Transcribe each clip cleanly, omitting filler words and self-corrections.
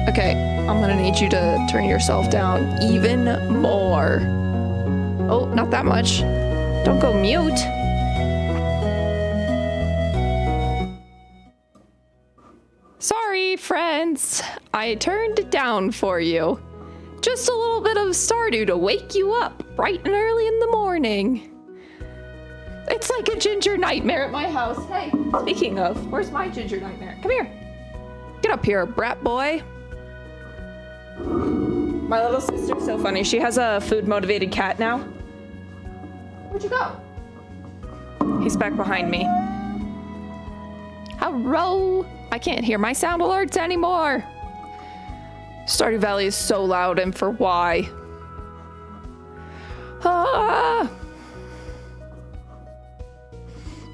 Okay, I'm gonna need you to turn yourself down even more. Oh, not that much. Don't go mute. Sorry, friends. I turned it down for you. Just a little bit of Stardew to wake you up bright and early in the morning. It's like a ginger nightmare at my house. Hey, speaking of, where's my ginger nightmare? Come here. Get up here, brat boy. My little sister's so funny. She has a food-motivated cat now. Where'd you go? He's back behind me. Hello. I can't hear my sound alerts anymore. Stardew Valley is so loud, and for why? Ah.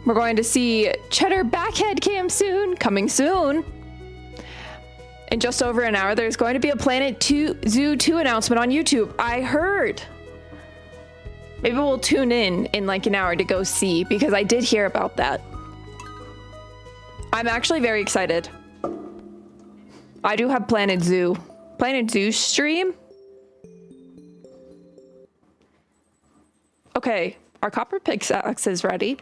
We're going to see Cheddar Backhead Cam soon, coming soon. In just over an hour, there's going to be a Planet Zoo 2 announcement on YouTube. I heard. Maybe we'll tune in like an hour to go see, because I did hear about that. I'm actually very excited. I do have Planet Zoo stream. Okay, our copper pickaxe is ready.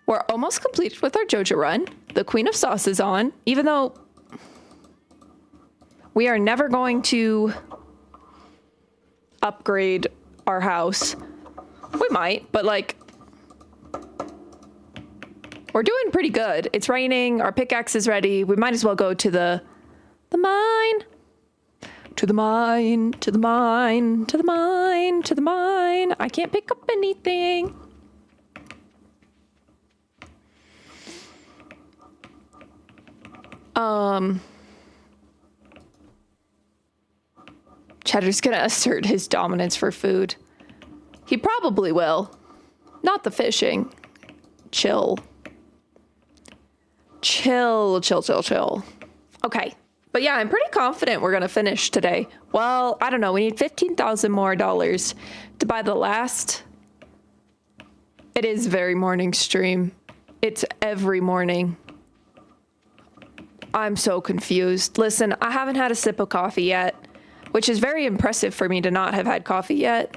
We're almost complete with our Joja run. The Queen of Sauce is on, even though we are never going to upgrade our house. We might, but like, we're doing pretty good. It's raining, our pickaxe is ready. We might as well go to the mine. To the mine, to the mine, to the mine, to the mine. I can't pick up anything. Cheddar's gonna assert his dominance for food. He probably will. Not the fishing. Chill. Chill, chill, chill, chill. Okay. But yeah, I'm pretty confident we're gonna finish today. Well, I don't know. We need $15,000 more to buy the last. It is very morning stream. It's every morning. I'm so confused. Listen, I haven't had a sip of coffee yet, which is very impressive for me to not have had coffee yet.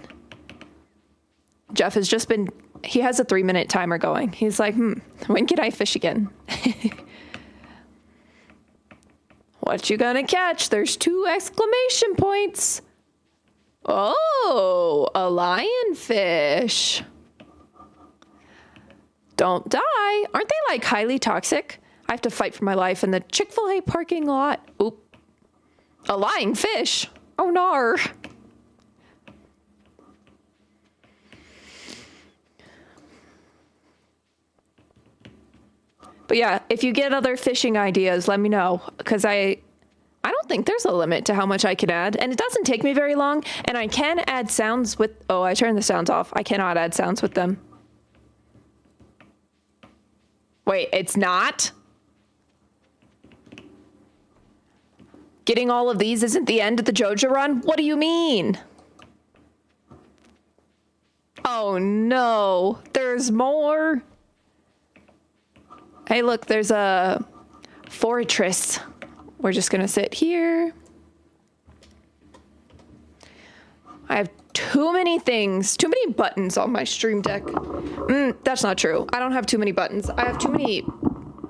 Jeff has just been, he has a 3-minute timer going. He's like, when can I fish again? What you gonna catch? There's 2 exclamation points. Oh, a lionfish. Don't die. Aren't they like highly toxic? I have to fight for my life in the Chick-fil-A parking lot. Oop. A lying fish. Oh, nar. But yeah, if you get other fishing ideas, let me know. Because I don't think there's a limit to how much I can add. And it doesn't take me very long. And I can add sounds with... Oh, I turned the sounds off. I cannot add sounds with them. Wait, it's not? Getting all of these isn't the end of the Joja run? What do you mean? Oh no, there's more. Hey, look, there's a fortress. We're just gonna sit here. I have too many things, too many buttons on my stream deck. That's not true. I don't have too many buttons. I have too many...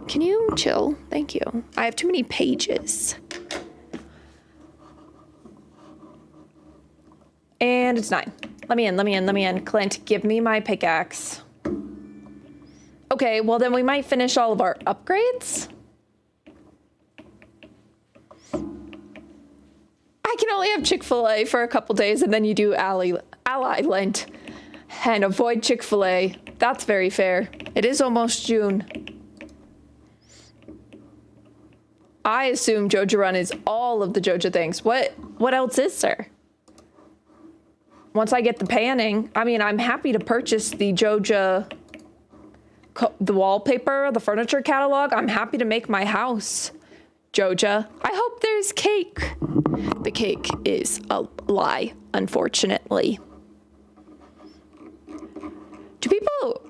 Can you chill? Thank you. I have too many pages. And it's 9. Let me in. Clint, give me my pickaxe. Okay, well then we might finish all of our upgrades. I can only have Chick-fil-A for a couple days and then you do Ally Lent and avoid Chick-fil-A. That's very fair. It is almost June. I assume Joja Run is all of the Joja things. What else is there? Once I get the panning, I mean, I'm happy to purchase the Joja, the wallpaper, the furniture catalog. I'm happy to make my house Joja. I hope there's cake. The cake is a lie, unfortunately. Do people...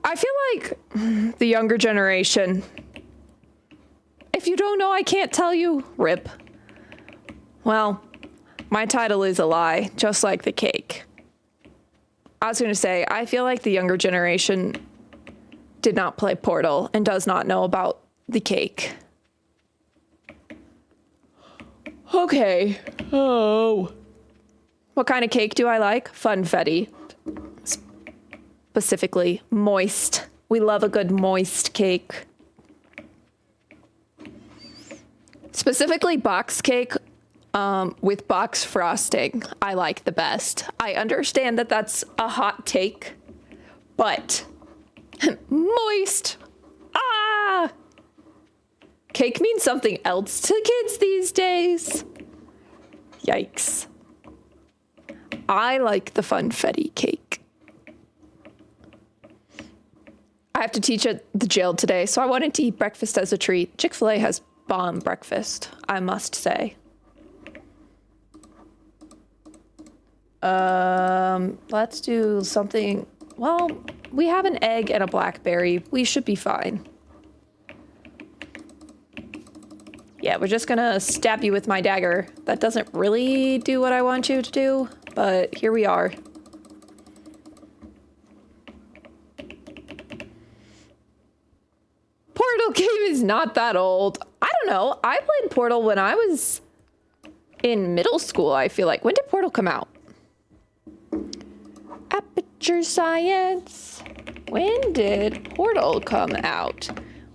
I feel like the younger generation If you don't know, I can't tell you. Rip. Well, my title is a lie, just like the cake. I was going to say, I feel like the younger generation did not play Portal and does not know about the cake. Okay. Oh. What kind of cake do I like? Funfetti. Specifically, moist. We love a good moist cake. Specifically, box cake with box frosting, I like the best. I understand that that's a hot take, but moist. Ah! Cake means something else to kids these days. Yikes. I like the funfetti cake. I have to teach at the jail today, so I wanted to eat breakfast as a treat. Chick-fil-A has bomb breakfast, I must say. Let's do something. Well, we have an egg and a blackberry. We should be fine. Yeah, we're just gonna stab you with my dagger. That doesn't really do what I want you to do, but here we are. Portal game is not that old. I don't know. I played Portal when I was in middle school, I feel like. When did Portal come out? Aperture Science. When did Portal come out?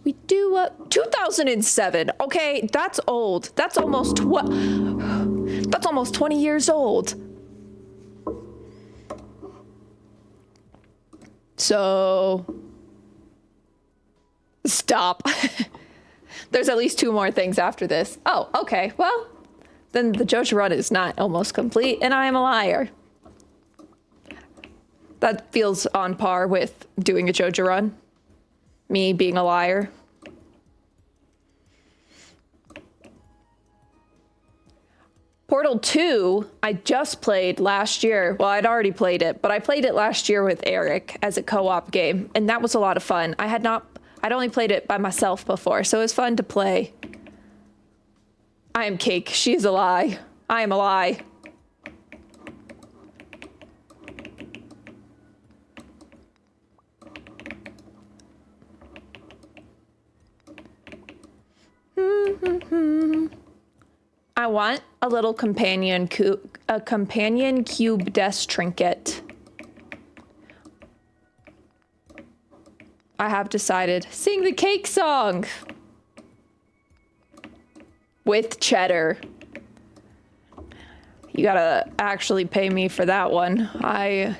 We do 2007. Okay, that's old. That's almost 20 years old. So stop. There's at least 2 more things after this. Oh, okay. Well, then the Joja run is not almost complete, and I am a liar. That feels on par with doing a Joja run. Me being a liar. Portal 2, I just played last year. Well, I'd already played it, but I played it last year with Eric as a co-op game, and that was a lot of fun. I'd only played it by myself before, so it was fun to play. I am cake. She is a lie. I am a lie. I want a little companion cube desk trinket. I have decided. Sing the cake song with cheddar. You gotta actually pay me for that one. I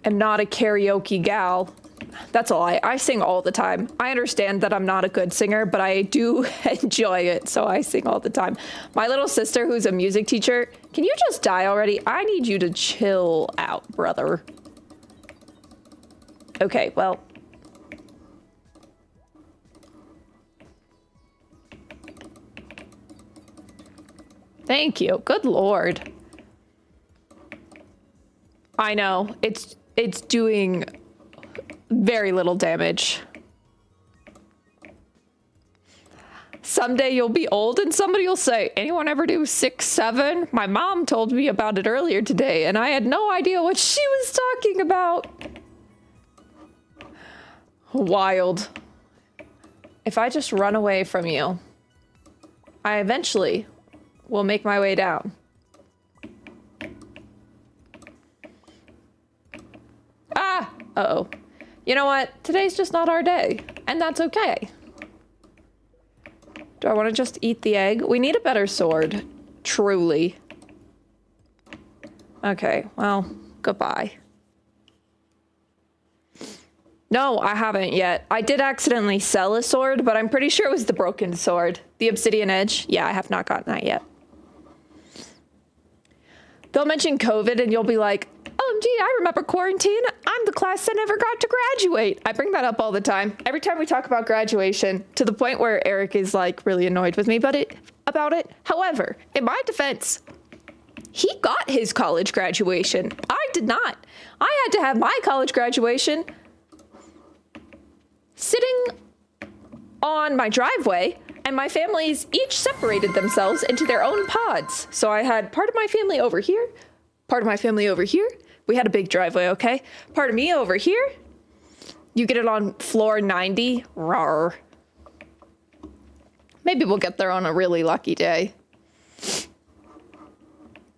am not a karaoke gal. That's a lie. I sing all the time. I understand that I'm not a good singer, but I do enjoy it, so I sing all the time. My little sister, who's a music teacher, can you just die already? I need you to chill out, brother. Okay, well. Thank you. Good Lord. I know. It's doing very little damage. Someday you'll be old and somebody will say, anyone ever do 6-7? My mom told me about it earlier today and I had no idea what she was talking about. Wild. If I just run away from you, I eventually will make my way down. Ah! Uh-oh. You know what? Today's just not our day, and that's okay. Do I want to just eat the egg? We need a better sword. Truly. Okay, well, goodbye. No, I haven't yet. I did accidentally sell a sword, but I'm pretty sure it was the broken sword. The obsidian edge. Yeah, I have not gotten that yet. They'll mention COVID and you'll be like, OMG, I remember quarantine. I'm the class that never got to graduate. I bring that up all the time. Every time we talk about graduation, to the point where Eric is like really annoyed with me about it. However, in my defense, he got his college graduation. I did not. I had to have my college graduation sitting on my driveway, and my families each separated themselves into their own pods. So I had part of my family over here, part of my family over here. We had a big driveway, okay? Part of me over here. You get it on floor 90. Rawr. Maybe we'll get there on a really lucky day.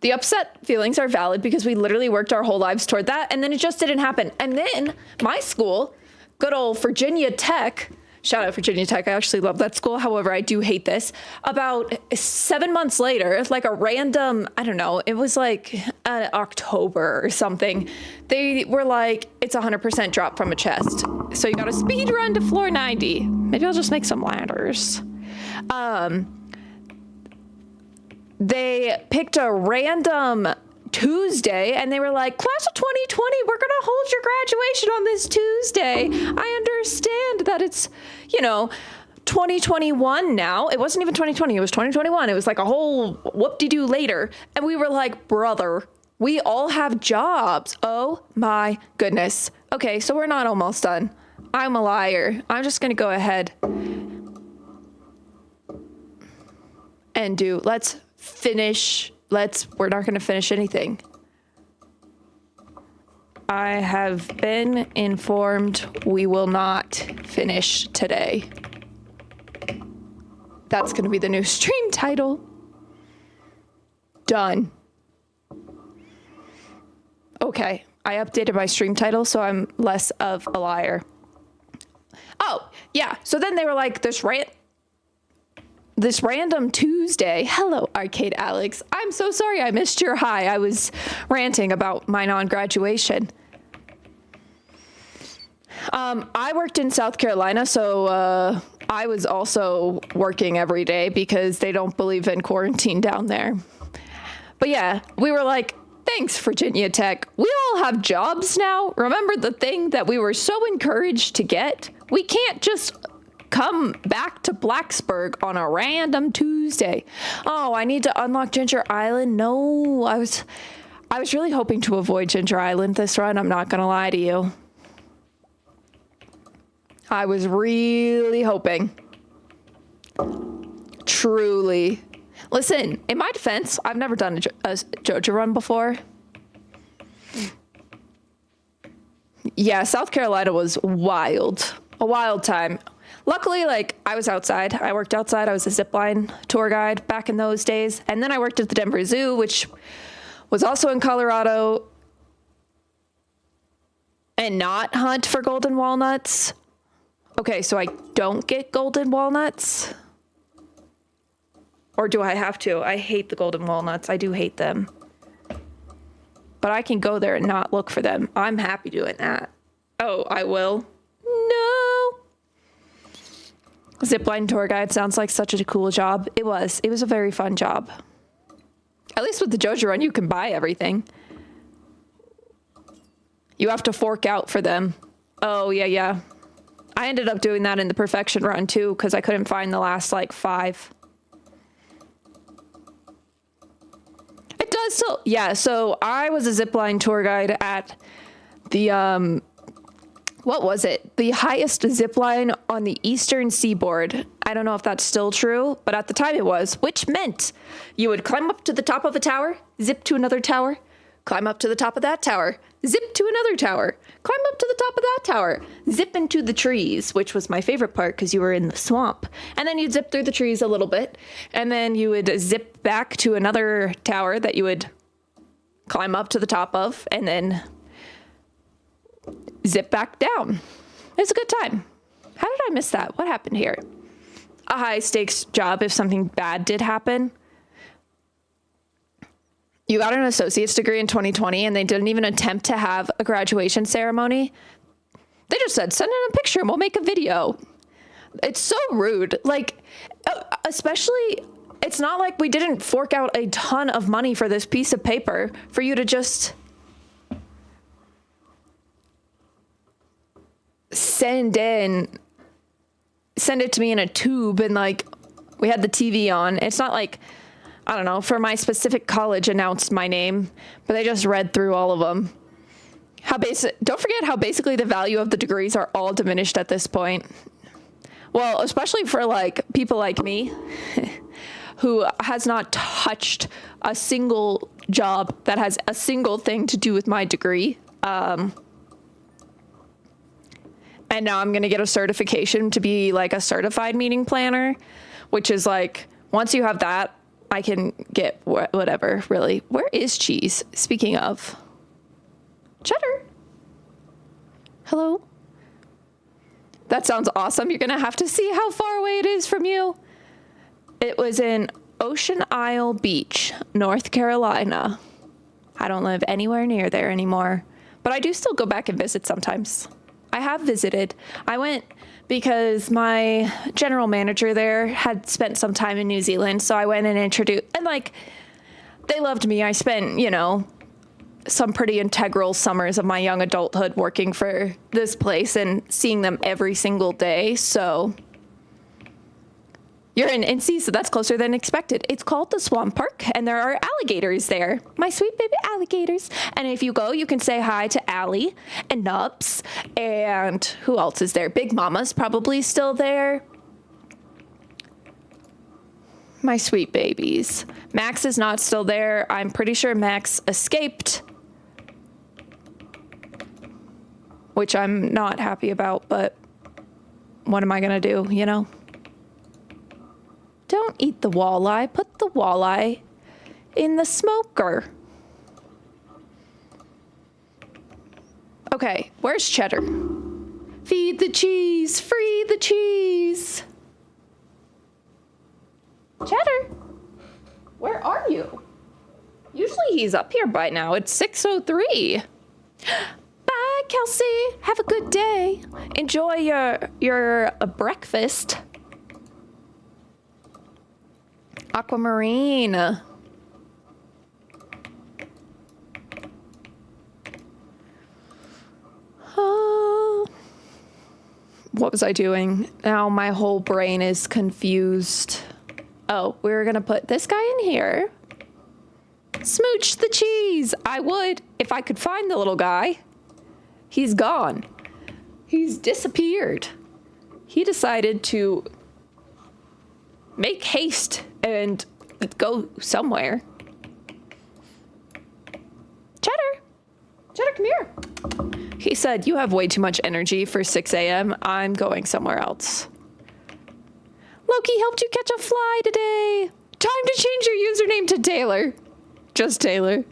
The upset feelings are valid because we literally worked our whole lives toward that, and then it just didn't happen. And then my school, good old Virginia Tech, shout out Virginia Tech, I actually love that school. However, I do hate this. About 7 months later, like a random, I don't know, it was like October or something. They were like, it's 100% drop from a chest. So you got to speed run to floor 90. Maybe I'll just make some ladders. They picked a random Tuesday and they were like, class of 2020, we're going to hold your graduation on this Tuesday. I understand that it's, 2021 now. It wasn't even 2020. It was 2021. It was like a whole whoop-de-doo later. And we were like, brother, we all have jobs. Oh my goodness. Okay, so we're not almost done. I'm a liar. I'm just going to go ahead and we're not going to finish anything. I have been informed we will not finish today. That's going to be the new stream title. Done. Okay, I updated my stream title, so I'm less of a liar. Oh, yeah, so then they were like, this random Tuesday. Hello, Arcade Alex. I'm so sorry I missed your hi. I was ranting about my non-graduation. I worked in South Carolina, so I was also working every day because they don't believe in quarantine down there. But yeah, we were like, thanks, Virginia Tech. We all have jobs now. Remember the thing that we were so encouraged to get? We can't just come back to Blacksburg on a random Tuesday. Oh, I need to unlock Ginger Island. No, I was really hoping to avoid Ginger Island this run. I'm not going to lie to you. I was really hoping. Truly. Listen, in my defense, I've never done a Joja run before. Yeah, South Carolina was wild. A wild time. Luckily, I was outside. I worked outside. I was a zipline tour guide back in those days. And then I worked at the Denver Zoo, which was also in Colorado. And not hunt for golden walnuts. Okay, so I don't get golden walnuts? Or do I have to? I hate the golden walnuts. I do hate them. But I can go there and not look for them. I'm happy doing that. Oh, I will? No. Zipline tour guide sounds like such a cool job. It was. It was a very fun job. At least with the Joja run, you can buy everything. You have to fork out for them. Oh, yeah. I ended up doing that in the perfection run too, because I couldn't find the last 5. It does still, yeah. So I was a zipline tour guide at the, what was it? The highest zipline on the eastern seaboard. I don't know if that's still true, but at the time it was, which meant you would climb up to the top of a tower, zip to another tower, climb up to the top of that tower, zip to another tower, climb up to the top of that tower, zip into the trees, which was my favorite part because you were in the swamp. And then you'd zip through the trees a little bit, and then you would zip back to another tower that you would climb up to the top of, and then zip back down. It was a good time. How did I miss that? What happened here? A high stakes job if something bad did happen. You got an associate's degree in 2020 and they didn't even attempt to have a graduation ceremony. They just said, send in a picture and we'll make a video. It's so rude. Especially, it's not like we didn't fork out a ton of money for this piece of paper for you to just send it to me in a tube and we had the TV on. It's not like, I don't know, for my specific college announced my name, but they just read through all of them. Don't forget how basically the value of the degrees are all diminished at this point. Well, especially for like people like me who has not touched a single job that has a single thing to do with my degree. And now I'm going to get a certification to be like a certified meeting planner, which is like, once you have that, I can get whatever, really. Where is Cheese? Speaking of. Cheddar. Hello? That sounds awesome. You're going to have to see how far away it is from you. It was in Ocean Isle Beach, North Carolina. I don't live anywhere near there anymore, but I do still go back and visit sometimes. I have visited. I went because my general manager there had spent some time in New Zealand, so I went and introduced, and like, they loved me. I spent, you know, some pretty integral summers of my young adulthood working for this place and seeing them every single day. So you're in NC, so that's closer than expected. It's called the Swamp Park, and there are alligators there. My sweet baby alligators. And if you go, you can say hi to Allie and Nubs. And who else is there? Big Mama's probably still there. My sweet babies. Max is not still there. I'm pretty sure Max escaped, which I'm not happy about, but what am I going to do, you know? Don't eat the walleye. Put the walleye in the smoker. Okay, where's Cheddar? Feed the cheese. Free the cheese. Cheddar, where are you? Usually he's up here by now. It's 6:03. Bye, Kelsey. Have a good day. Enjoy your breakfast. Aquamarine. What was I doing? Now my whole brain is confused. Oh, we were gonna put this guy in here. Smooch the cheese. I would if I could find the little guy. He's gone. He's disappeared. He decided to make haste and go somewhere. Cheddar, come here. He said, you have way too much energy for 6 a.m. I'm going somewhere else. Loki helped you catch a fly today. Time to change your username to Taylor. Just Taylor.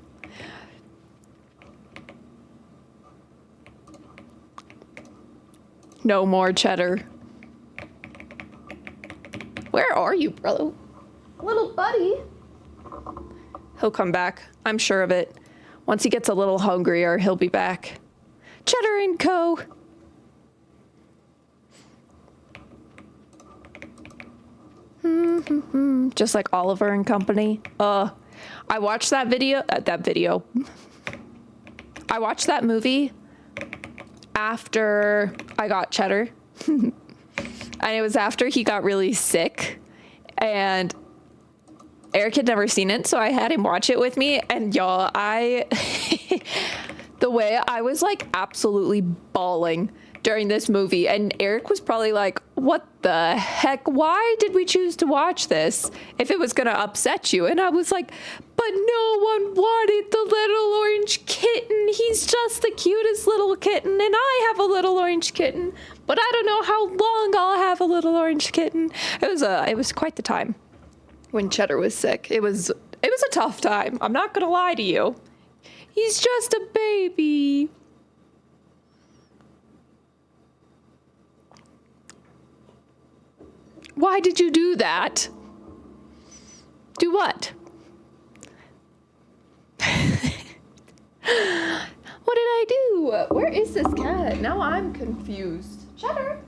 No more Cheddar. Where are you, bro? Little buddy. He'll come back. I'm sure of it. Once he gets a little hungrier, he'll be back. Cheddar and Co. Just like Oliver and Company. I watched that video. I watched that movie after I got Cheddar. And it was after he got really sick. And Eric had never seen it, so I had him watch it with me. And y'all, the way I was like absolutely bawling during this movie, and Eric was probably like, what the heck? Why did we choose to watch this if it was gonna upset you? And I was like, but no one wanted the little orange kitten. He's just the cutest little kitten, and I have a little orange kitten, but I don't know how long I'll have a little orange kitten. It was quite the time when Cheddar was sick. It was a tough time. I'm not gonna lie to you. He's just a baby. Why did you do that? Do what? What did I do? Where is this cat? Now I'm confused. Cheddar.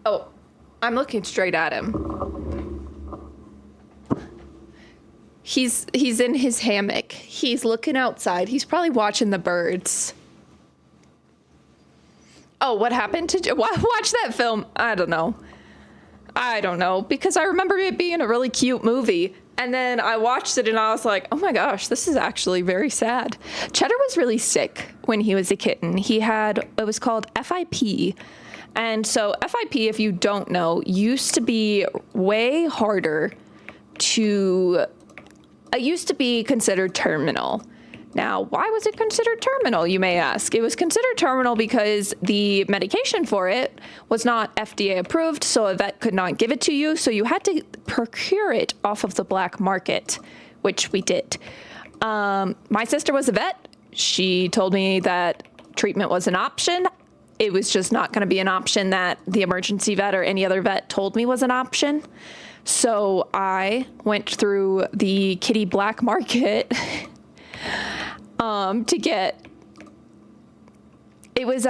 Oh, I'm looking straight at him. He's in his hammock. He's looking outside. He's probably watching the birds. Oh, what happened to watch that film? I don't know, because I remember it being a really cute movie. And then I watched it and I was like, oh my gosh, this is actually very sad. Cheddar was really sick when he was a kitten. It was called FIP. And so FIP, if you don't know, used to be way harder to, it used to be considered terminal. Now, why was it considered terminal, you may ask? It was considered terminal because the medication for it was not FDA approved, so a vet could not give it to you, so you had to procure it off of the black market, which we did. My sister was a vet. She told me that treatment was an option. It was just not going to be an option that the emergency vet or any other vet told me was an option. So I went through the kitty black market to get, it was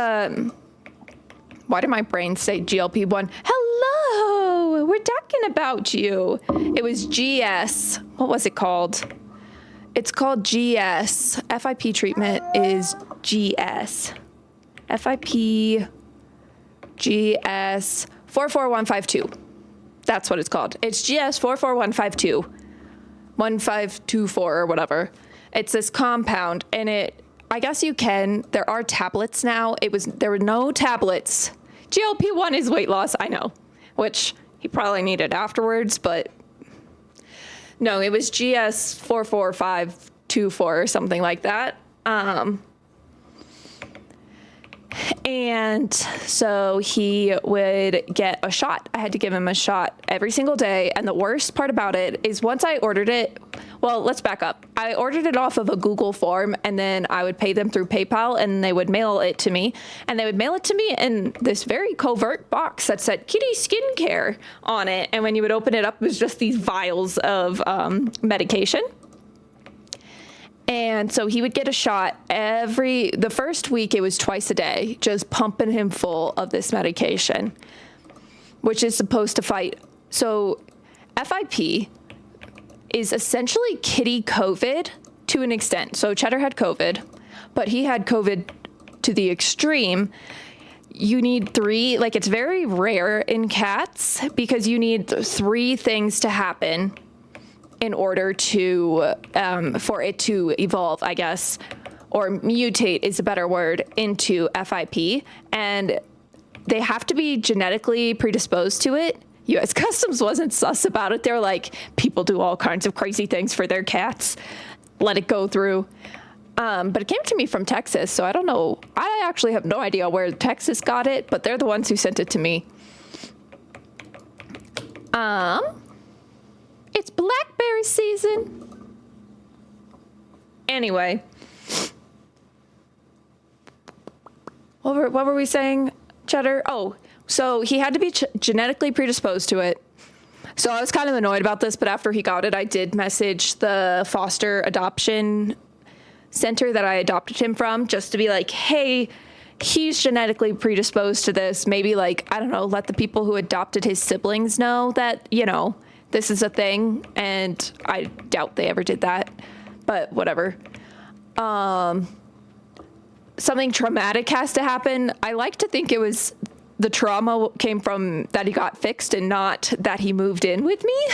why did my brain say GLP-1? Hello, we're talking about you. It was GS. What was it called? It's called GS. FIP treatment is GS. FIP GS 44152. That's what it's called. It's GS 44152. 1524 or whatever. It's this compound, and I guess you can, there are tablets now. There were no tablets. GLP-1 is weight loss, I know, which he probably needed afterwards, but no, it was GS 44524 or something like that. And so he would get a shot. I had to give him a shot every single day. And the worst part about it is once I ordered it, well, let's back up. I ordered it off of a Google form, and then I would pay them through PayPal, and they would mail it to me. And they would mail it to me in this very covert box that said kitty skincare on it. And when you would open it up, it was just these vials of medication. And so he would get a shot the first week, it was twice a day, just pumping him full of this medication, which is supposed to fight. So FIP is essentially kitty COVID to an extent. So Cheddar had COVID, but he had COVID to the extreme. You need it's very rare in cats because you need 3 things to happen in order to, for it to evolve, I guess, or mutate is a better word, into FIP. And they have to be genetically predisposed to it. U.S. Customs wasn't sus about it. They're like, people do all kinds of crazy things for their cats. Let it go through. But it came to me from Texas, so I don't know. I actually have no idea where Texas got it, but they're the ones who sent it to me. It's blackberry season. Anyway. What were we saying, Cheddar? Oh, so he had to be genetically predisposed to it. So I was kind of annoyed about this, but after he got it, I did message the foster adoption center that I adopted him from just to be like, hey, he's genetically predisposed to this. Maybe I don't know, let the people who adopted his siblings know that, this is a thing, and I doubt they ever did that, but whatever. Something traumatic has to happen. I like to think it was the trauma came from that he got fixed and not that he moved in with me.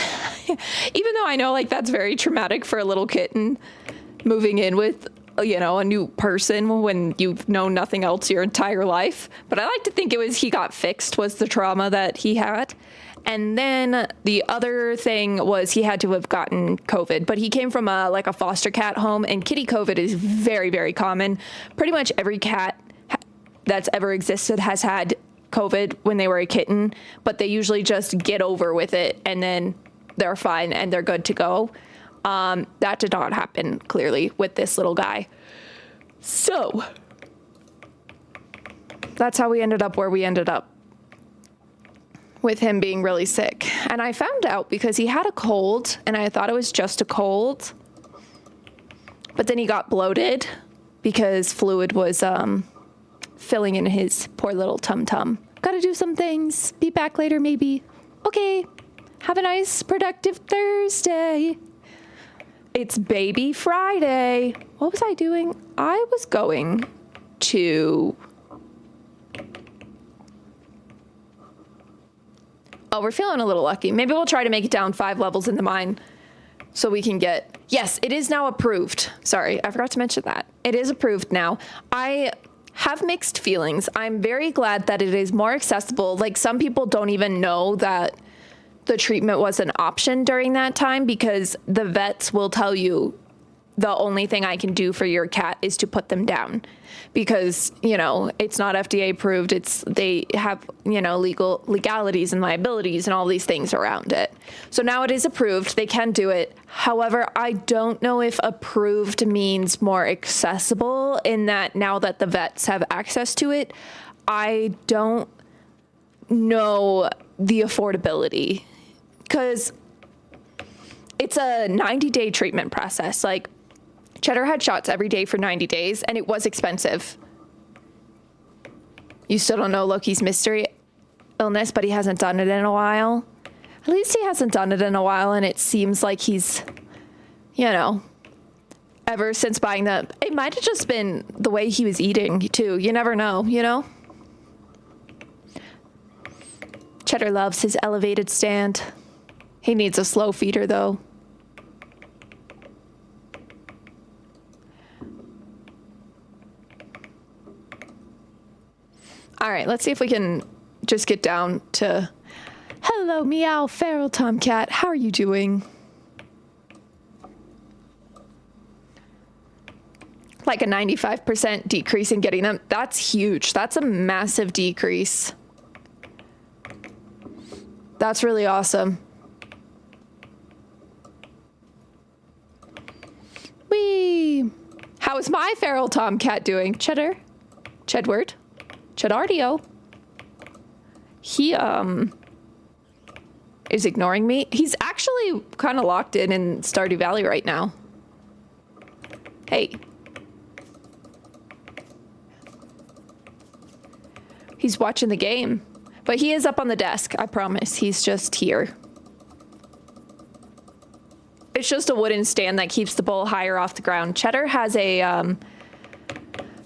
Even though I know that's very traumatic for a little kitten moving in with, a new person when you've known nothing else your entire life. But I like to think it was he got fixed was the trauma that he had. And then the other thing was he had to have gotten COVID, but he came from a foster cat home, and kitty COVID is very, very common. Pretty much every cat that's ever existed has had COVID when they were a kitten, but they usually just get over with it and then they're fine and they're good to go. That did not happen clearly with this little guy. So that's how we ended up where we ended up, with him being really sick. And I found out because he had a cold, and I thought it was just a cold, but then he got bloated because fluid was filling in his poor little tum-tum. Gotta do some things. Be back later, maybe. Okay. Have a nice, productive Thursday. It's Baby Friday. What was I doing? I was going to... Oh, we're feeling a little lucky. Maybe we'll try to make it down 5 levels in the mine so we can get... Yes, it is now approved. Sorry, I forgot to mention that. It is approved now. I have mixed feelings. I'm very glad that it is more accessible. Like, some people don't even know that the treatment was an option during that time, because the vets will tell you the only thing I can do for your cat is to put them down, because, you know, it's not FDA approved. They have, you know, legalities and liabilities and all these things around it. So now it is approved. They can do it. However, I don't know if approved means more accessible, in that now that the vets have access to it, I don't know the affordability, because it's a 90-day treatment process. Like, Cheddar had shots every day for 90 days, and it was expensive. You still don't know Loki's mystery illness, but he hasn't done it in a while. At least he hasn't done it in a while, and it seems like he's, you know, ever since buying that. It might have just been the way he was eating, too. You never know, you know? Cheddar loves his elevated stand. He needs a slow feeder, though. All right, let's see if we can just get down to, hello, meow, feral tomcat. How are you doing? Like a 95% decrease in getting them. That's huge. That's a massive decrease. That's really awesome. Whee! How is my feral tomcat doing? Cheddar? Chedward? Chedardio. He, is ignoring me. He's actually kind of locked in Stardew Valley right now. Hey. He's watching the game. But he is up on the desk, I promise. He's just here. It's just a wooden stand that keeps the bowl higher off the ground. Cheddar has an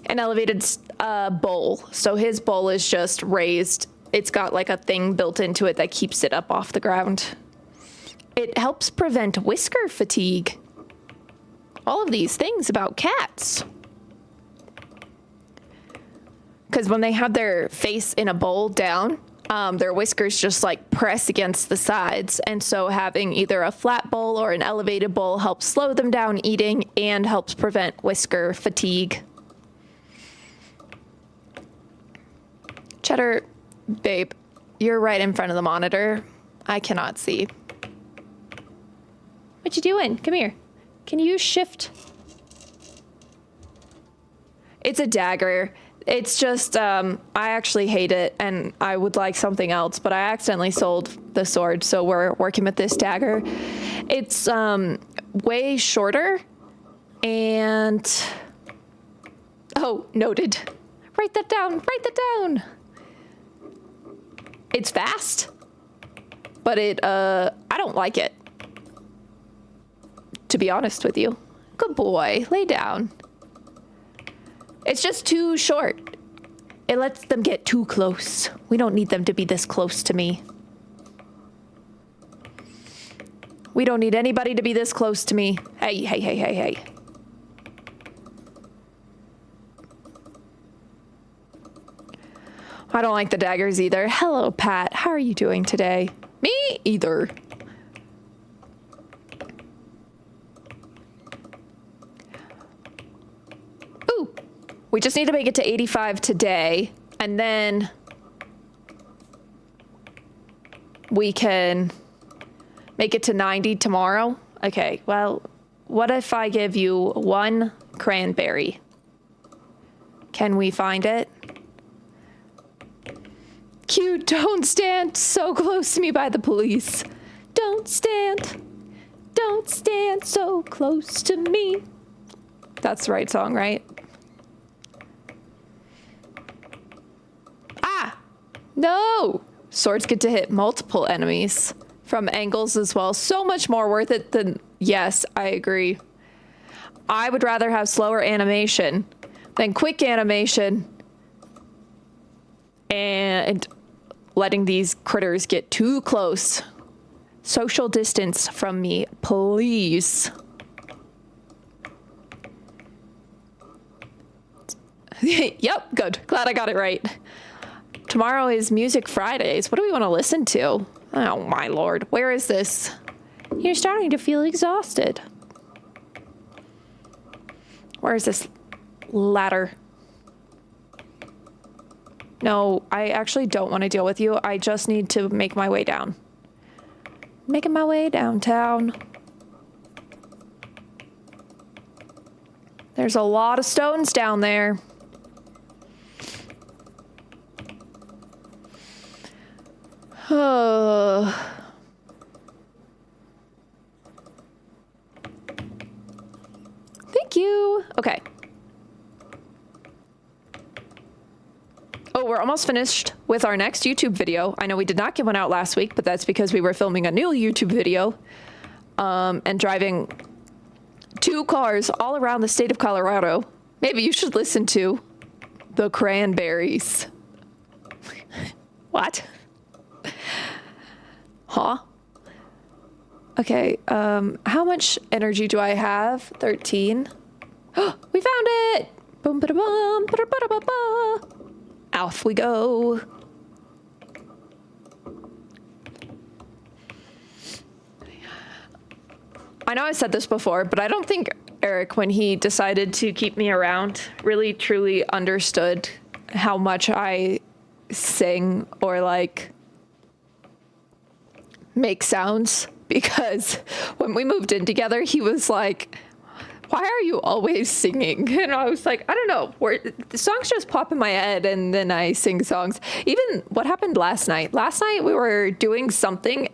elevated bowl, so his bowl is just raised. It's got like a thing built into it that keeps it up off the ground. It helps prevent whisker fatigue. All of these things about cats. Because when they have their face in a bowl down, their whiskers just like press against the sides. And so having either a flat bowl or an elevated bowl helps slow them down eating and helps prevent whisker fatigue. Cheddar, babe, you're right in front of the monitor. I cannot see. What you doing? Come here. Can you shift? It's a dagger. It's just, I actually hate it, and I would like something else, but I accidentally sold the sword, so we're working with this dagger. It's way shorter, and... Oh, noted. Write that down. Write that down. It's fast, but I don't like it, to be honest with you. Good boy. Lay down. It's just too short. It lets them get too close. We don't need them to be this close to me. We don't need anybody to be this close to me. Hey, hey, hey, hey, hey. I don't like the daggers either. Hello, Pat. How are you doing today? Me either. Ooh. We just need to make it to 85 today, and then we can make it to 90 tomorrow. Okay, well, what if I give you one cranberry? Can we find it? Cute, don't stand so close to me by the police. Don't stand so close to me. That's the right song, right? Ah, no. Swords get to hit multiple enemies from angles as well. So much more worth it than, yes, I agree. I would rather have slower animation than quick animation and letting these critters get too close. Social distance from me, please. Yep, good. Glad I got it right. Tomorrow is Music Fridays. What do we want to listen to? Oh, my lord. Where is this? You're starting to feel exhausted. Where is this ladder? No, I actually don't want to deal with you. I just need to make my way down. Making my way downtown. There's a lot of stones down there. Thank you. Okay. Oh, we're almost finished with our next YouTube video. I know we did not get one out last week, but that's because we were filming a new YouTube video and driving 2 cars all around the state of Colorado. Maybe you should listen to the Cranberries. What? Huh? Okay, how much energy do I have? 13. We found it! Boom, ba, bum, ba, ba, ba, ba. Off we go. I know I said this before, but I don't think Eric, when he decided to keep me around, really truly understood how much I sing or like make sounds, because when we moved in together, he was like, why are you always singing? And I was like, I don't know, the songs just pop in my head and then I sing songs. Even what happened last night we were doing something,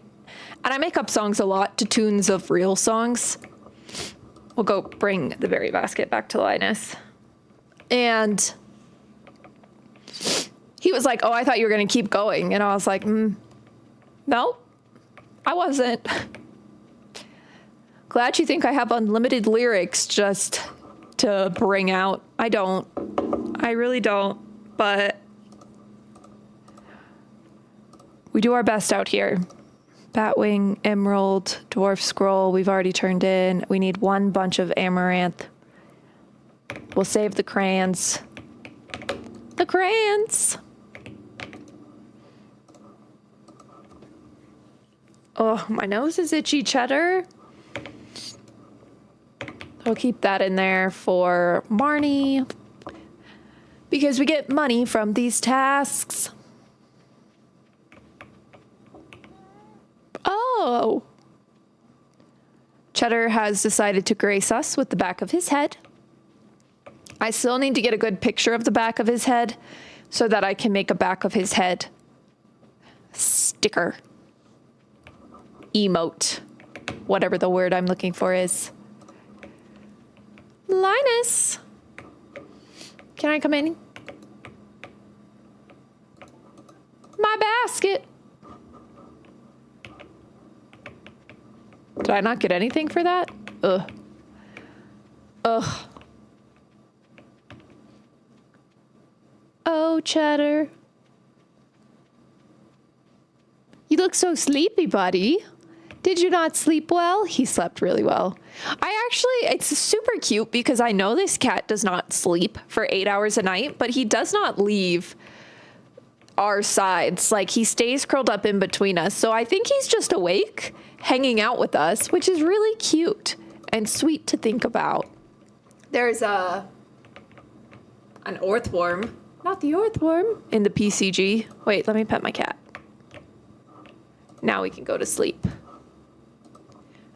and I make up songs a lot to tunes of real songs. We'll go bring the berry basket back to Linus. And he was like, oh, I thought you were going to keep going. And I was like, no, I wasn't. Glad you think I have unlimited lyrics just to bring out. I don't. I really don't. But we do our best out here. Batwing, Emerald, Dwarf Scroll, we've already turned in. We need 1 bunch of Amaranth. We'll save the crayons. The crayons! Oh, my nose is itchy, Cheddar. I'll keep that in there for Marnie, because we get money from these tasks. Oh! Cheddar has decided to grace us with the back of his head. I still need to get a good picture of the back of his head so that I can make a back of his head sticker. Emote. Whatever the word I'm looking for is. Linus! Can I come in? My basket! Did I not get anything for that? Ugh. Ugh. Oh, Cheddar. You look so sleepy, buddy. Did you not sleep well? He slept really well. It's super cute because I know this cat does not sleep for 8 hours a night, but he does not leave our sides. Like, he stays curled up in between us. So I think he's just awake, hanging out with us, which is really cute and sweet to think about. There's an earthworm, not the earthworm, in the PCG. Wait, let me pet my cat. Now we can go to sleep.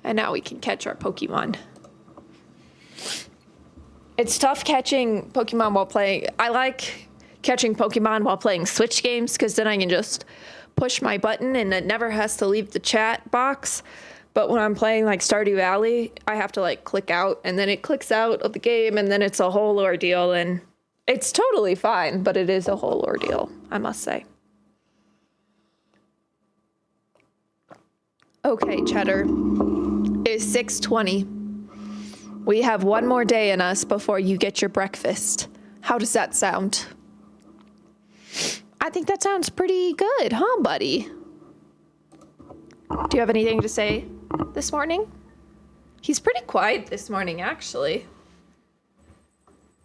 And now we can catch our Pokemon. It's tough catching Pokemon while playing. I like catching Pokemon while playing Switch games because then I can just push my button and it never has to leave the chat box. But when I'm playing like Stardew Valley, I have to like click out and then it clicks out of the game and then it's a whole ordeal, and it's totally fine, but it is a whole ordeal, I must say. Okay, Cheddar. It's 6:20. We have 1 more day in us before you get your breakfast. How does that sound? I think that sounds pretty good, huh, buddy? Do you have anything to say this morning? He's pretty quiet this morning, actually.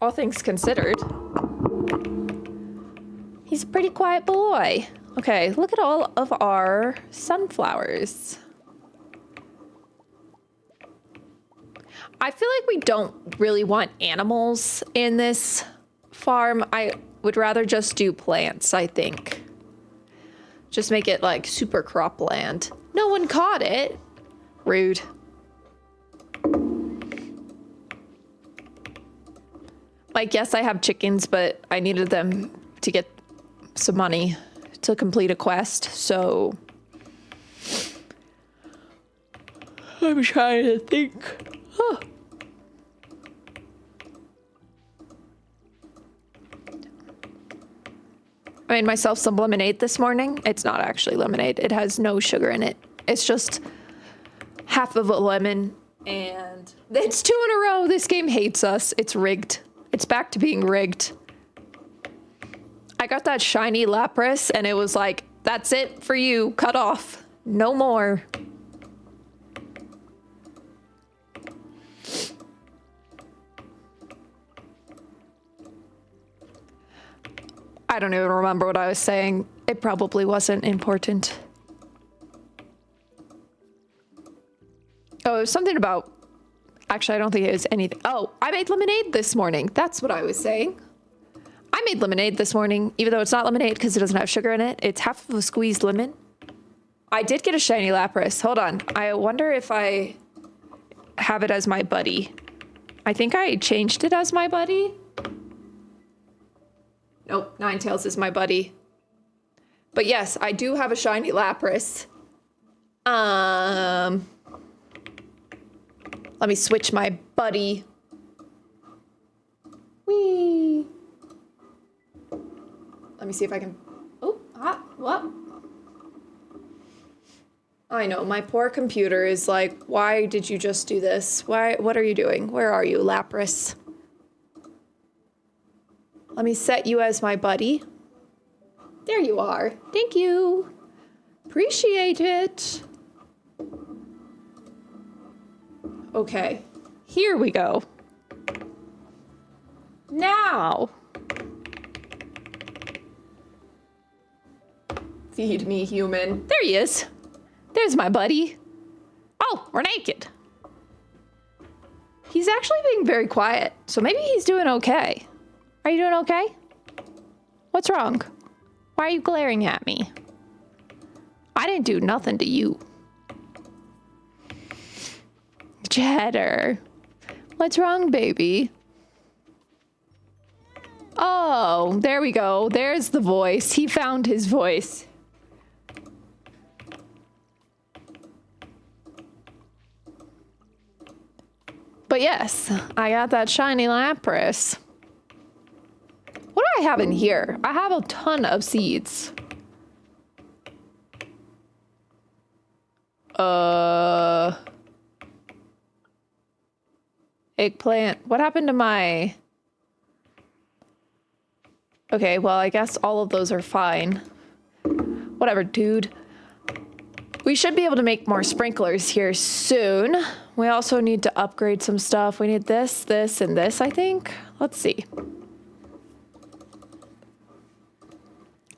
All things considered. He's a pretty quiet boy. Okay, look at all of our sunflowers. I feel like we don't really want animals in this farm. I would rather just do plants, I think. Just make it like super cropland. No one caught it. Rude. Like, yes, I have chickens, but I needed them to get some money to complete a quest, so I'm trying to think. Huh. I made myself some lemonade this morning. It's not actually lemonade. It has no sugar in it. It's just half of a lemon, and it's 2 in a row. This game hates us. It's rigged. It's back to being rigged. I got that shiny Lapras, and it was like, that's it for you. Cut off. No more. I don't even remember what I was saying. It probably wasn't important. Oh, it was something about... Actually, I don't think it was anything. Oh, I made lemonade this morning. That's what I was saying. I made lemonade this morning, even though it's not lemonade because it doesn't have sugar in it. It's half of a squeezed lemon. I did get a shiny Lapras. Hold on. I wonder if I have it as my buddy. I think I changed it as my buddy. Nope, Ninetales is my buddy. But yes, I do have a shiny Lapras. Let me switch my buddy. Whee! Let me see if I can... Oh, what? I know, my poor computer is like, why did you just do this? What are you doing? Where are you, Lapras? Let me set you as my buddy. There you are. Thank you. Appreciate it. Okay, here we go. Now. Feed me, human. There he is. There's my buddy. Oh, we're naked. He's actually being very quiet, so maybe he's doing okay. Are you doing okay? What's wrong? Why are you glaring at me? I didn't do nothing to you. Cheddar. What's wrong, baby? Oh, there we go. There's the voice. He found his voice. But yes, I got that shiny Lapras. What do I have in here? I have a ton of seeds. Eggplant. What happened to my... Okay, well, I guess all of those are fine. Whatever, dude. We should be able to make more sprinklers here soon. We also need to upgrade some stuff. We need this, this, and this, I think. Let's see.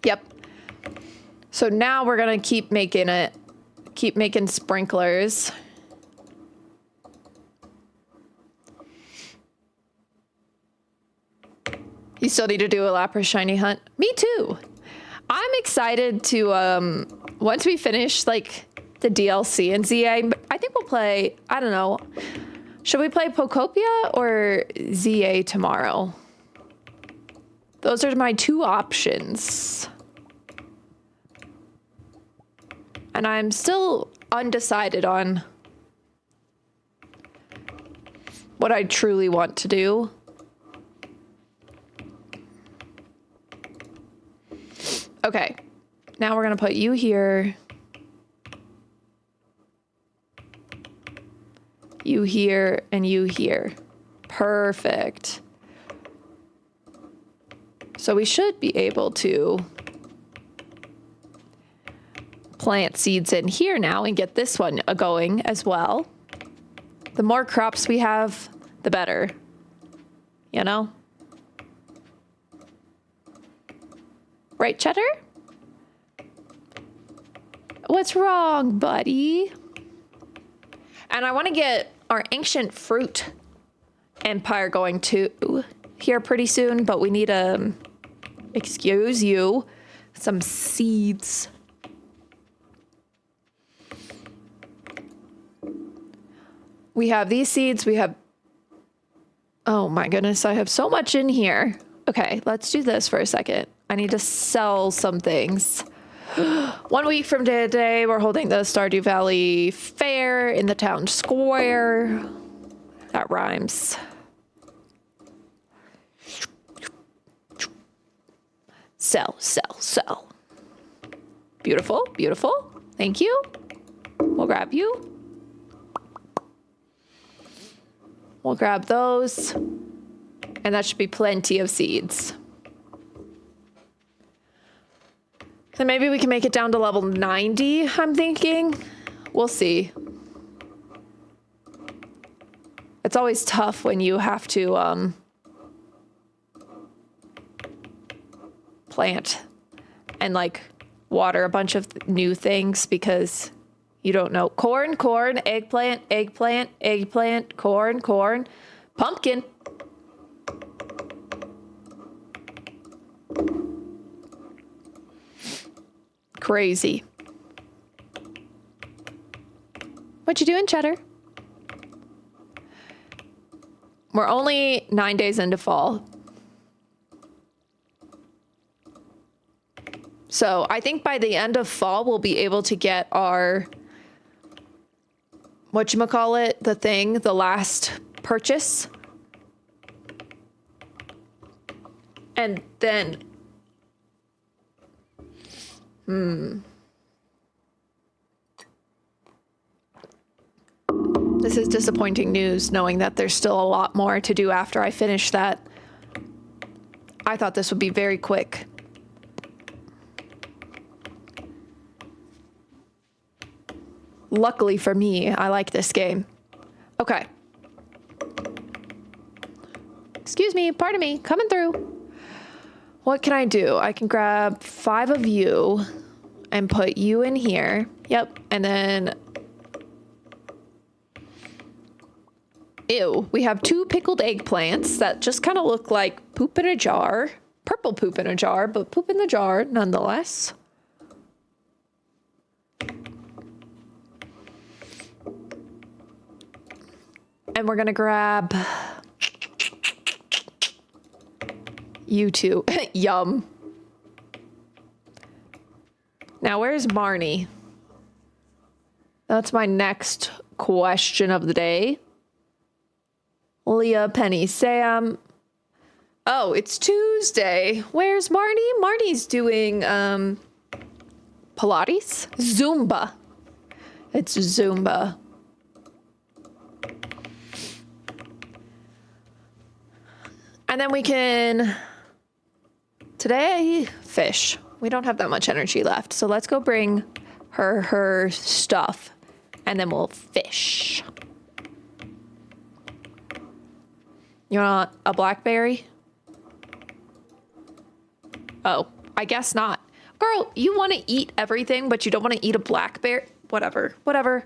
Yep. So now we're gonna keep making it. Keep making sprinklers. You still need to do a Lapras shiny hunt? Me too. I'm excited to, once we finish, like, the DLC and ZA, I think we'll play, I don't know. Should we play Pokopia or ZA tomorrow? Those are my two options. And I'm still undecided on what I truly want to do. Okay, now we're gonna put you here. You here and you here. Perfect. So we should be able to plant seeds in here now and get this one going as well. The more crops we have, the better. You know? Right, Cheddar? What's wrong, buddy? And I want to get our ancient fruit empire going too here pretty soon, but we need excuse you, some seeds. We have these seeds. We have, oh my goodness, I have so much in here. Okay, let's do this for a second. I need to sell some things. 1 week from today, we're holding the Stardew Valley Fair in the town square. That rhymes. Sell, sell, sell. Beautiful, beautiful. Thank you. We'll grab you. We'll grab those. And that should be plenty of seeds. Then maybe we can make it down to level 90, I'm thinking. We'll see. It's always tough when you have to plant and like water a bunch of new things because you don't know. Corn, corn, eggplant, eggplant, eggplant, corn, corn, pumpkin. Crazy. What you doing, Cheddar? We're only 9 days into fall. So I think by the end of fall, we'll be able to get our, whatchamacallit, the last purchase. And then, This is disappointing news, knowing that there's still a lot more to do after I finish that. I thought this would be very quick. Luckily for me, I like this game. Okay. Excuse me, pardon me, coming through. What can I do? I can grab 5 of you and put you in here. Yep, and then... Ew, we have 2 pickled eggplants that just kind of look like poop in a jar. Purple poop in a jar, but poop in the jar nonetheless. And we're gonna grab you 2. Yum. Now, where's Marnie? That's my next question of the day. Leah, Penny, Sam. Oh, it's Tuesday. Where's Marnie? Marnie's doing Pilates? Zumba. It's Zumba. And then we can today fish. We don't have that much energy left. So let's go bring her stuff and then we'll fish. You want a blackberry? Oh, I guess not. Girl, you want to eat everything, but you don't want to eat a blackberry? Whatever, whatever.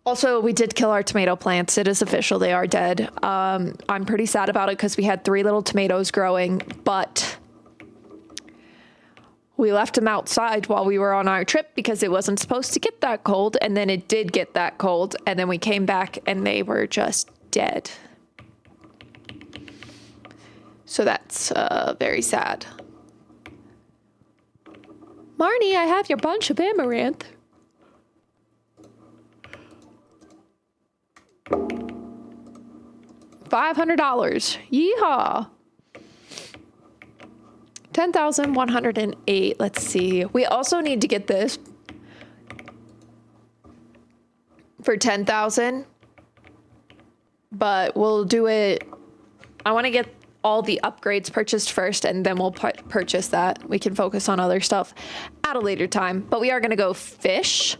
Also, we did kill our tomato plants. It is official. They are dead. I'm pretty sad about it because we had 3 little tomatoes growing, but we left them outside while we were on our trip because it wasn't supposed to get that cold. And then it did get that cold. And then we came back and they were just dead. So that's very sad. Marnie, I have your bunch of amaranth. $500. Yeehaw. 10,108. Let's see. We also need to get this for 10,000. But we'll do it. I want to get all the upgrades purchased first, and then we'll purchase that. We can focus on other stuff at a later time. But we are going to go fish.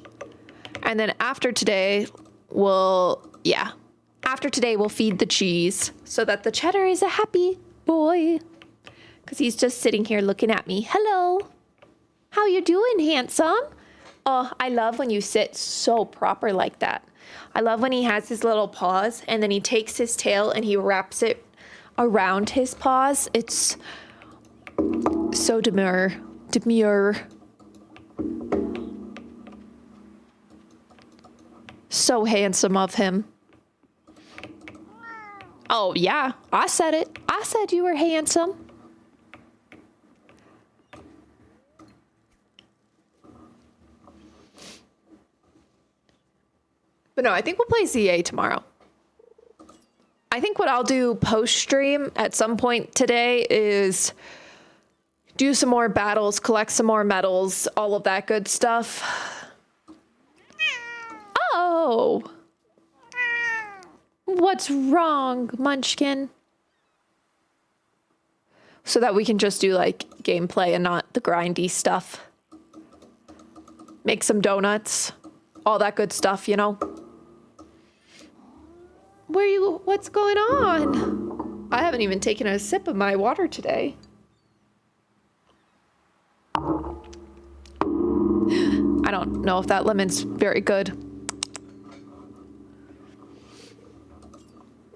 And then after today, after today, we'll feed the cheese so that the cheddar is a happy boy. because he's just sitting here looking at me. Hello. How you doing, handsome? Oh, I love when you sit so proper like that. I love when he has his little paws and then he takes his tail and he wraps it around his paws. It's so demure. So handsome of him. Oh, yeah, I said it. I said you were handsome. But no, I think we'll play ZA tomorrow. I think what I'll do post-stream at some point today is do some more battles, collect some more medals, all of that good stuff. Oh! What's wrong, Munchkin? So that we can just do, like, gameplay and not the grindy stuff. Make some donuts. All that good stuff, you know? What's going on? I haven't even taken a sip of my water today. I don't know if that lemon's very good.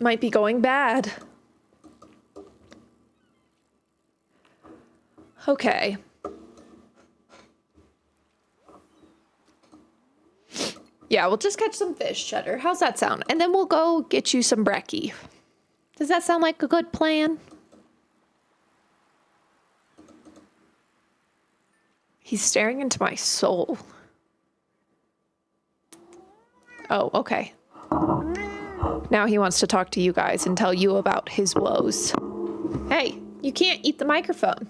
Might be going bad. Okay. Yeah, we'll just catch some fish, Cheddar. How's that sound? And then we'll go get you some brekkie. Does that sound like a good plan? He's staring into my soul. Oh, okay. Now he wants to talk to you guys and tell you about his woes. Hey, you can't eat the microphone.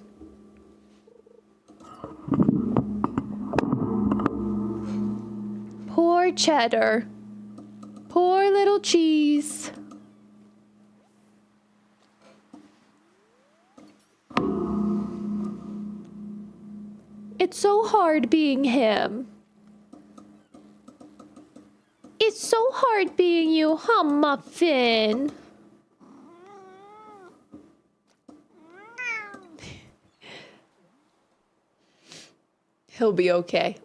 Poor Cheddar. Poor little cheese. It's so hard being him. It's so hard being you, huh, Muffin? He'll be okay.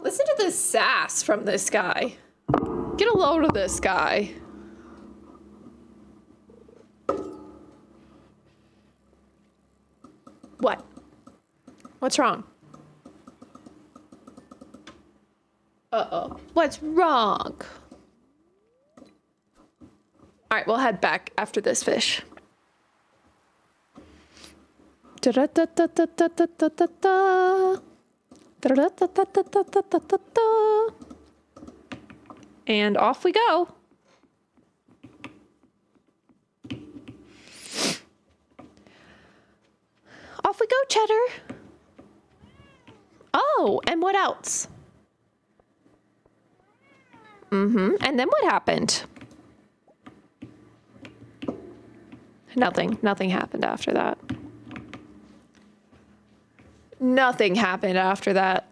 Listen to this sass from this guy. Get a load of this guy. What? What's wrong? Uh-oh. What's wrong? All right, we'll head back after this fish. Da-da-da-da-da-da-da-da-da. Da-da-da-da-da-da-da-da. And off we go. Off we go, Cheddar. Oh, and what else? And then what happened? Nothing happened after that. Nothing happened after that.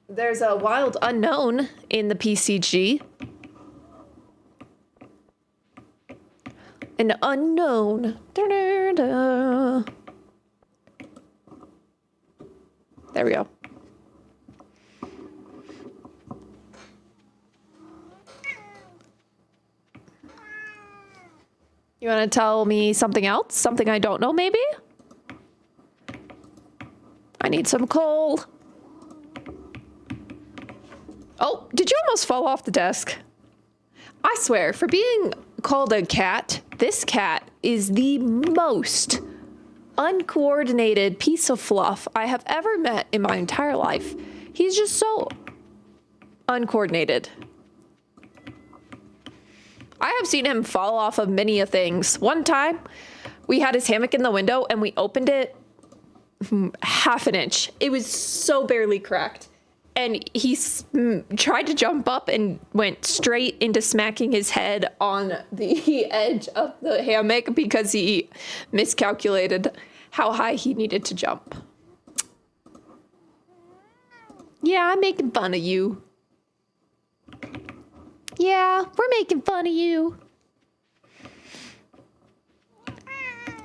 There's a wild unknown in the PCG. An unknown. Da-da-da. There we go. You want to tell me something else? Something I don't know, maybe? I need some coal. Oh, did you almost fall off the desk? I swear, for being called a cat, this cat is the most uncoordinated piece of fluff I have ever met in my entire life. He's just so uncoordinated. I have seen him fall off of many a things. One time, we had his hammock in the window and we opened it half an inch. It was so barely cracked. And he tried to jump up and went straight into smacking his head on the edge of the hammock because he miscalculated how high he needed to jump. Yeah, I'm making fun of you. Yeah, we're making fun of you.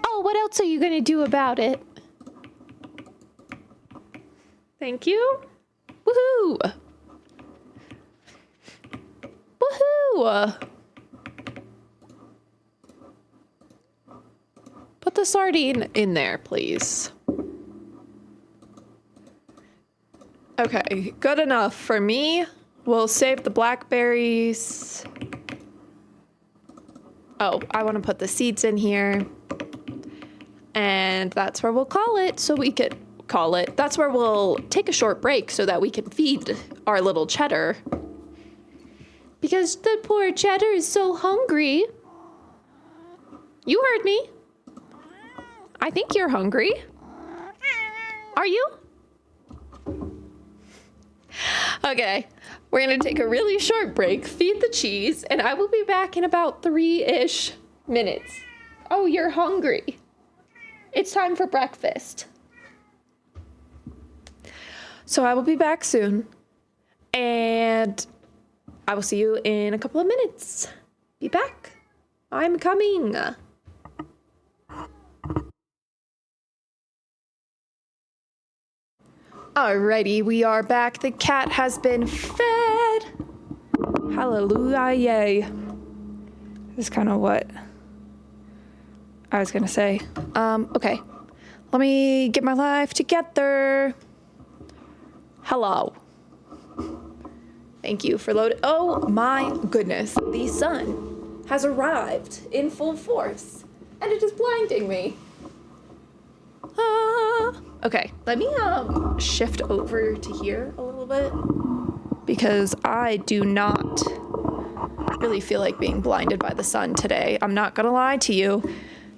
Oh, what else are you gonna do about it? Thank you. Woohoo! Woohoo! Put the sardine in there, please. Okay, good enough for me. We'll save the blackberries. Oh, I want to put the seeds in here. And that's where we'll call it, so we could call it. That's where we'll take a short break so that we can feed our little cheddar. Because the poor cheddar is so hungry. You heard me. I think you're hungry. Are you? Okay, we're gonna take a really short break, feed the cheese, and I will be back in about 3-ish minutes. Oh, you're hungry. It's time for breakfast. So I will be back soon, and I will see you in a couple of minutes. Be back. I'm coming. Alrighty, we are back. The cat has been fed. Hallelujah, yay. This is kind of what I was gonna say. Okay. Let me get my life together. Hello. Thank you for loading. Oh my goodness. The sun has arrived in full force, and it is blinding me. Okay, let me shift over to here a little bit, because I do not really feel like being blinded by the sun today. I'm not gonna lie to you.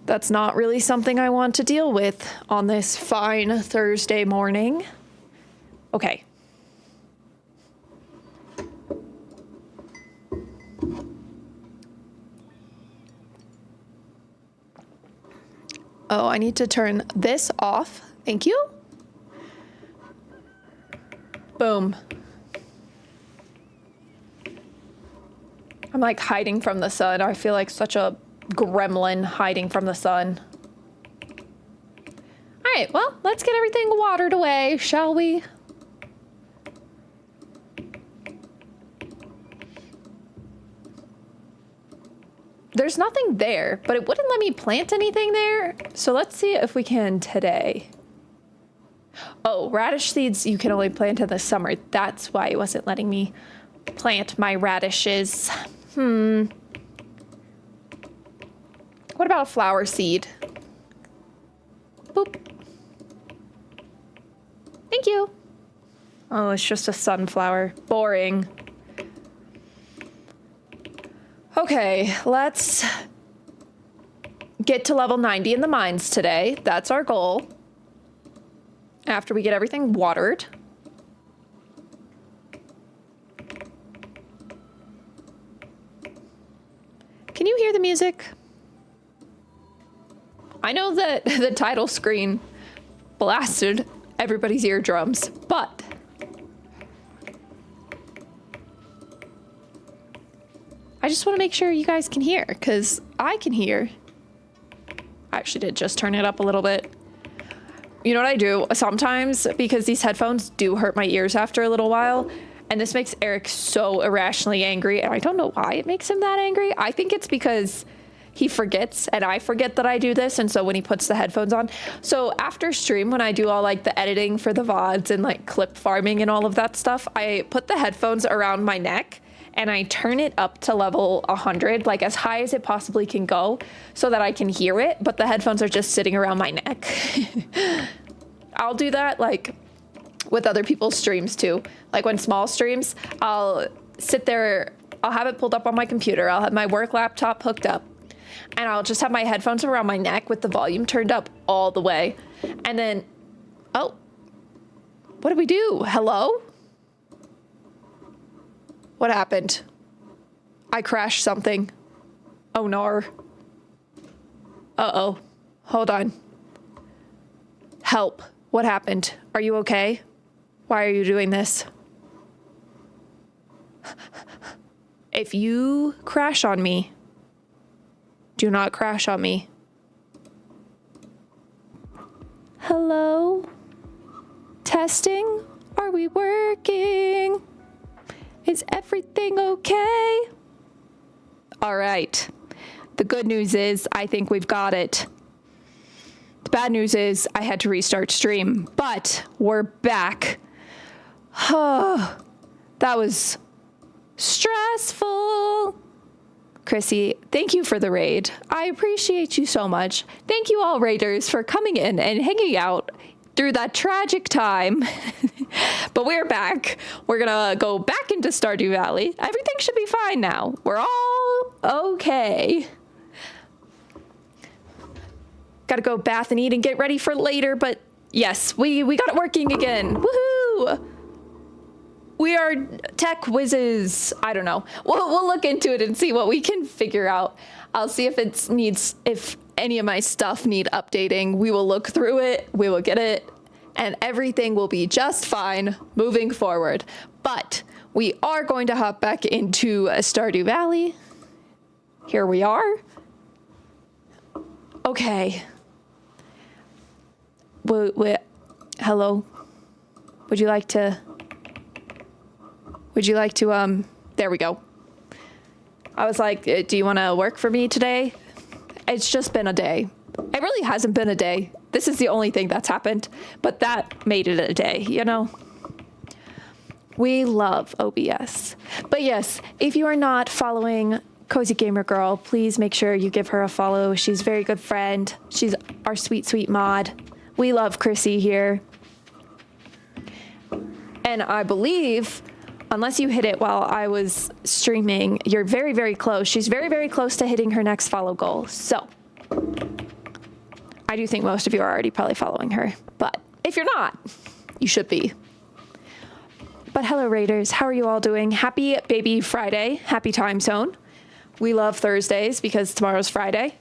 That's not really something I want to deal with on this fine Thursday morning. Okay. Oh, I need to turn this off. Thank you. Boom. I'm like hiding from the sun. I feel like such a gremlin hiding from the sun. All right, well, let's get everything watered away, shall we? There's nothing there, but it wouldn't let me plant anything there. So let's see if we can today. Oh, radish seeds you can only plant in the summer. That's why it wasn't letting me plant my radishes. What about a flower seed? Boop. Thank you. Oh, it's just a sunflower. Boring. Okay, let's get to level 90 in the mines today. That's our goal. After we get everything watered. Can you hear the music? I know that the title screen blasted everybody's eardrums, but I just want to make sure you guys can hear, because I can hear. I actually did just turn it up a little bit. You know what I do sometimes, because these headphones do hurt my ears after a little while, and this makes Eric so irrationally angry, and I don't know why it makes him that angry. I think it's because he forgets, and I forget that I do this, and so when he puts the headphones on. So after stream, when I do all like the editing for the VODs and like clip farming and all of that stuff, I put the headphones around my neck, and I turn it up to level 100, like as high as it possibly can go, so that I can hear it, but the headphones are just sitting around my neck. I'll do that like with other people's streams too. Like when small streams, I'll sit there, I'll have it pulled up on my computer, I'll have my work laptop hooked up, and I'll just have my headphones around my neck with the volume turned up all the way. And then, oh, what did we do? Hello? What happened? I crashed something. Oh no. Uh-oh. Hold on. Help. What happened? Are you okay? Why are you doing this? If you crash on me, do not crash on me. Hello? Testing? Are we working? Is everything okay? All right. The good news is I think we've got it. The bad news is I had to restart stream, but we're back. That was stressful. Chrissy, thank you for the raid. I appreciate you so much. Thank you all raiders for coming in and hanging out through that tragic time. But we're back. We're gonna go back into Stardew Valley. Everything should be fine now. We're all okay. Gotta go bath and eat and get ready for later, but yes, we got it working again. Woohoo! We are tech whizzes. I don't know. We'll look into it and see what we can figure out. I'll see if any of my stuff need updating. We will look through it. We will get it, and everything will be just fine moving forward. But we are going to hop back into Stardew Valley. Here we are. Okay. Hello. Would you like to, there we go. I was like, do you want to work for me today? It's just been a day. It really hasn't been a day. This is the only thing that's happened, but that made it a day, you know? We love OBS. But yes, if you are not following Cozy Gamer Girl, please make sure you give her a follow. She's a very good friend. She's our sweet, sweet mod. We love Chrissy here. And I believe, unless you hit it while I was streaming, you're very, very close. She's very, very close to hitting her next follow goal. So I do think most of you are already probably following her. But if you're not, you should be. But hello, Raiders. How are you all doing? Happy Baby Friday. Happy time zone. We love Thursdays because tomorrow's Friday.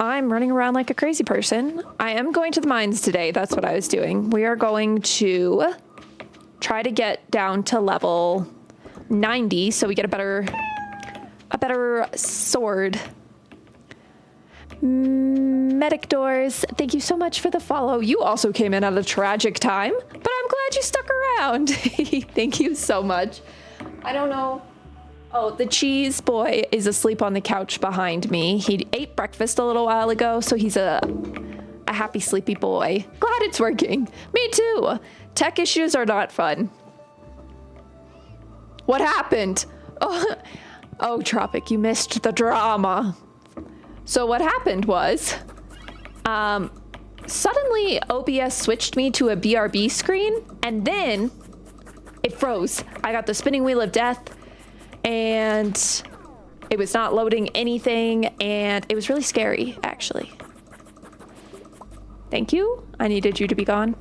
I'm running around like a crazy person. I am going to the mines today. That's what I was doing. We are going to try to get down to level 90 so we get a better sword. Medic Doors, thank you so much for the follow. You also came in at a tragic time, but I'm glad you stuck around. Thank you so much. I don't know. Oh, the cheese boy is asleep on the couch behind me. He ate breakfast a little while ago, so he's a happy, sleepy boy. Glad it's working. Me too. Tech issues are not fun. What happened? Oh, Tropic, you missed the drama. So what happened was, suddenly OBS switched me to a BRB screen, and then it froze. I got the spinning wheel of death, and it was not loading anything, and it was really scary, actually. Thank you. I needed you to be gone.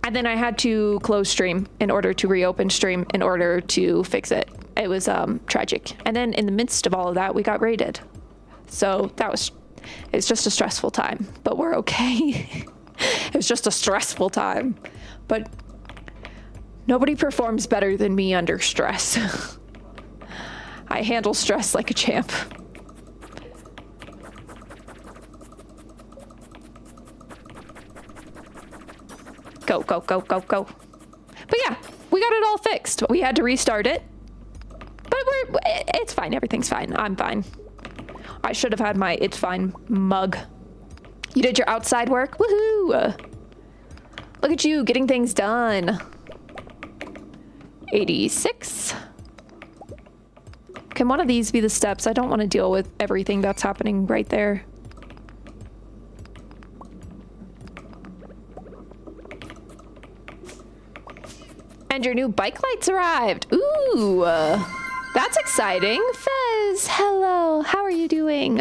And then I had to close stream in order to reopen stream in order to fix it. It was tragic. And then in the midst of all of that, we got raided. So it's just a stressful time, but we're okay. It was just a stressful time, but nobody performs better than me under stress. I handle stress like a champ. Go, go, go, go, go. But yeah, we got it all fixed. We had to restart it, but it's fine. Everything's fine. I'm fine. I should have had my It's Fine mug. You did your outside work? Woohoo! Look at you getting things done. 86. Can one of these be the steps? I don't want to deal with everything that's happening right there. And your new bike lights arrived. Ooh, that's exciting. Fez, hello. How are you doing?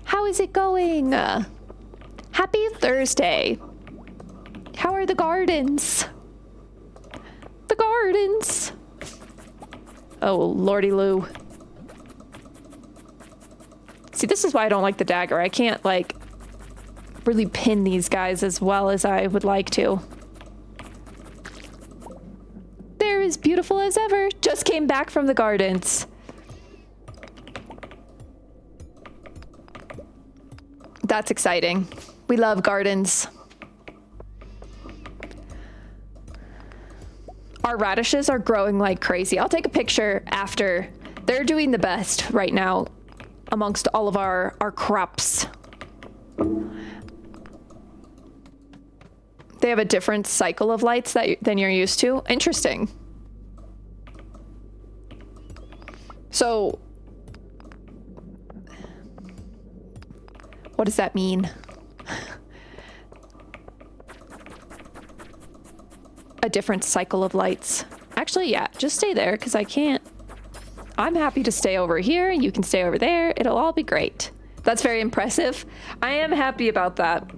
How is it going? Happy Thursday. How are the gardens? The gardens. Oh, lordy Lou. See, this is why I don't like the dagger. I can't, like, really pin these guys as well as I would like to. as beautiful as ever. Just came back from the gardens. That's exciting. We love gardens. Our radishes are growing like crazy. I'll take a picture after. They're doing the best right now amongst all of our crops. They have a different cycle of lights than you're used to. Interesting. So, what does that mean? A different cycle of lights. Actually, yeah, just stay there because I can't. I'm happy to stay over here. You can stay over there. It'll all be great. That's very impressive. I am happy about that.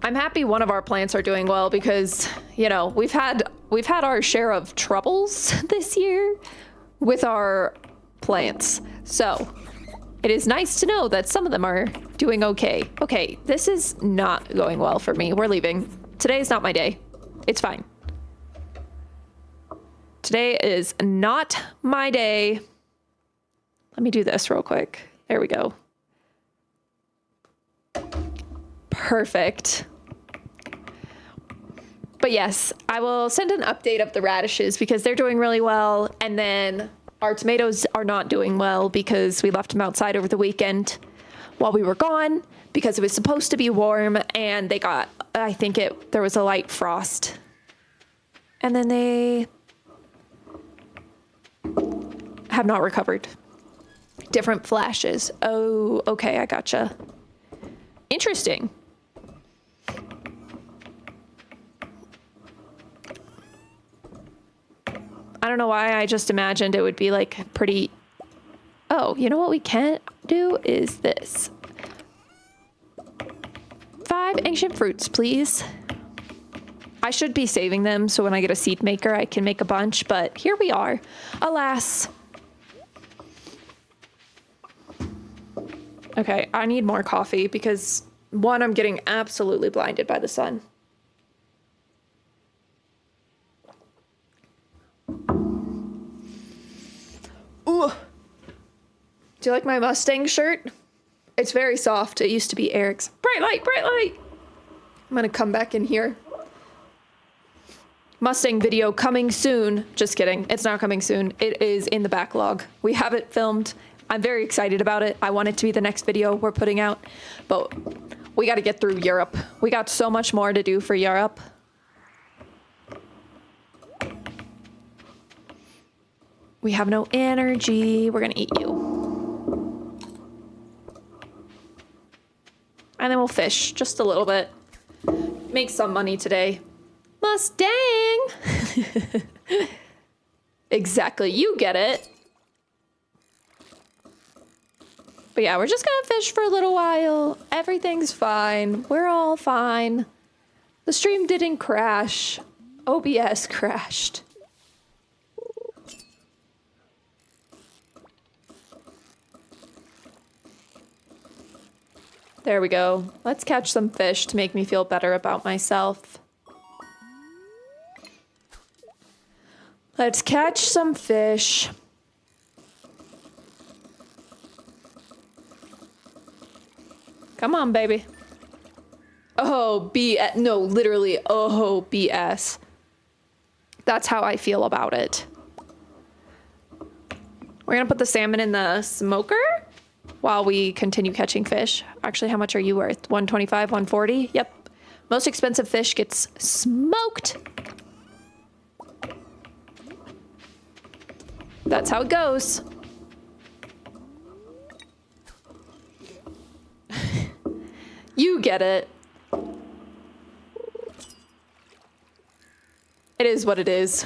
I'm happy one of our plants are doing well because, you know, we've had our share of troubles this year with our plants. So it is nice to know that some of them are doing okay. Okay, this is not going well for me. We're leaving. Today is not my day. It's fine. Today is not my day. Let me do this real quick. There we go. Perfect. But yes, I will send an update of the radishes because they're doing really well. And then our tomatoes are not doing well because we left them outside over the weekend while we were gone because it was supposed to be warm and they got, I think there was a light frost. And then they have not recovered. Different flashes. Oh, okay, I gotcha. Interesting. I don't know why I just imagined it would be like pretty... Oh, you know what we can do is this. 5 ancient fruits, please. I should be saving them so when I get a seed maker I can make a bunch, but here we are. Alas. Okay, I need more coffee because, one, I'm getting absolutely blinded by the sun. Ooh. Do you like my Mustang shirt? It's very soft. It used to be Eric's. Bright light, bright light. I'm gonna come back in here. Mustang video coming soon. Just kidding. It's not coming soon. It is in the backlog. We have it filmed. I'm very excited about it. I want it to be the next video we're putting out, but we got to get through Europe. We got so much more to do for Europe. We have no energy. We're going to eat you. And then we'll fish just a little bit. Make some money today. Mustang! Exactly. You get it. But yeah, we're just gonna fish for a little while. Everything's fine. We're all fine. The stream didn't crash. OBS crashed. There we go. Let's catch some fish to make me feel better about myself. Let's catch some fish. Come on, baby. Oh, BS. No, literally, oh, BS. That's how I feel about it. We're gonna put the salmon in the smoker while we continue catching fish. Actually, how much are you worth? 125, 140? Yep. Most expensive fish gets smoked. That's how it goes. You get it. It is what it is.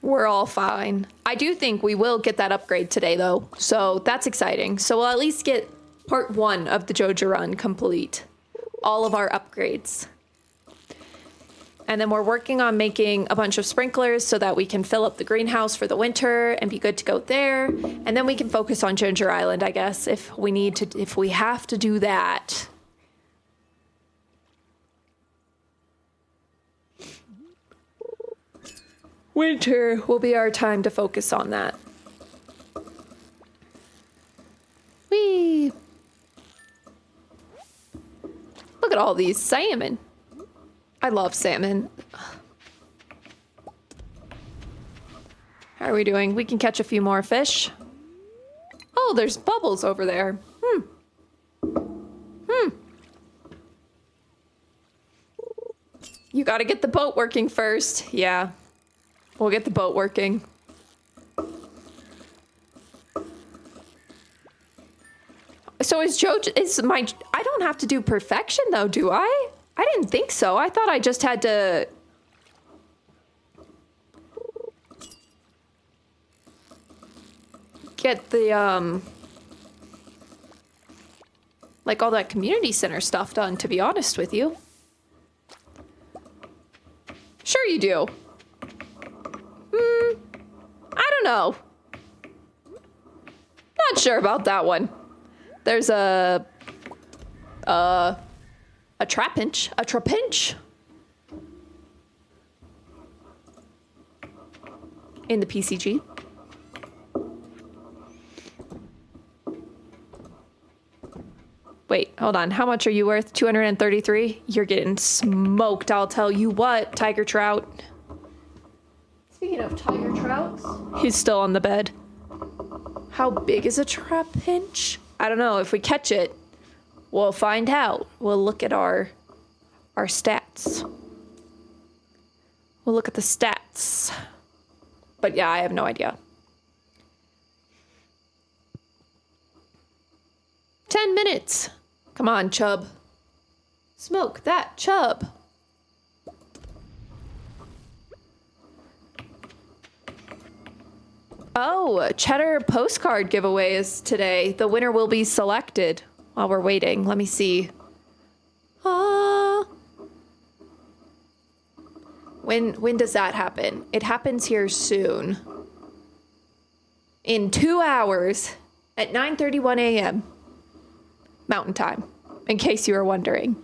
We're all fine. I do think we will get that upgrade today, though. So that's exciting. So we'll at least get part 1 of the Joja run complete. All of our upgrades. And then we're working on making a bunch of sprinklers so that we can fill up the greenhouse for the winter and be good to go there. And then we can focus on Ginger Island, I guess, if we have to do that. winter will be our time to focus on that. Whee! Look at all these salmon. I love salmon. How are we doing? We can catch a few more fish. Oh, there's bubbles over there. You gotta get the boat working first. Yeah. We'll get the boat working. So is Joja, I don't have to do perfection though, do I? I didn't think so. I thought I just had to... get the, like all that community center stuff done, to be honest with you. Sure you do. I don't know. Not sure about that one. There's a trapinch in the PCG. Wait, hold on. How much are you worth? 233? You're getting smoked, I'll tell you what, tiger trout. Speaking of tiger trouts, he's still on the bed. How big is a trapinch? I don't know. If we catch it, we'll find out. We'll look at our stats. We'll look at the stats. But yeah, I have no idea. 10 minutes. Come on, chub. Smoke that chub. Oh, cheddar postcard giveaway is today. The winner will be selected while we're waiting. Let me see. When does that happen? It happens here soon. In 2 hours at 9:31 a.m. Mountain Time, in case you were wondering.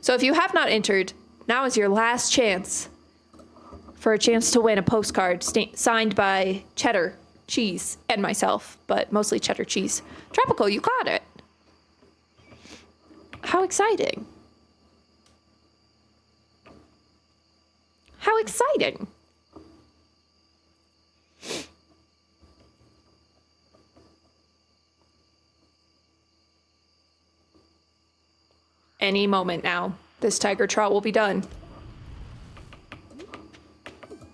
So if you have not entered, now is your last chance for a chance to win a postcard signed by Cheddar Cheese and myself, but mostly Cheddar Cheese. Tropical, you got it. How exciting. How exciting. Any moment now, this tiger trout will be done.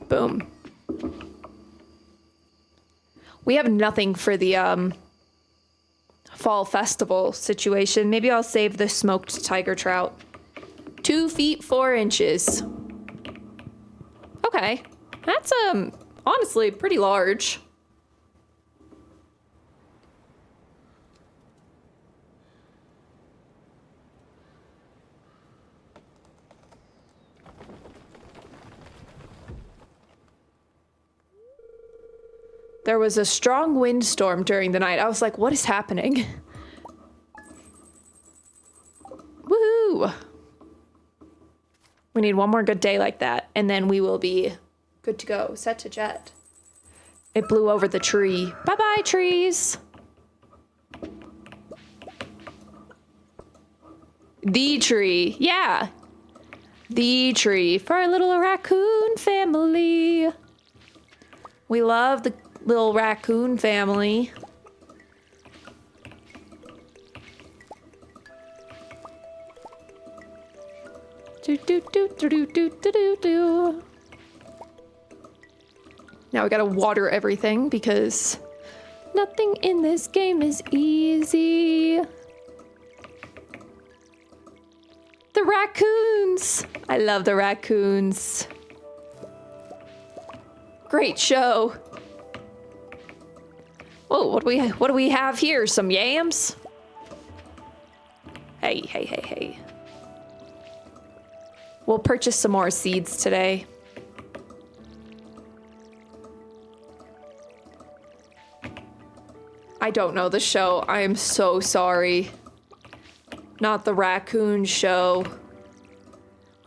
Boom. We have nothing for the fall festival situation. Maybe I'll save the smoked tiger trout. 2 feet 4 inches. Okay, that's honestly pretty large. There was a strong windstorm during the night. I was like, what is happening? Woohoo! We need one more good day like that, and then we will be good to go. Set to jet. It blew over the tree. Bye-bye, trees! The tree. Yeah. The tree for our little raccoon family. We love the little raccoon family. Do, do, do, do, do, do, do, do. Now we gotta water everything because nothing in this game is easy. The raccoons. I love the raccoons. Great show. Oh, what do we have here? Some yams? Hey, hey, hey, hey. We'll purchase some more seeds today. I don't know the show. I am so sorry. Not the raccoon show.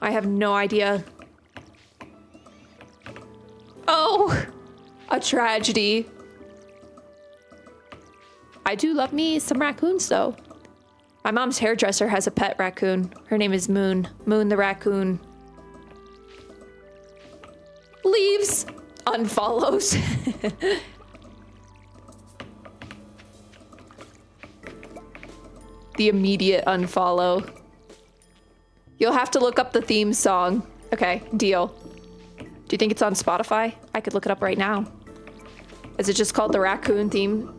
I have no idea. Oh! A tragedy. I do love me some raccoons, though. My mom's hairdresser has a pet raccoon. Her name is Moon. Moon the raccoon. Leaves. Unfollows. The immediate unfollow. You'll have to look up the theme song. Okay, deal. Do you think it's on Spotify? I could look it up right now. Is it just called the Raccoon theme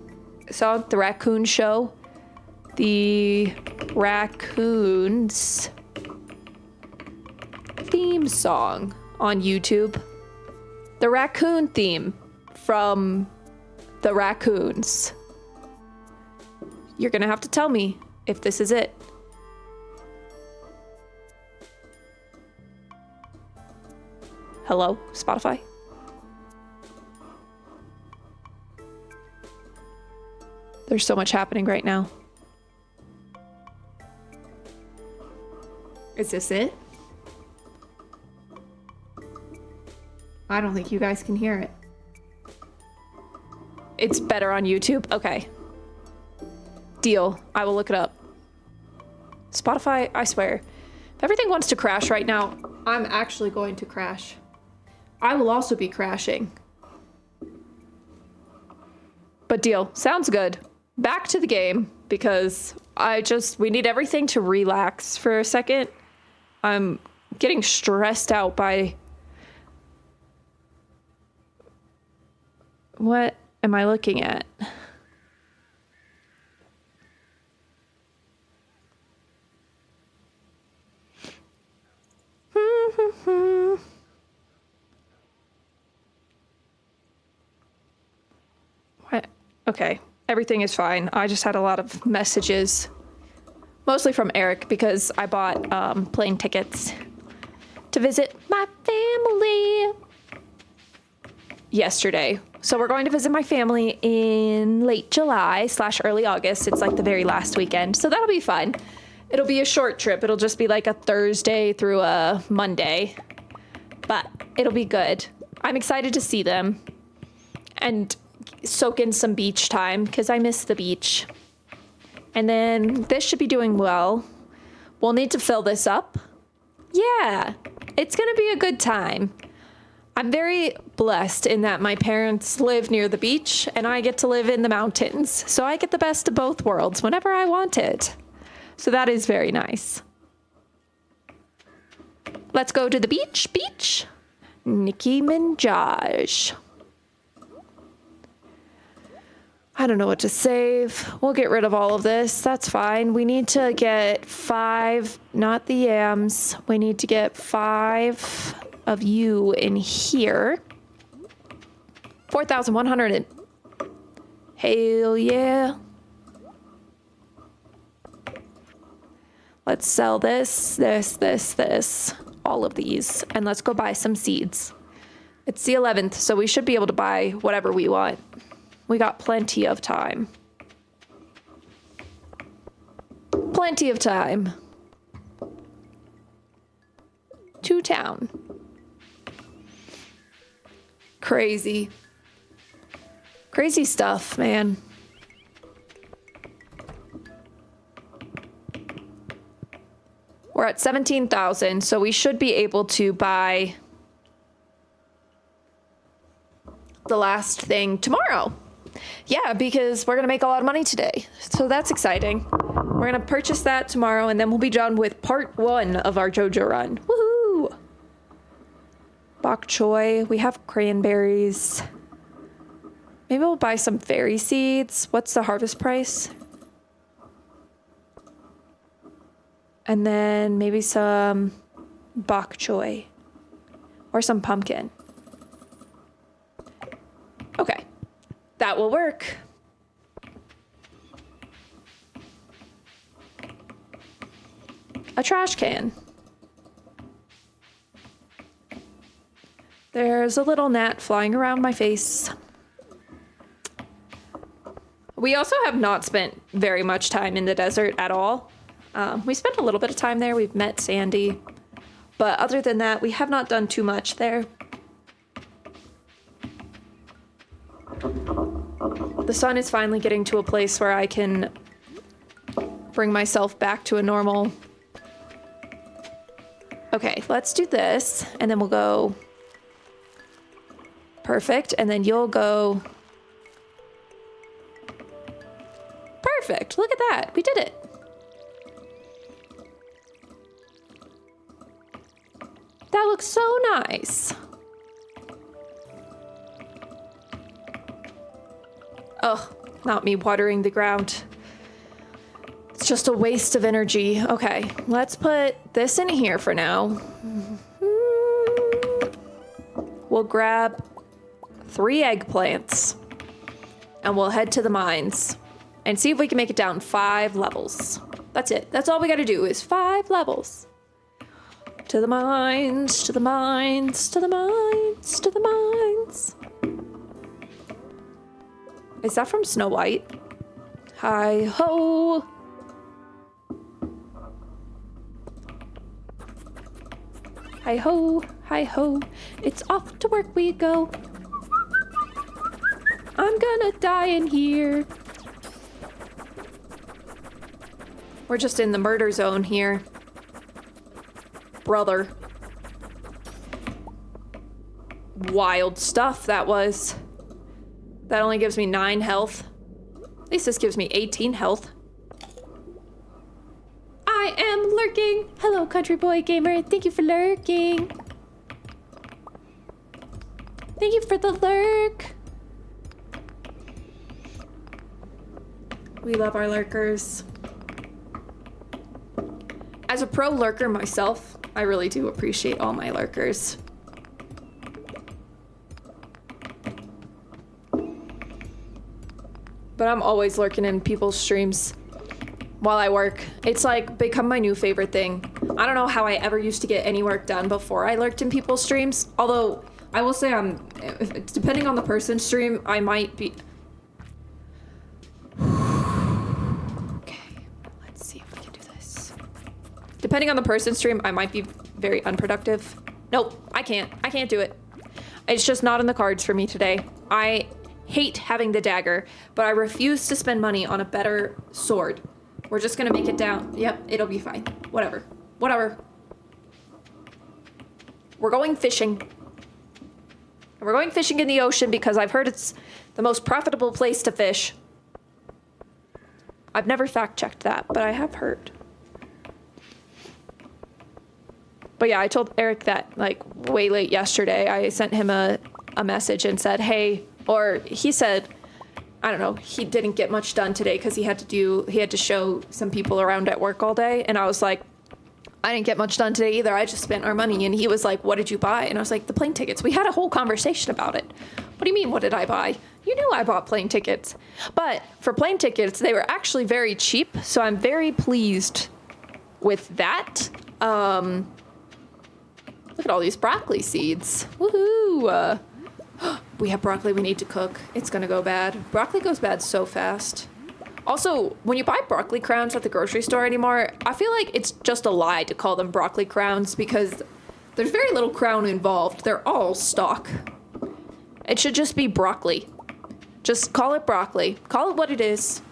song? The Raccoon Show? The Raccoons theme song on YouTube. The Raccoon theme from the Raccoons. You're gonna have to tell me if this is it. Hello, Spotify? There's so much happening right now. Is this it? I don't think you guys can hear it. It's better on YouTube? Okay. Deal. I will look it up. Spotify, I swear. If everything wants to crash right now, I'm actually going to crash. I will also be crashing. But deal. Sounds good. Back to the game, because we need everything to relax for a second. I'm getting stressed out by... What am I looking at? What? Okay, everything is fine. I just had a lot of messages, mostly from Eric, because I bought plane tickets to visit my family yesterday. So we're going to visit my family in late July / early August. It's like the very last weekend. So that'll be fun. It'll be a short trip. It'll just be like a Thursday through a Monday. But it'll be good. I'm excited to see them and soak in some beach time because I miss the beach. And then this should be doing well. We'll need to fill this up. Yeah, it's going to be a good time. I'm very blessed in that my parents live near the beach and I get to live in the mountains. So I get the best of both worlds whenever I want it. So that is very nice. Let's go to the beach. Nicki Minaj. I don't know what to save. We'll get rid of all of this. That's fine. We need to get 5, not the yams. We need to get 5 of you in here. 4,100. Hell yeah. Let's sell this, all of these, and let's go buy some seeds. It's the 11th, so we should be able to buy whatever we want. We got plenty of time. Plenty of time. To town. Crazy. Crazy stuff, man. We're at 17,000, so we should be able to buy the last thing tomorrow. Yeah, because we're going to make a lot of money today. So that's exciting. We're going to purchase that tomorrow, and then we'll be done with part 1 of our Joja run. Woohoo! Bok choy. We have cranberries. Maybe we'll buy some fairy seeds. What's the harvest price? And then maybe some bok choy or some pumpkin. Okay, that will work. A trash can. There's a little gnat flying around my face. We also have not spent very much time in the desert at all. We spent a little bit of time there. We've met Sandy. But other than that, we have not done too much there. The sun is finally getting to a place where I can bring myself back to a normal... Okay, let's do this, and then we'll go... Perfect, and then you'll go... Perfect, look at that, we did it. That looks so nice. Ugh, not me watering the ground. It's just a waste of energy. Okay, let's put this in here for now. We'll grab 3 eggplants and we'll head to the mines and see if we can make it down 5 levels. That's it. That's all we gotta do is 5 levels. To the mines, to the mines, to the mines, to the mines. Is that from Snow White? Hi-ho. Hi-ho, hi-ho. It's off to work we go. I'm gonna die in here. We're just in the murder zone here. Brother. Wild stuff that was. That only gives me 9 health. At least this gives me 18 health. I am lurking. Hello, country boy gamer. Thank you for lurking. Thank you for the lurk. We love our lurkers. As a pro lurker myself, I really do appreciate all my lurkers. But I'm always lurking in people's streams while I work. It's like become my new favorite thing. I don't know how I ever used to get any work done before I lurked in people's streams. Although I will say depending on the person's stream, I might be... Okay, let's see if we can do this. Depending on the person's stream, I might be very unproductive. Nope, I can't do it. It's just not in the cards for me today. I hate having the dagger, but I refuse to spend money on a better sword. We're just gonna make it down. Yep, it'll be fine. Whatever. Whatever. We're going fishing. We're going fishing in the ocean because I've heard it's the most profitable place to fish. I've never fact-checked that, but I have heard. But yeah, I told Eric that like way late yesterday. I sent him a message and said, hey, or he said, I don't know, he didn't get much done today because he had to show some people around at work all day. And I was like, I didn't get much done today either. I just spent our money. And he was like, what did you buy? And I was like, the plane tickets. We had a whole conversation about it. What do you mean, what did I buy? You knew I bought plane tickets. But for plane tickets, they were actually very cheap. So I'm very pleased with that. Look at all these broccoli seeds. Woohoo! We have broccoli we need to cook. It's gonna go bad. Broccoli goes bad so fast. Also, when you buy broccoli crowns at the grocery store anymore, I feel like it's just a lie to call them broccoli crowns because there's very little crown involved. They're all stalk. It should just be broccoli. Just call it broccoli. Call it what it is.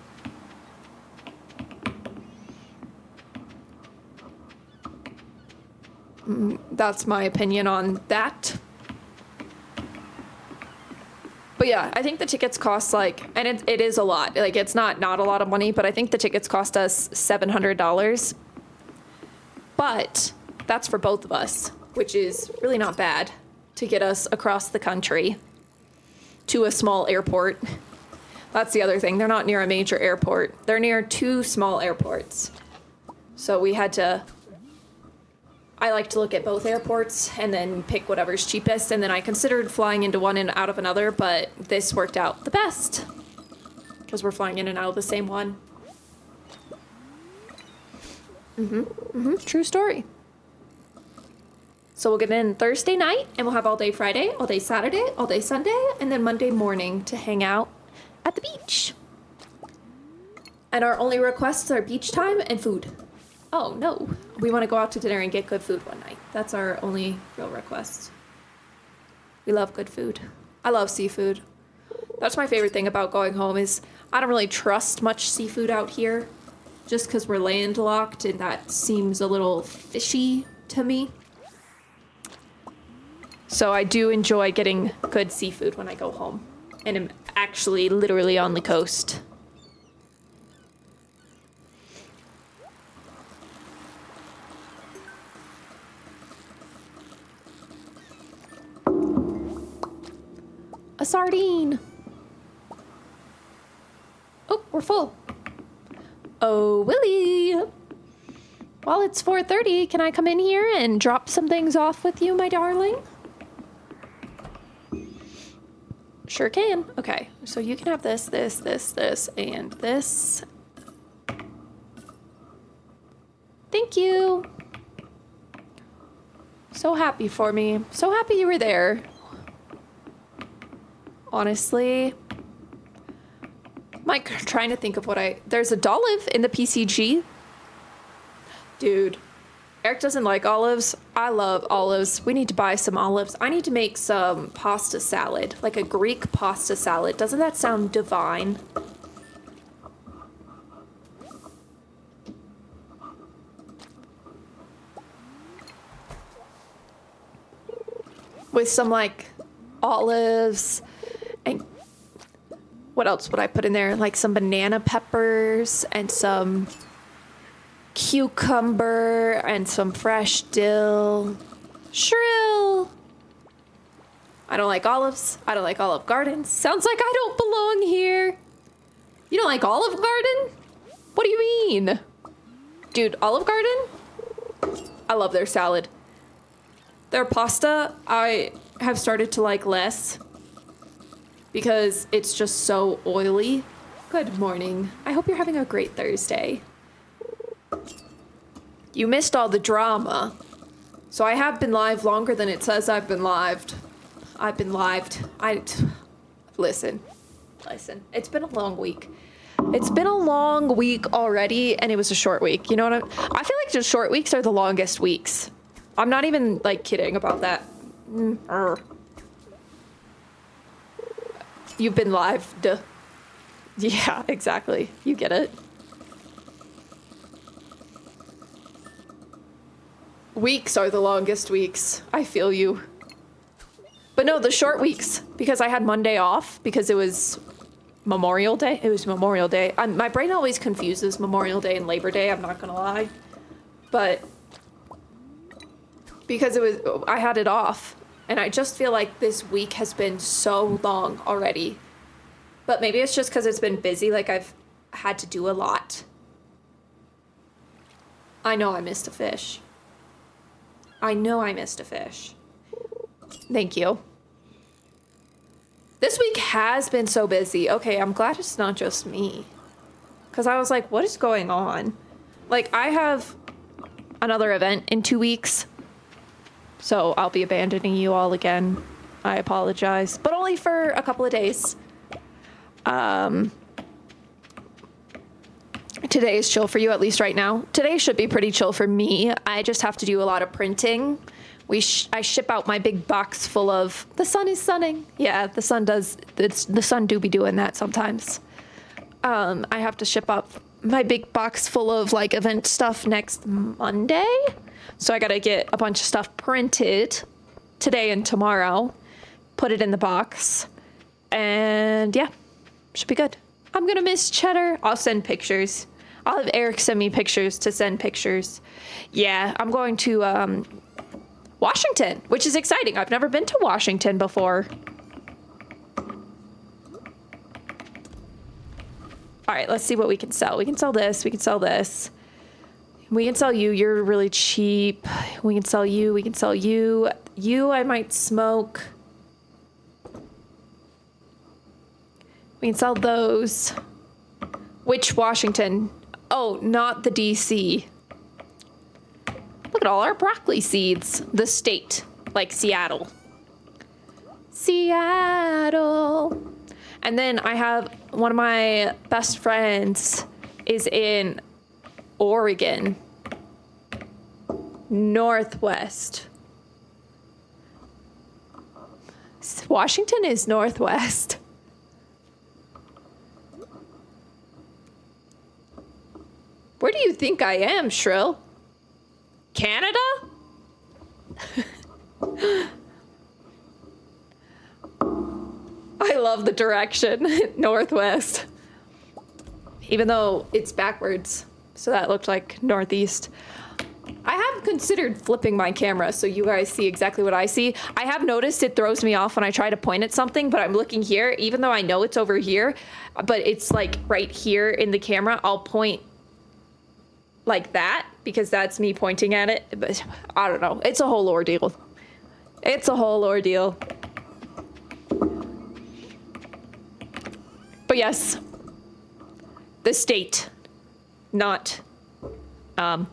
That's my opinion on that. But yeah, I think the tickets cost like, and it is a lot. Like it's not a lot of money, but I think the tickets cost us $700. But that's for both of us, which is really not bad to get us across the country to a small airport. That's the other thing. They're not near a major airport. They're near 2 small airports. So we had to... I like to look at both airports and then pick whatever's cheapest. And then I considered flying into one and out of another, but this worked out the best because we're flying in and out of the same one. True story. So we'll get in Thursday night and we'll have all day Friday, all day Saturday, all day Sunday, and then Monday morning to hang out at the beach. And our only requests are beach time and food. Oh, no. We want to go out to dinner and get good food one night. That's our only real request. We love good food. I love seafood. That's my favorite thing about going home is I don't really trust much seafood out here just because we're landlocked and that seems a little fishy to me. So I do enjoy getting good seafood when I go home and I'm actually literally on the coast. A sardine. Oh, we're full. Oh, Willie. Well, it's 4:30. Can I come in here and drop some things off with you, my darling? Sure can. Okay, so you can have this, and this. Thank you. So happy for me. So happy you were there. Honestly, I'm like trying to think of what there's a Dolive in the PCG. Dude, Eric doesn't like olives. I love olives. We need to buy some olives. I need to make some pasta salad, like a Greek pasta salad. Doesn't that sound divine? With some like olives and what else would I put in there? Like some banana peppers and some cucumber and some fresh dill. Shrill. I don't like olives. I don't like Olive Garden. Sounds like I don't belong here. You don't like Olive Garden? What do you mean? Dude, Olive Garden? I love their salad. Their pasta, I have started to like less because it's just so oily. Good morning. I hope you're having a great Thursday. You missed all the drama. So I have been live longer than it says I've been lived. I've been lived. Listen. It's been a long week. It's been a long week already, and it was a short week. You know what I feel like just short weeks are the longest weeks. I'm not even, like, kidding about that. You've been live. Duh. Yeah, exactly. You get it. Weeks are the longest weeks. I feel you. But no, the short weeks, because I had Monday off, because it was Memorial Day. It was Memorial Day. My brain always confuses Memorial Day and Labor Day, I'm not gonna lie. But because I had it off, and I just feel like this week has been so long already. But maybe it's just because it's been busy, like I've had to do a lot. I know I missed a fish. Thank you. This week has been so busy. Okay, I'm glad it's not just me. Because I was like, what is going on? Like, I have another event in 2 weeks. So I'll be abandoning you all again. I apologize. But only for a couple of days. Today is chill for you, at least right now. Today should be pretty chill for me. I just have to do a lot of printing. I ship out my big box full of... The sun is sunning. Yeah, the sun does. The sun do be doing that sometimes. I have to ship up my big box full of, like, event stuff next Monday. So I gotta get a bunch of stuff printed today and tomorrow, put it in the box, and yeah, should be good. I'm gonna miss Cheddar. I'll send pictures. I'll have Eric send me pictures to send pictures. Yeah, I'm going to Washington, which is exciting. I've never been to Washington before. All right, let's see what we can sell. We can sell this. We can sell this. We can sell you. You're really cheap. We can sell you. We can sell you. You, I might smoke. We can sell those. Which Washington? Oh, not the DC. Look at all our broccoli seeds. The state, like Seattle. Seattle. And then I have one of my best friends is in Oregon. Northwest. Washington is northwest. think I am, Shrill? Canada? I love the direction. Northwest. Even though it's backwards. So that looked like northeast. I have considered flipping my camera so you guys see exactly what I see. I have noticed it throws me off when I try to point at something, but I'm looking here, even though I know it's over here, but it's like right here in the camera. I'll point like that because that's me pointing at it. But I don't know. It's a whole ordeal. It's a whole ordeal. But yes, the state, not the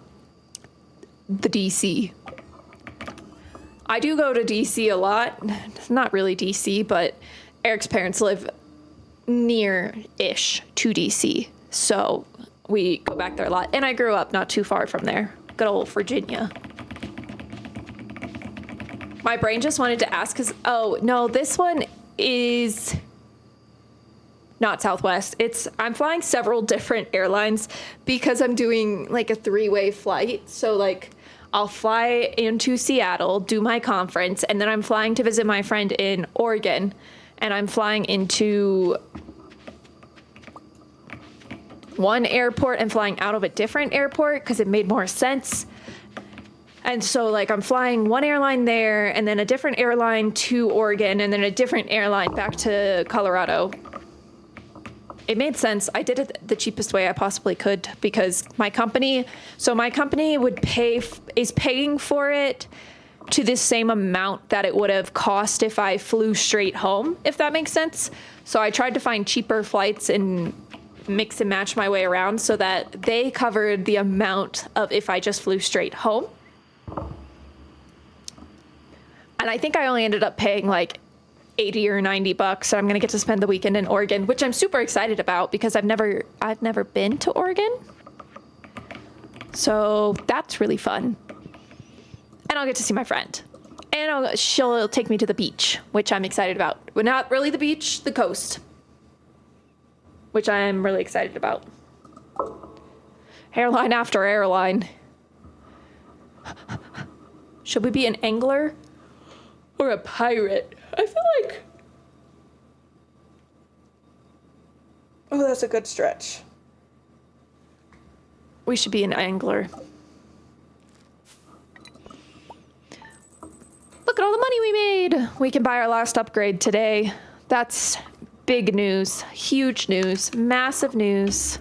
DC. I do go to DC a lot. Not really DC, but Eric's parents live near-ish to DC. So we go back there a lot. And I grew up not too far from there. Good old Virginia. My brain just wanted to ask because, oh, no, this one is not Southwest. I'm flying several different airlines because I'm doing like a 3-way flight. So like I'll fly into Seattle, do my conference, and then I'm flying to visit my friend in Oregon, and I'm flying into one airport and flying out of a different airport because it made more sense. And so like I'm flying one airline there and then a different airline to Oregon and then a different airline back to Colorado. It made sense. I did it the cheapest way I possibly could because my company would is paying for it to the same amount that it would have cost if I flew straight home, if that makes sense. So I tried to find cheaper flights and mix and match my way around so that they covered the amount of if I just flew straight home. And I think I only ended up paying like $80 or $90, and I'm gonna get to spend the weekend in Oregon, which I'm super excited about because I've never been to Oregon, so that's really fun. And I'll get to see my friend, and she'll take me to the beach, which I'm excited about. But not really the beach, the coast, which I'm really excited about. Airline after airline. Should we be an angler or a pirate? I feel like... Oh, that's a good stretch. We should be an angler. Look at all the money we made. We can buy our last upgrade today. That's big news. Huge news. Massive news.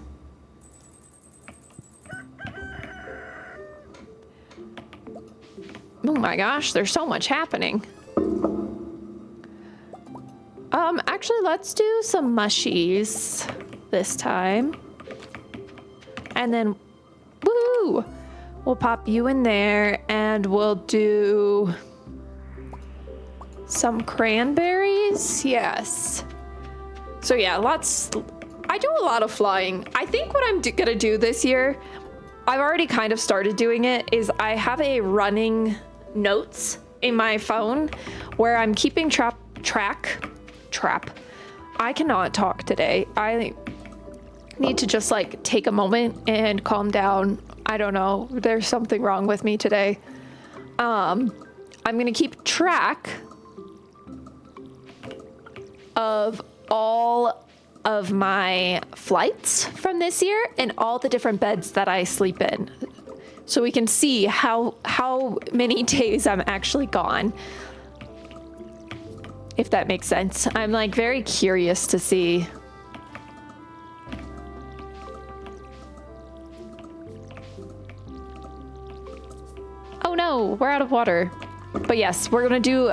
Oh my gosh, there's so much happening. Actually, let's do some mushies this time. And then, woo! We'll pop you in there and we'll do some cranberries. Yes. So yeah, I do a lot of flying. I think what I'm gonna do this year, I've already kind of started doing it, is I have a running notes in my phone where I'm keeping track. I cannot talk today. I need to just like take a moment and calm down. I don't know. There's something wrong with me today. I'm gonna keep track of all of my flights from this year and all the different beds that I sleep in, so we can see how many days I'm actually gone, if that makes sense. I'm like very curious to see. Oh no, we're out of water. But yes, we're gonna do,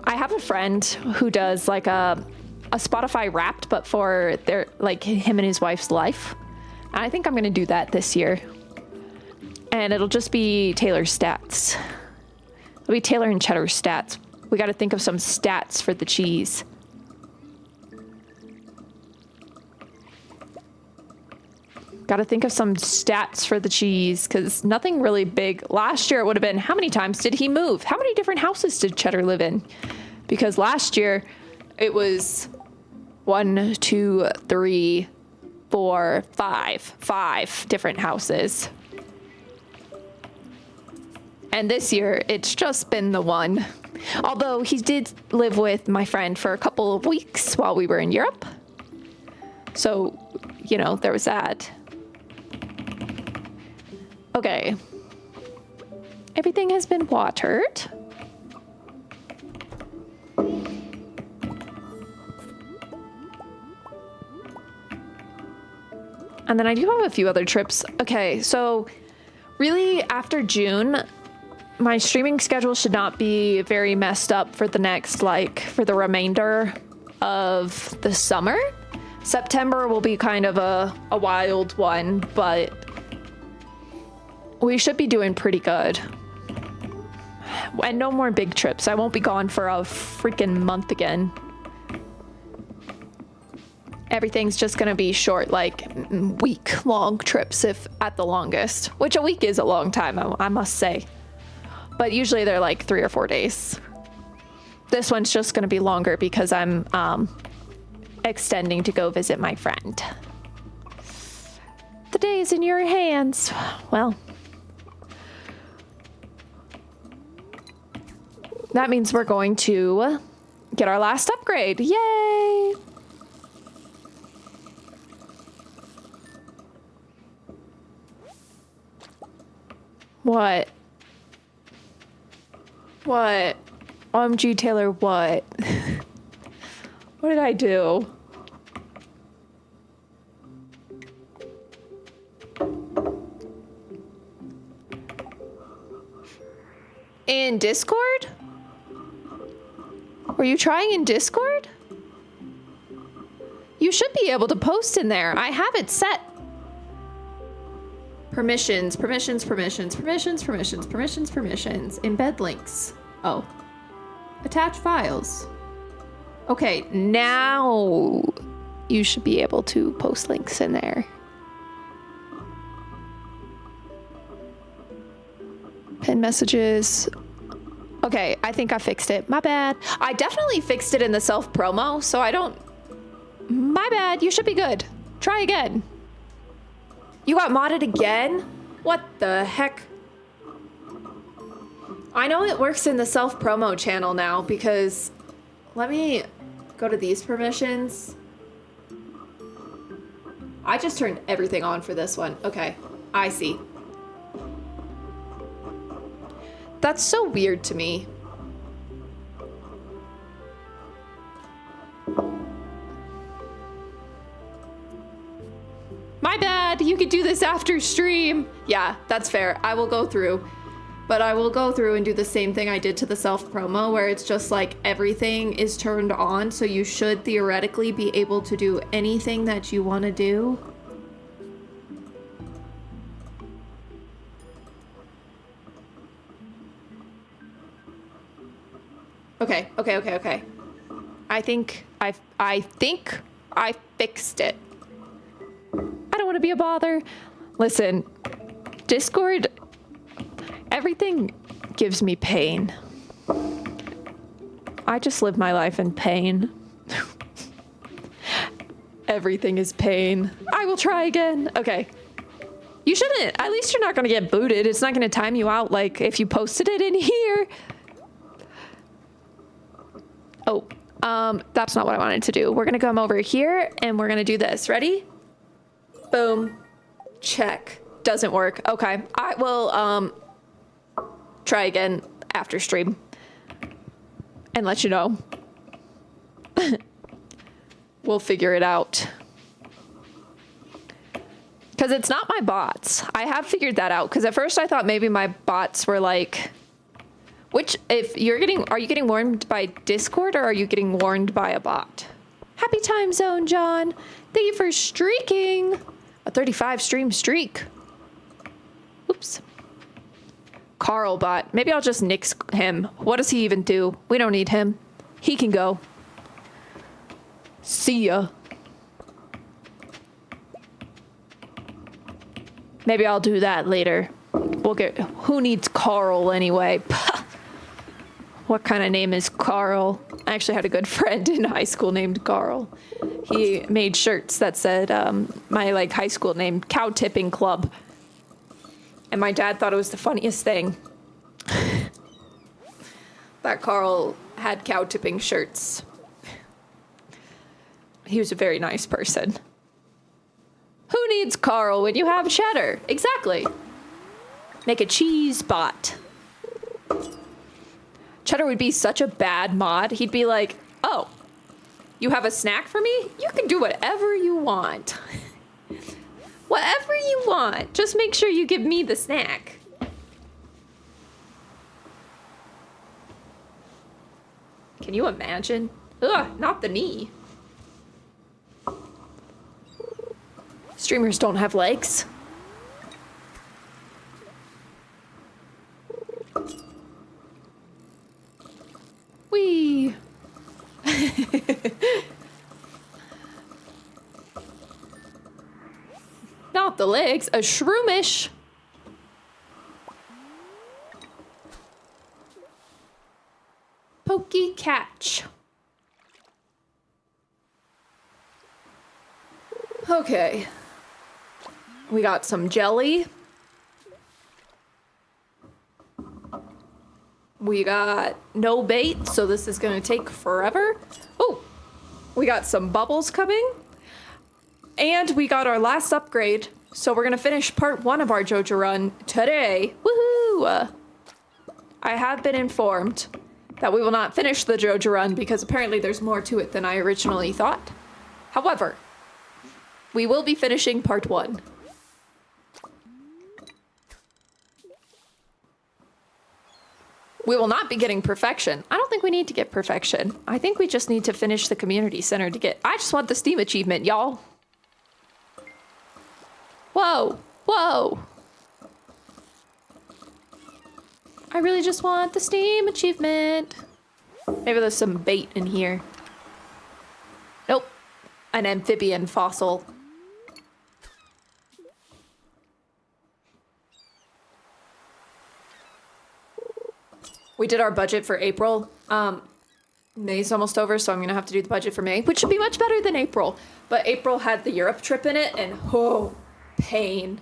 I have a friend who does like a Spotify Wrapped, but for their, like him and his wife's life. And I think I'm gonna do that this year. And it'll just be Taylor's stats. It'll be Taylor and Cheddar's stats. We got to think of some stats for the cheese. Got to think of some stats for the cheese, because nothing really big. Last year it would have been, how many times did he move? How many different houses did Cheddar live in? Because last year it was 1, 2, 3, for five different houses. And this year, it's just been the one. Although he did live with my friend for a couple of weeks while we were in Europe. So, you know, there was that. Okay. Everything has been watered. And then I do have a few other trips. Okay, so really after June, my streaming schedule should not be very messed up for the next, like, for the remainder of the summer. September will be kind of a wild one, but we should be doing pretty good. And no more big trips. I won't be gone for a freaking month again. Everything's just gonna be short, like, week-long trips, if at the longest. Which a week is a long time, I must say. But usually they're like 3 or 4 days. This one's just gonna be longer because I'm extending to go visit my friend. The day is in your hands. Well, that means we're going to get our last upgrade. Yay! What? What? OMG, Taylor, what? What did I do? In Discord? Were you trying in Discord? You should be able to post in there. I have it set. Permissions. Embed links. Oh. Attach files. Okay, now you should be able to post links in there. Pin messages. Okay, I think I fixed it. My bad. I definitely fixed it in the self-promo, so I don't... My bad. You should be good. Try again. You got modded again? What the heck? I know it works in the self-promo channel now because... Let me go to these permissions. I just turned everything on for this one. Okay, I see. That's so weird to me. My bad, you could do this after stream. Yeah, that's fair. I will go through. But I will go through and do the same thing I did to the self-promo where it's just like everything is turned on, so you should theoretically be able to do anything that you want to do. Okay. I think I fixed it. I don't want to be a bother. Listen, Discord, everything gives me pain. I just live my life in pain. Everything is pain. I will try again. Okay. You shouldn't. At least you're not going to get booted. It's not going to time you out like if you posted it in here. Oh, that's not what I wanted to do. We're going to come over here and we're going to do this. Ready? Boom. Check. Doesn't work. Okay. I will, try again after stream and let you know. We'll figure it out. Because it's not my bots. I have figured that out. Because at first I thought maybe my bots were like... Are you getting warned by Discord or are you getting warned by a bot? Happy time zone, John. Thank you for streaking. A 35 stream streak. Oops. Carl bot. Maybe I'll just nix him. What does he even do? We don't need him. He can go. See ya. Maybe I'll do that later. We'll get... Who needs Carl anyway? What kind of name is Carl? I actually had a good friend in high school named Carl. he made shirts that said my like high school name, Cow Tipping Club. And my dad thought it was the funniest thing that Carl had cow tipping shirts. He was a very nice person. Who needs Carl when you have Cheddar? Exactly. Make a cheese bot. Cheddar would be such a bad mod. He'd be like, oh, you have a snack for me? You can do whatever you want. Whatever you want. Just make sure you give me the snack. Can you imagine? Ugh, not the knee. Streamers don't have legs. Whee! Not the legs, a shroomish. Pokey catch. Okay. We got some jelly. We got no bait, so this is gonna take forever. Oh, we got some bubbles coming. And we got our last upgrade, so we're gonna finish part 1 of our Joja run today. Woohoo! I have been informed that we will not finish the Joja run because apparently there's more to it than I originally thought. However, we will be finishing part 1. We will not be getting perfection. I don't think we need to get perfection. I think we just need to finish the community center to get... I just want the Steam achievement, y'all. Whoa, whoa. I really just want the Steam achievement. Maybe there's some bait in here. Nope. An amphibian fossil. We did our budget for April. May's almost over, so I'm gonna have to do the budget for May, which should be much better than April. But April had the Europe trip in it, and oh, pain.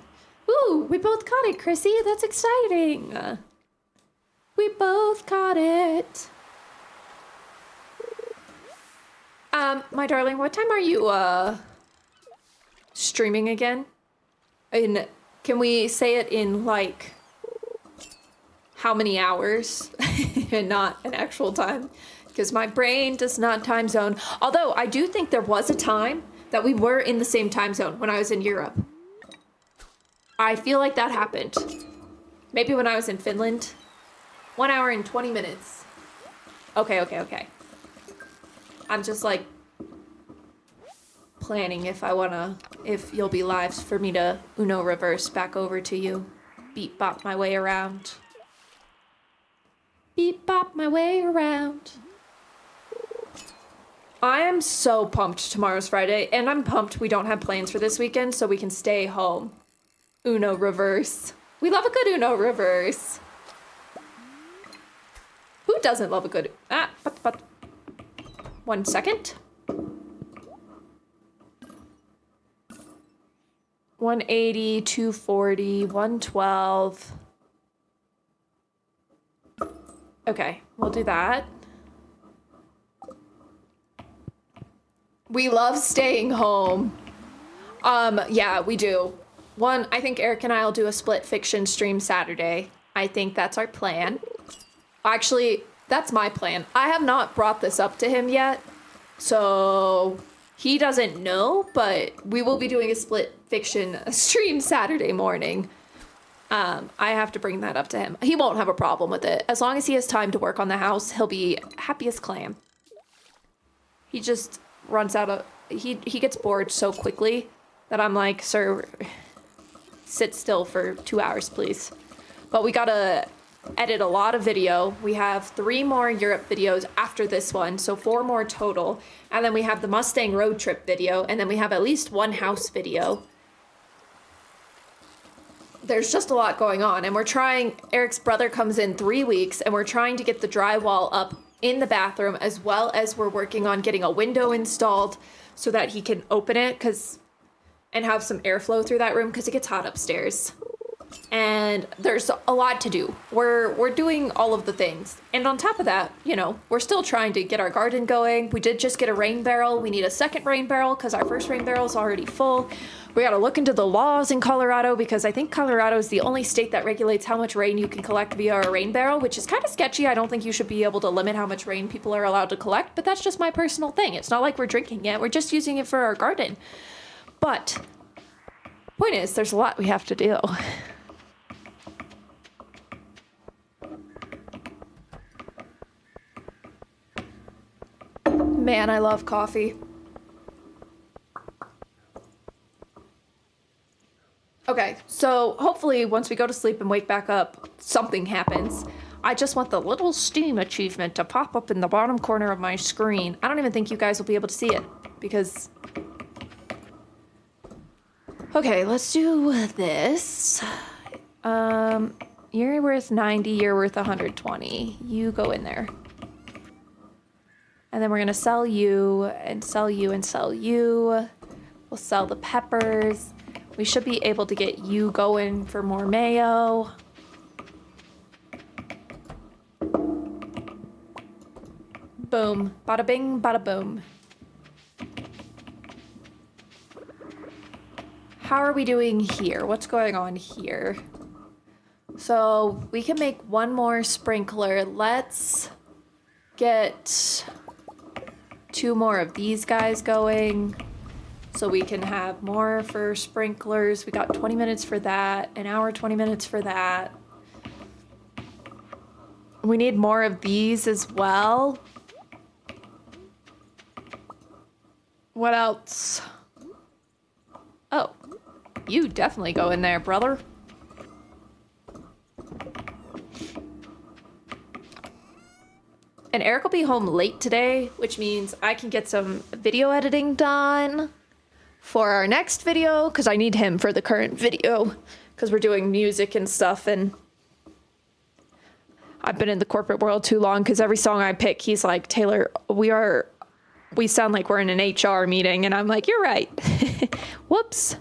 Ooh, we both caught it, Chrissy. That's exciting. We both caught it. My darling, what time are you, streaming again? Can we say it in, like, how many hours and not an actual time? Because my brain does not time zone. Although, I do think there was a time that we were in the same time zone when I was in Europe. I feel like that happened. Maybe when I was in Finland. 1 hour and 20 minutes. Okay. I'm just like planning if you'll be lives for me to Uno reverse back over to you. Beat bop my way around. Beat bop my way around. I am so pumped tomorrow's Friday, and I'm pumped we don't have plans for this weekend so we can stay home. Uno reverse. We love a good Uno reverse. Who doesn't love a good... but 1 second. 180, 240, 112. Okay, we'll do that. We love staying home. Yeah, we do. I think Eric and I will do a split fiction stream Saturday. I think that's our plan. Actually, that's my plan. I have not brought this up to him yet, so he doesn't know, but we will be doing a split fiction stream Saturday morning. I have to bring that up to him. He won't have a problem with it. As long as he has time to work on the house, he'll be happy as clam. He just runs out of... He gets bored so quickly that I'm like, sir, sit still for 2 hours, please. But we gotta edit a lot of video. We have 3 more Europe videos after this one, so 4 more total. And then we have the Mustang road trip video, and then we have at least 1 house video. There's just a lot going on, and we're trying... Eric's brother comes in 3 weeks, and we're trying to get the drywall up in the bathroom, as well as we're working on getting a window installed so that he can open it and have some airflow through that room because it gets hot upstairs. And there's a lot to do. We're doing all of the things. And on top of that, you know, we're still trying to get our garden going. We did just get a rain barrel. We need a second rain barrel because our first rain barrel is already full. We got to look into the laws in Colorado because I think Colorado is the only state that regulates how much rain you can collect via a rain barrel, which is kind of sketchy. I don't think you should be able to limit how much rain people are allowed to collect, but that's just my personal thing. It's not like we're drinking it. We're just using it for our garden. But point is, there's a lot we have to do. Man, I love coffee. Okay, so hopefully once we go to sleep and wake back up, something happens. I just want the little Steam achievement to pop up in the bottom corner of my screen. I don't even think you guys will be able to see it because... Okay, let's do this. You're worth 90, you're worth 120. You go in there. And then we're gonna sell you and sell you and sell you. We'll sell the peppers. We should be able to get you going for more mayo. Boom. Bada bing, bada boom. How are we doing here? What's going on here? So we can make one more sprinkler. Let's get 2 more of these guys going so we can have more for sprinklers. We got 20 minutes for that, an hour, 20 minutes for that. We need more of these as well. What else? Oh, you definitely go in there, brother. And Eric will be home late today, which means I can get some video editing done for our next video, because I need him for the current video, because we're doing music and stuff, and I've been in the corporate world too long, because every song I pick, he's like, Taylor, we sound like we're in an HR meeting, and I'm like, you're right. Whoops.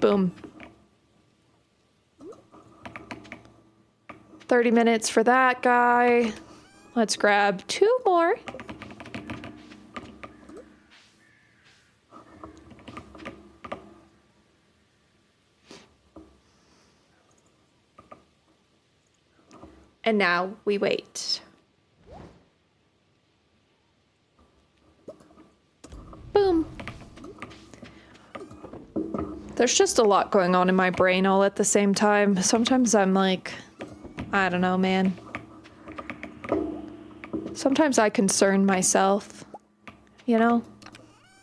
Boom. 30 minutes for that guy. Let's grab 2 more. And now we wait. Boom. There's just a lot going on in my brain all at the same time. Sometimes I'm like, I don't know, man. Sometimes I concern myself, you know?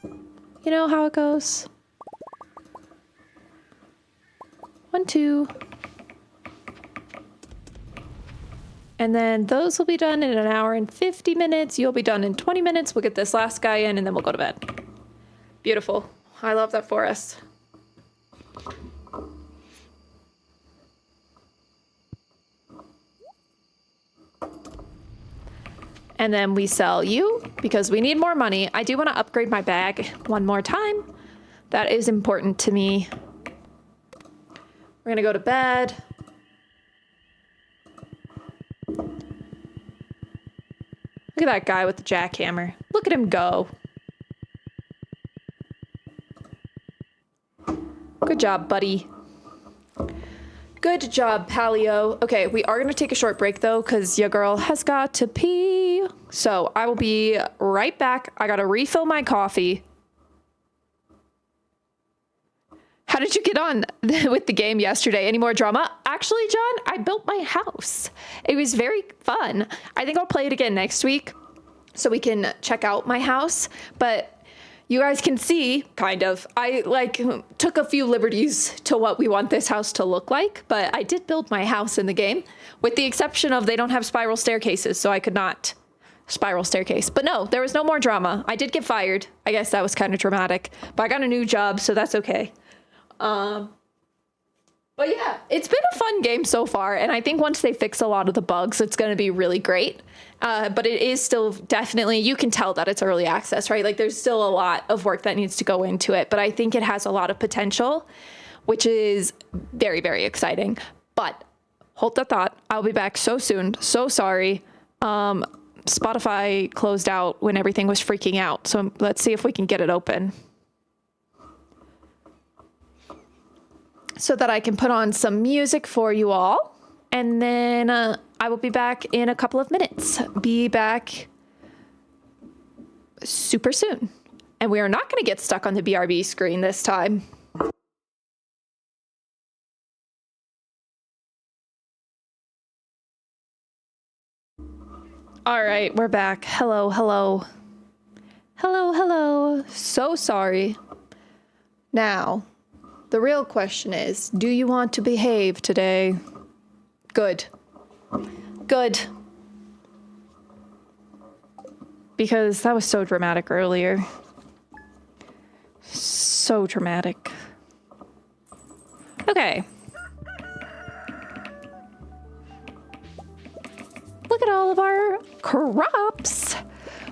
You know how it goes. 1, 2. And then those will be done in an hour and 50 minutes. You'll be done in 20 minutes. We'll get this last guy in and then we'll go to bed. Beautiful. I love that for us. And then we sell you because we need more money. I do want to upgrade my bag one more time. That is important to me. We're going to go to bed. Look at that guy with the jackhammer. Look at him go. Good job, buddy. Good job, Paleo. Okay, we are going to take a short break, though, because your girl has got to pee. So I will be right back. I got to refill my coffee. How did you get on with the game yesterday? Any more drama? Actually, John, I built my house. It was very fun. I think I'll play it again next week so we can check out my house. But you guys can see, kind of, I took a few liberties to what we want this house to look like, but I did build my house in the game, with the exception of they don't have spiral staircases, so I could not spiral staircase. But no, there was no more drama. I did get fired. I guess that was kind of dramatic, but I got a new job, so that's okay. But But yeah, it's been a fun game so far, and I think once they fix a lot of the bugs, it's going to be really great. But it is still definitely, you can tell that it's early access, right? Like there's still a lot of work that needs to go into it, but I think it has a lot of potential, which is very, very exciting. But hold that thought. I'll be back so soon. So sorry. Spotify closed out when everything was freaking out. So let's see if we can get it open, so that I can put on some music for you all. And then I will be back in a couple of minutes. Be back super soon. And we are not going to get stuck on the BRB screen this time. All right, we're back. Hello, hello. Hello, hello. So sorry. Now, the real question is, do you want to behave today? Good. Good. Because that was so dramatic earlier. So dramatic. Okay. Look at all of our crops.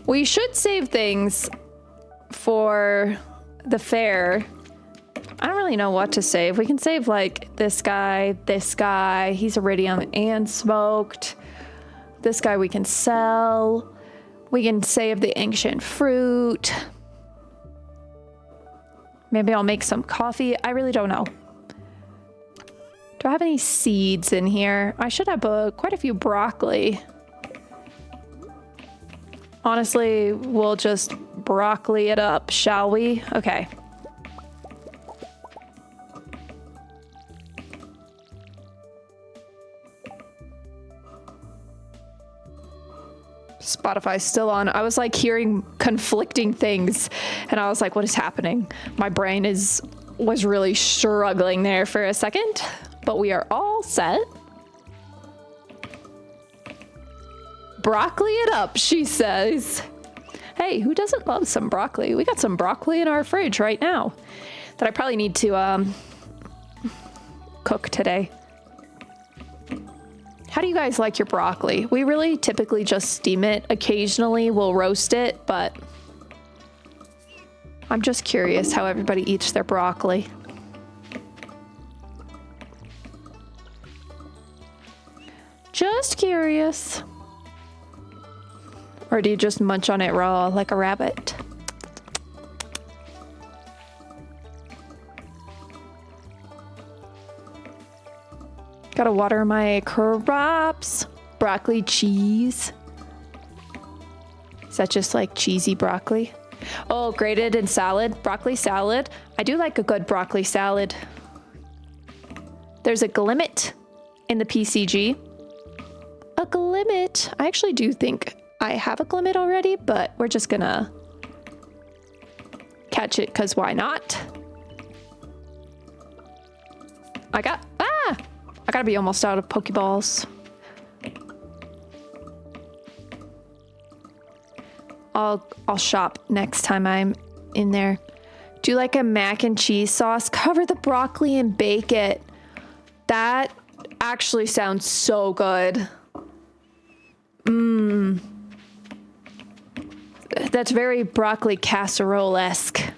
We should save things for the fair. I don't really know what to save. We can save like this guy, he's iridium and smoked. This guy we can sell. We can save the ancient fruit. Maybe I'll make some coffee. I really don't know. Do I have any seeds in here? I should have quite a few broccoli. Honestly, we'll just broccoli it up, shall we? Okay. Spotify's still on. I was like hearing conflicting things and I was like, what is happening? My brain was really struggling there for a second, but we are all set. Broccoli it up, she says. Hey, who doesn't love some broccoli? We got some broccoli in our fridge right now that I probably need to cook today. How do you guys like your broccoli? We really typically just steam it. Occasionally we'll roast it, but I'm just curious how everybody eats their broccoli. Just curious. Or do you just munch on it raw like a rabbit? Gotta water my crops. Broccoli cheese. Is that just like cheesy broccoli? Oh, grated in salad. Broccoli salad. I do like a good broccoli salad. There's a glimmet in the PCG. A glimmet. I actually do think I have a glimmet already, but we're just gonna catch it because why not? I gotta be almost out of Pokeballs. I'll shop next time I'm in there. Do you like a mac and cheese sauce? Cover the broccoli and bake it. That actually sounds so good. That's very broccoli casserole-esque. I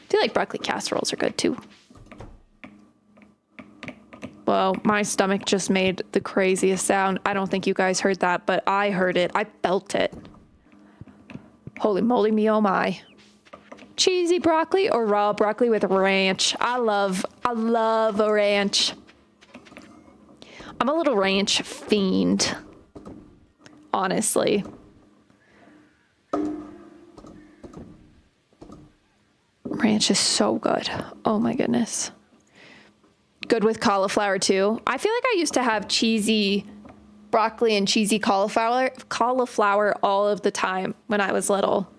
feel like broccoli casseroles are good too. Well, my stomach just made the craziest sound. I don't think you guys heard that, but I heard it. I felt it. Holy moly me, oh my. Cheesy broccoli or raw broccoli with ranch. I love a ranch. I'm a little ranch fiend, honestly. Ranch is so good. Oh my goodness. Good with cauliflower too. I feel like I used to have cheesy broccoli and cheesy cauliflower all of the time when I was little.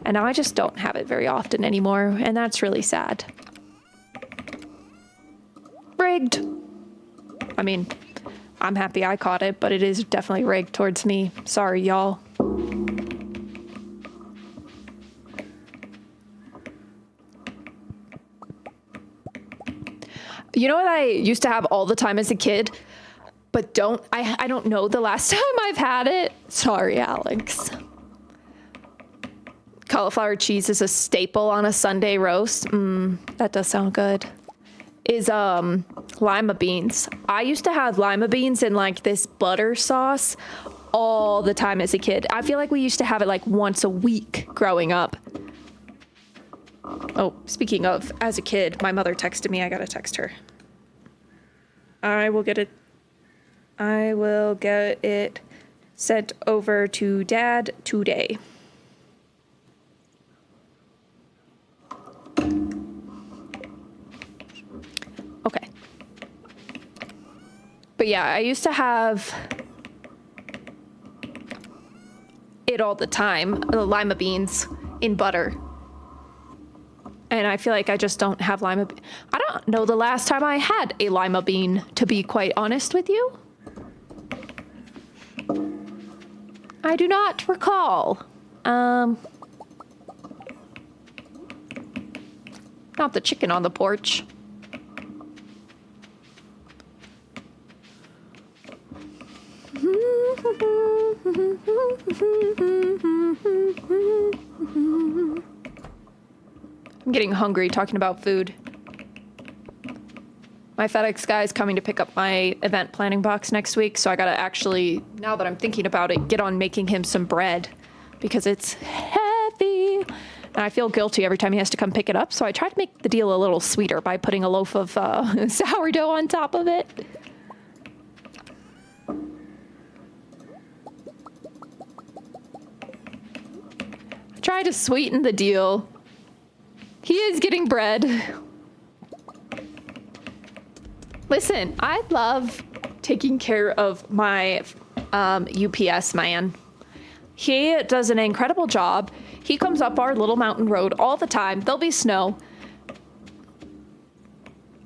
And now I just don't have it very often anymore. And that's really sad. Rigged. I mean, I'm happy I caught it, but it is definitely rigged towards me. Sorry, y'all. You know what I used to have all the time as a kid, but I don't know the last time I've had it. Sorry, Alex. Cauliflower cheese is a staple on a Sunday roast. That does sound good. Is lima beans. I used to have lima beans in like this butter sauce all the time as a kid. I feel like we used to have it like once a week growing up. Oh, speaking of, as a kid, my mother texted me. I gotta text her. I will get it sent over to Dad today. Okay. But yeah, I used to have it all the time, the lima beans in butter. And I feel like I just don't have lima. I don't know the last time I had a lima bean, to be quite honest with you. I do not recall. Not the chicken on the porch. I'm getting hungry talking about food. My FedEx guy is coming to pick up my event planning box next week, so I gotta actually, now that I'm thinking about it, get on making him some bread because it's heavy. And I feel guilty every time he has to come pick it up, so I try to make the deal a little sweeter by putting a loaf of sourdough on top of it. I try to sweeten the deal. He is getting bread. Listen, I love taking care of my UPS man. He does an incredible job. He comes up our little mountain road all the time. There'll be snow.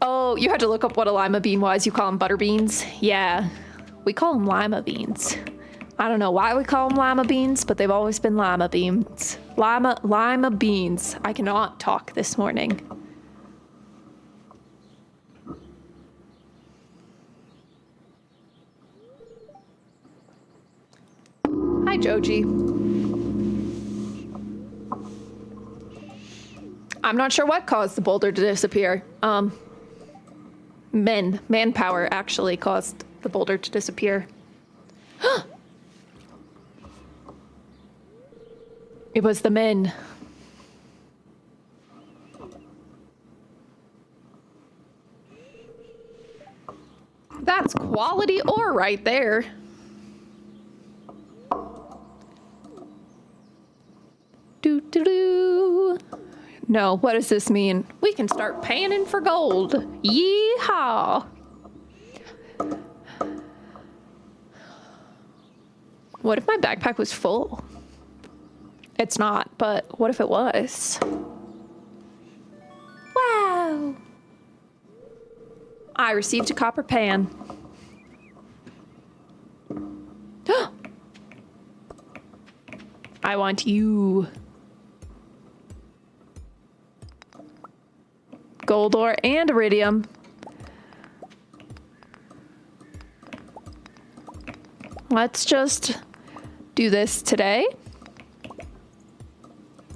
Oh, you had to look up what a lima bean was. You call them butter beans? Yeah, we call them lima beans. I don't know why we call them lima beans, but they've always been lima beans. Lima beans. I cannot talk this morning. Hi, Joji. I'm not sure what caused the boulder to disappear. Manpower actually caused the boulder to disappear. It was the men. That's quality ore right there. Doo-doo-doo. No, what does this mean? We can start panning for gold. Yeehaw. What if my backpack was full? It's not, but what if it was? Wow. I received a copper pan. I want you. Gold ore and iridium. Let's just do this today.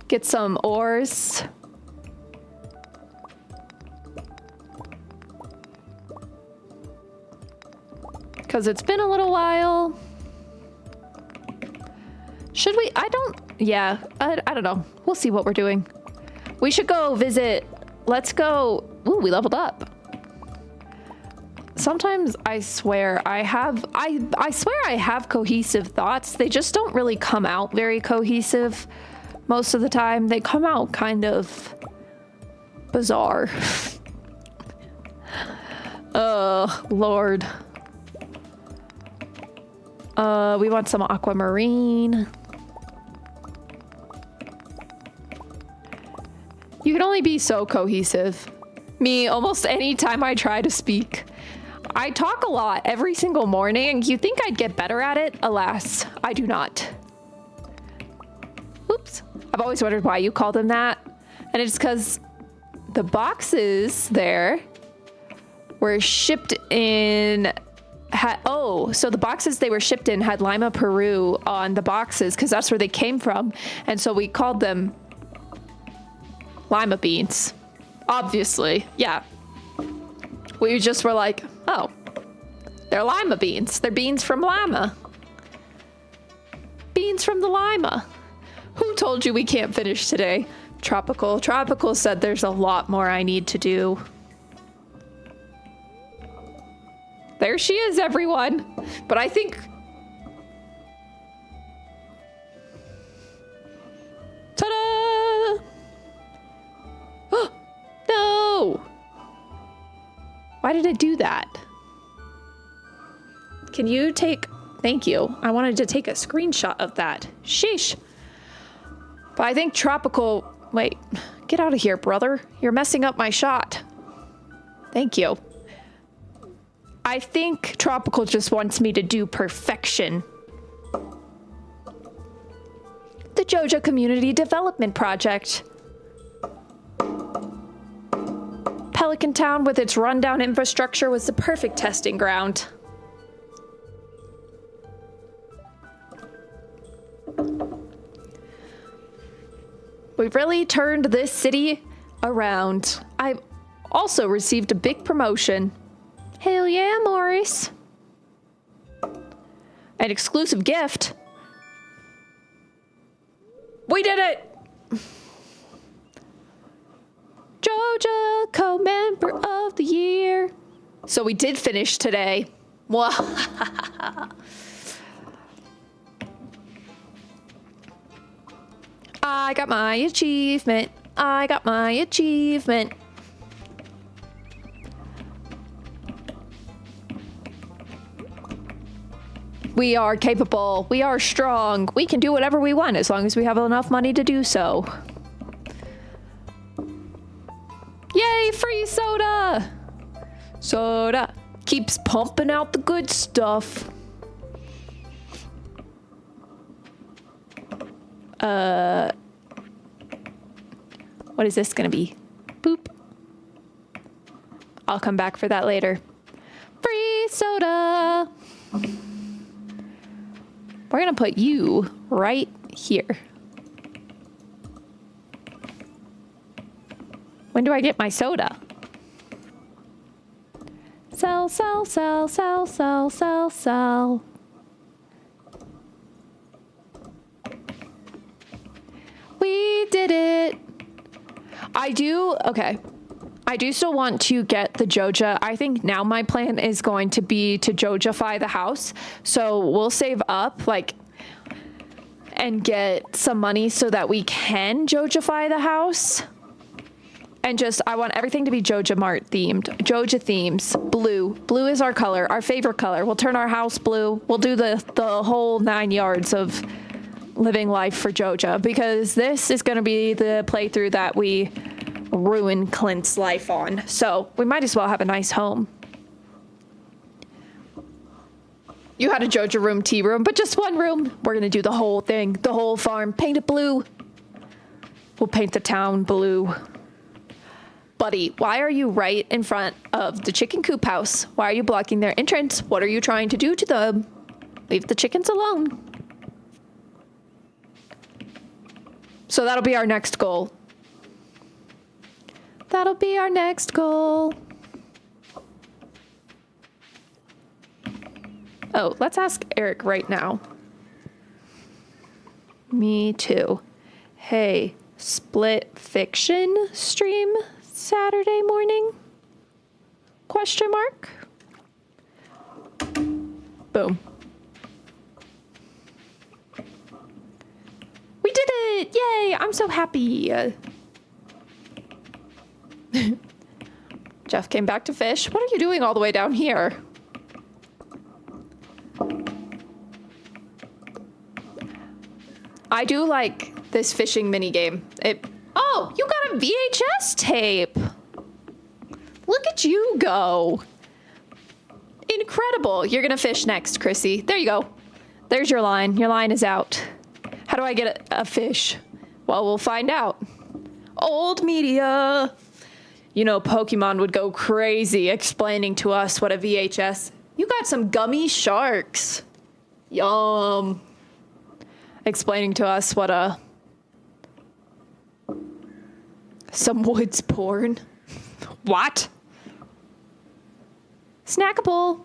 Get some ores. Because it's been a little while. Should we? I don't know. We'll see what we're doing. We should go visit. Let's go. Ooh, we leveled up. Sometimes I swear I have cohesive thoughts. They just don't really come out very cohesive most of the time. They come out kind of bizarre. Oh, Lord. We want some aquamarine. You can only be so cohesive. Me, almost any time I try to speak. I talk a lot every single morning. You think I'd get better at it? Alas, I do not. Oops. I've always wondered why you call them that. And it's because the boxes there were shipped in... so the boxes they were shipped in had Lima, Peru on the boxes because that's where they came from. And so we called them lima beans. Obviously, yeah. We just were like, oh, they're lima beans. They're beans from Lima. Beans from the Lima. Who told you we can't finish today? Tropical. Tropical said there's a lot more I need to do. There she is, everyone. But I think... Ta-da! No! Why did it do that? Can you take... Thank you. I wanted to take a screenshot of that. Sheesh. But I think Tropical... Wait. Get out of here, brother. You're messing up my shot. Thank you. I think Tropical just wants me to do perfection. The Joja Community Development Project. Pelican Town with its rundown infrastructure was the perfect testing ground. We've really turned this city around. I've also received a big promotion. Hell yeah, Morris. An exclusive gift. We did it! Joja Co-Member of the Year. So we did finish today. I got my achievement. I got my achievement. We are capable. We are strong. We can do whatever we want as long as we have enough money to do so. Yay, free soda! Soda keeps pumping out the good stuff. What is this gonna be? Boop. I'll come back for that later. Free soda! We're gonna put you right here. When do I get my soda? Sell, sell, sell, sell, sell, sell, sell. We did it. I do still want to get the Joja. I think now my plan is going to be to Jojify the house. So we'll save up and get some money so that we can Jojify the house. And I want everything to be Joja Mart themed. Joja themes. Blue. Blue is our color, our favorite color. We'll turn our house blue. We'll do the whole 9 yards of living life for Joja, because this is going to be the playthrough that we ruin Clint's life on. So we might as well have a nice home. You had a Joja room, tea room, but just one room. We're going to do the whole thing, the whole farm. Paint it blue. We'll paint the town blue. Buddy, why are you right in front of the chicken coop house? Why are you blocking their entrance? What are you trying to do to them? Leave the chickens alone. So that'll be our next goal. That'll be our next goal. Oh, let's ask Eric right now. Me too. Hey, split fiction stream Saturday morning? Question mark? Boom. We did it! Yay! I'm so happy. Jeff came back to fish. What are you doing all the way down here? I do like this fishing mini game. Oh, you got a VHS tape. Look at you go. Incredible. You're gonna fish next, Chrissy. There you go. There's your line. Your line is out. How do I get a fish? Well, we'll find out. Old media. You know, Pokemon would go crazy explaining to us what a VHS. You got some gummy sharks. Yum. Explaining to us what some woods porn. What? Snackable.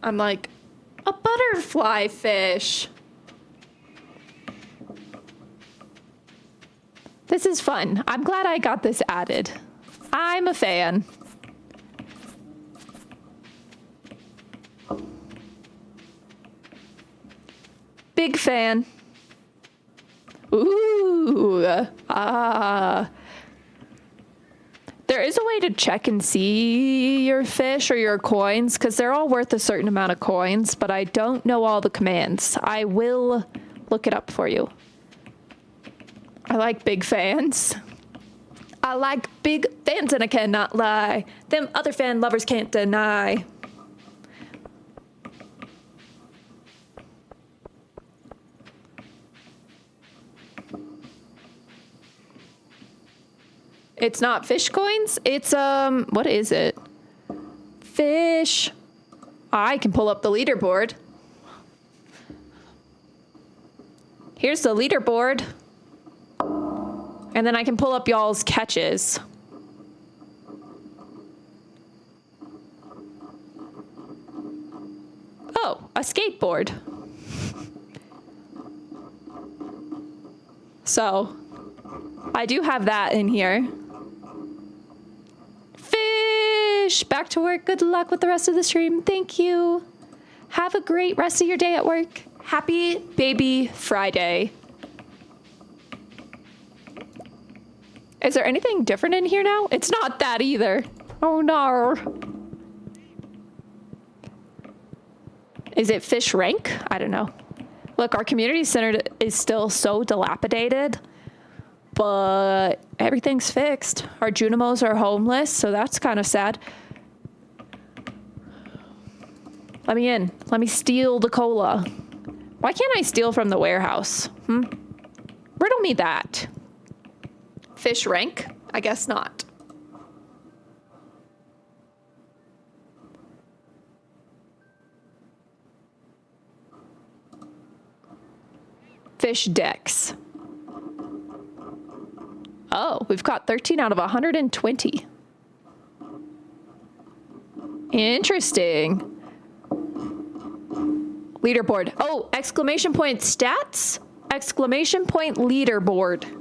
I'm like, a butterfly fish. This is fun. I'm glad I got this added. I'm a fan. Big fan. Ooh. There is a way to check and see your fish or your coins because they're all worth a certain amount of coins, but I don't know all the commands. I will look it up for you. I like big fans. I like big fans and I cannot lie. Them other fan lovers can't deny. It's not fish coins. It's, what is it? Fish. I can pull up the leaderboard. Here's the leaderboard. And then I can pull up y'all's catches. Oh, a skateboard. So, I do have that in here. Fish! Back to work. Good luck with the rest of the stream. Thank you. Have a great rest of your day at work. Happy Baby Friday. Is there anything different in here now? It's not that either. Oh no. Is it fish rank? I don't know. Look, our community center is still so dilapidated, but everything's fixed. Our Junimos are homeless, so that's kind of sad. Let me in. Let me steal the cola. Why can't I steal from the warehouse? Riddle me that. Fish rank? I guess not. Fish decks. Oh, we've got 13 out of 120. Interesting. Leaderboard. Oh, exclamation point stats? Exclamation point leaderboard.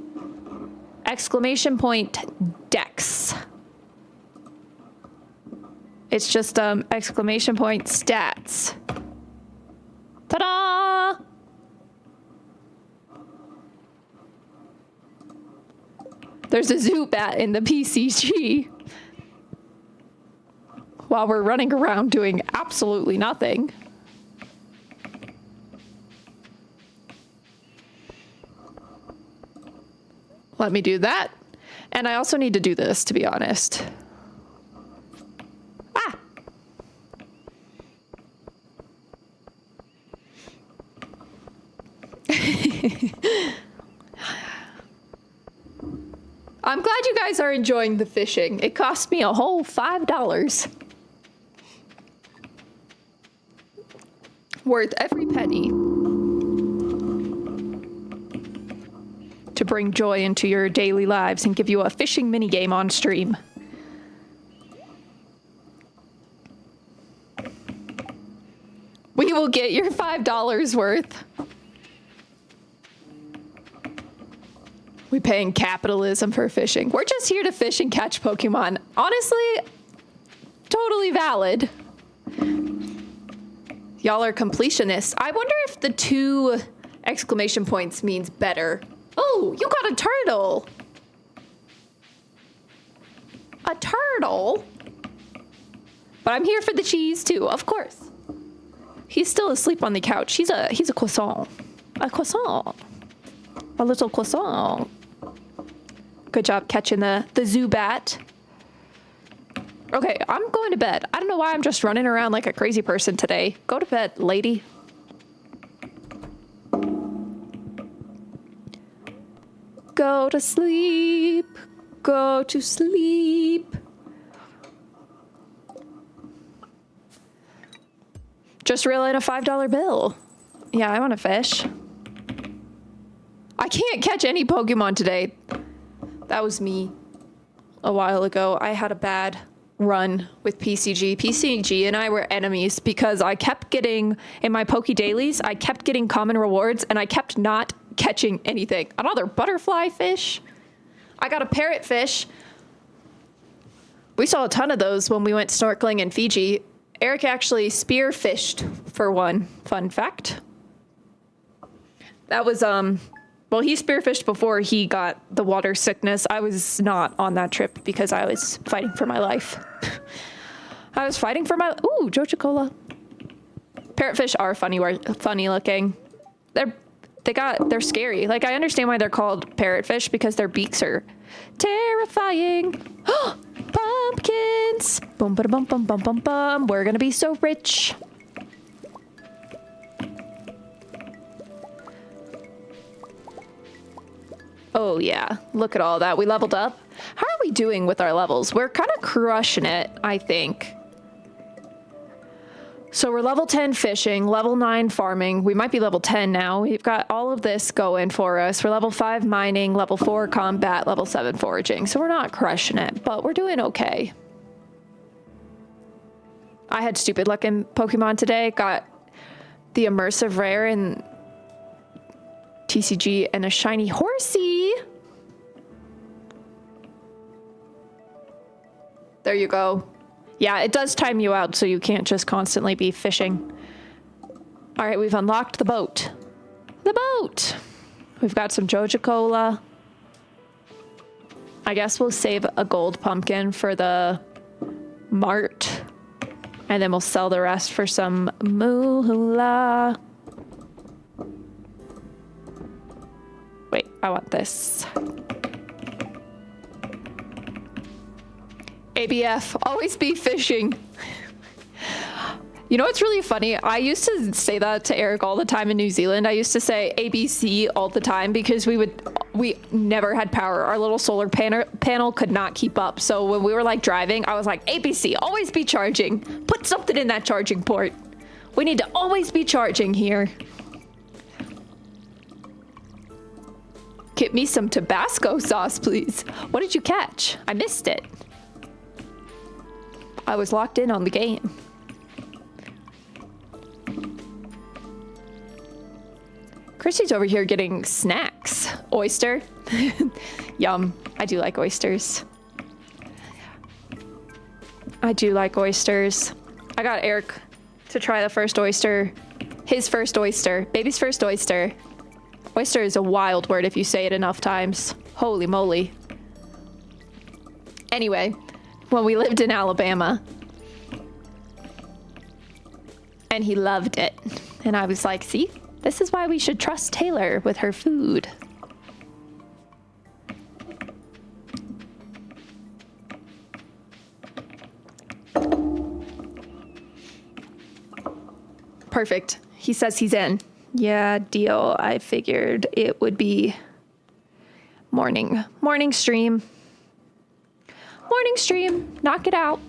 Exclamation point dex. It's just exclamation point stats. Ta-da! There's a Zubat in the PCG. While we're running around doing absolutely nothing. Let me do that. And I also need to do this, to be honest. Ah! I'm glad you guys are enjoying the fishing. It cost me a whole $5. Worth every penny. To bring joy into your daily lives and give you a fishing minigame on stream. We will get your $5 worth. We paying capitalism for fishing. We're just here to fish and catch Pokemon. Honestly, totally valid. Y'all are completionists. I wonder if the 2 exclamation points means better. Oh, you got a turtle. A turtle? But I'm here for the cheese too, of course. He's still asleep on the couch. He's a croissant. A croissant. A little croissant. Good job catching the Zubat. Okay, I'm going to bed. I don't know why I'm just running around like a crazy person today. Go to bed, lady. Go to sleep. Go to sleep. Just realized a $5 bill. Yeah, I want to fish. I can't catch any Pokemon today. That was me a while ago. I had a bad run with PCG. PCG and I were enemies because I kept getting, in my Poke Dailies, I kept getting common rewards and I kept not catching anything. Another butterfly fish. I got a parrotfish. We saw a ton of those when we went snorkeling in Fiji. Eric actually spearfished for one. Fun fact. That was, well, he spearfished before he got the water sickness. I was not on that trip because I was fighting for my life. I was fighting for my, ooh, Joja Cola. Parrotfish are funny looking. They're scary. Like, I understand why they're called parrotfish because their beaks are terrifying. Pumpkins. Boom, ba bum, bum, bum, bum, bum. We're gonna be so rich. Oh yeah, look at all that. We leveled up. How are we doing with our levels? We're kind of crushing it, I think. So we're level 10 fishing, level 9 farming. We might be level 10 now. We've got all of this going for us. We're level 5 mining, level 4 combat, level 7 foraging. So we're not crushing it, but we're doing okay. I had stupid luck in Pokemon today. Got the immersive rare in TCG and a shiny horsey. There you go. Yeah, it does time you out, so you can't just constantly be fishing. All right, we've unlocked the boat. The boat! We've got some Joja Cola. I guess we'll save a gold pumpkin for the mart. And then we'll sell the rest for some moolah. Wait, I want this. ABF, always be fishing. You know what's really funny? I used to say that to Eric all the time in New Zealand. I used to say ABC all the time because we never had power. Our little solar panel could not keep up. So when we were like driving, I was like, ABC, always be charging. Put something in that charging port. We need to always be charging here. Get me some Tabasco sauce, please. What did you catch? I missed it. I was locked in on the game. Christy's over here getting snacks. Oyster. Yum. I do like oysters. I do like oysters. I got Eric to try the first oyster. His first oyster. Baby's first oyster. Oyster is a wild word if you say it enough times. Holy moly. Anyway, when we lived in Alabama, and he loved it. And I was like, see, this is why we should trust Taylor with her food. Perfect. He says he's in. Yeah, deal. I figured it would be morning. Morning stream. Morning stream. Knock it out.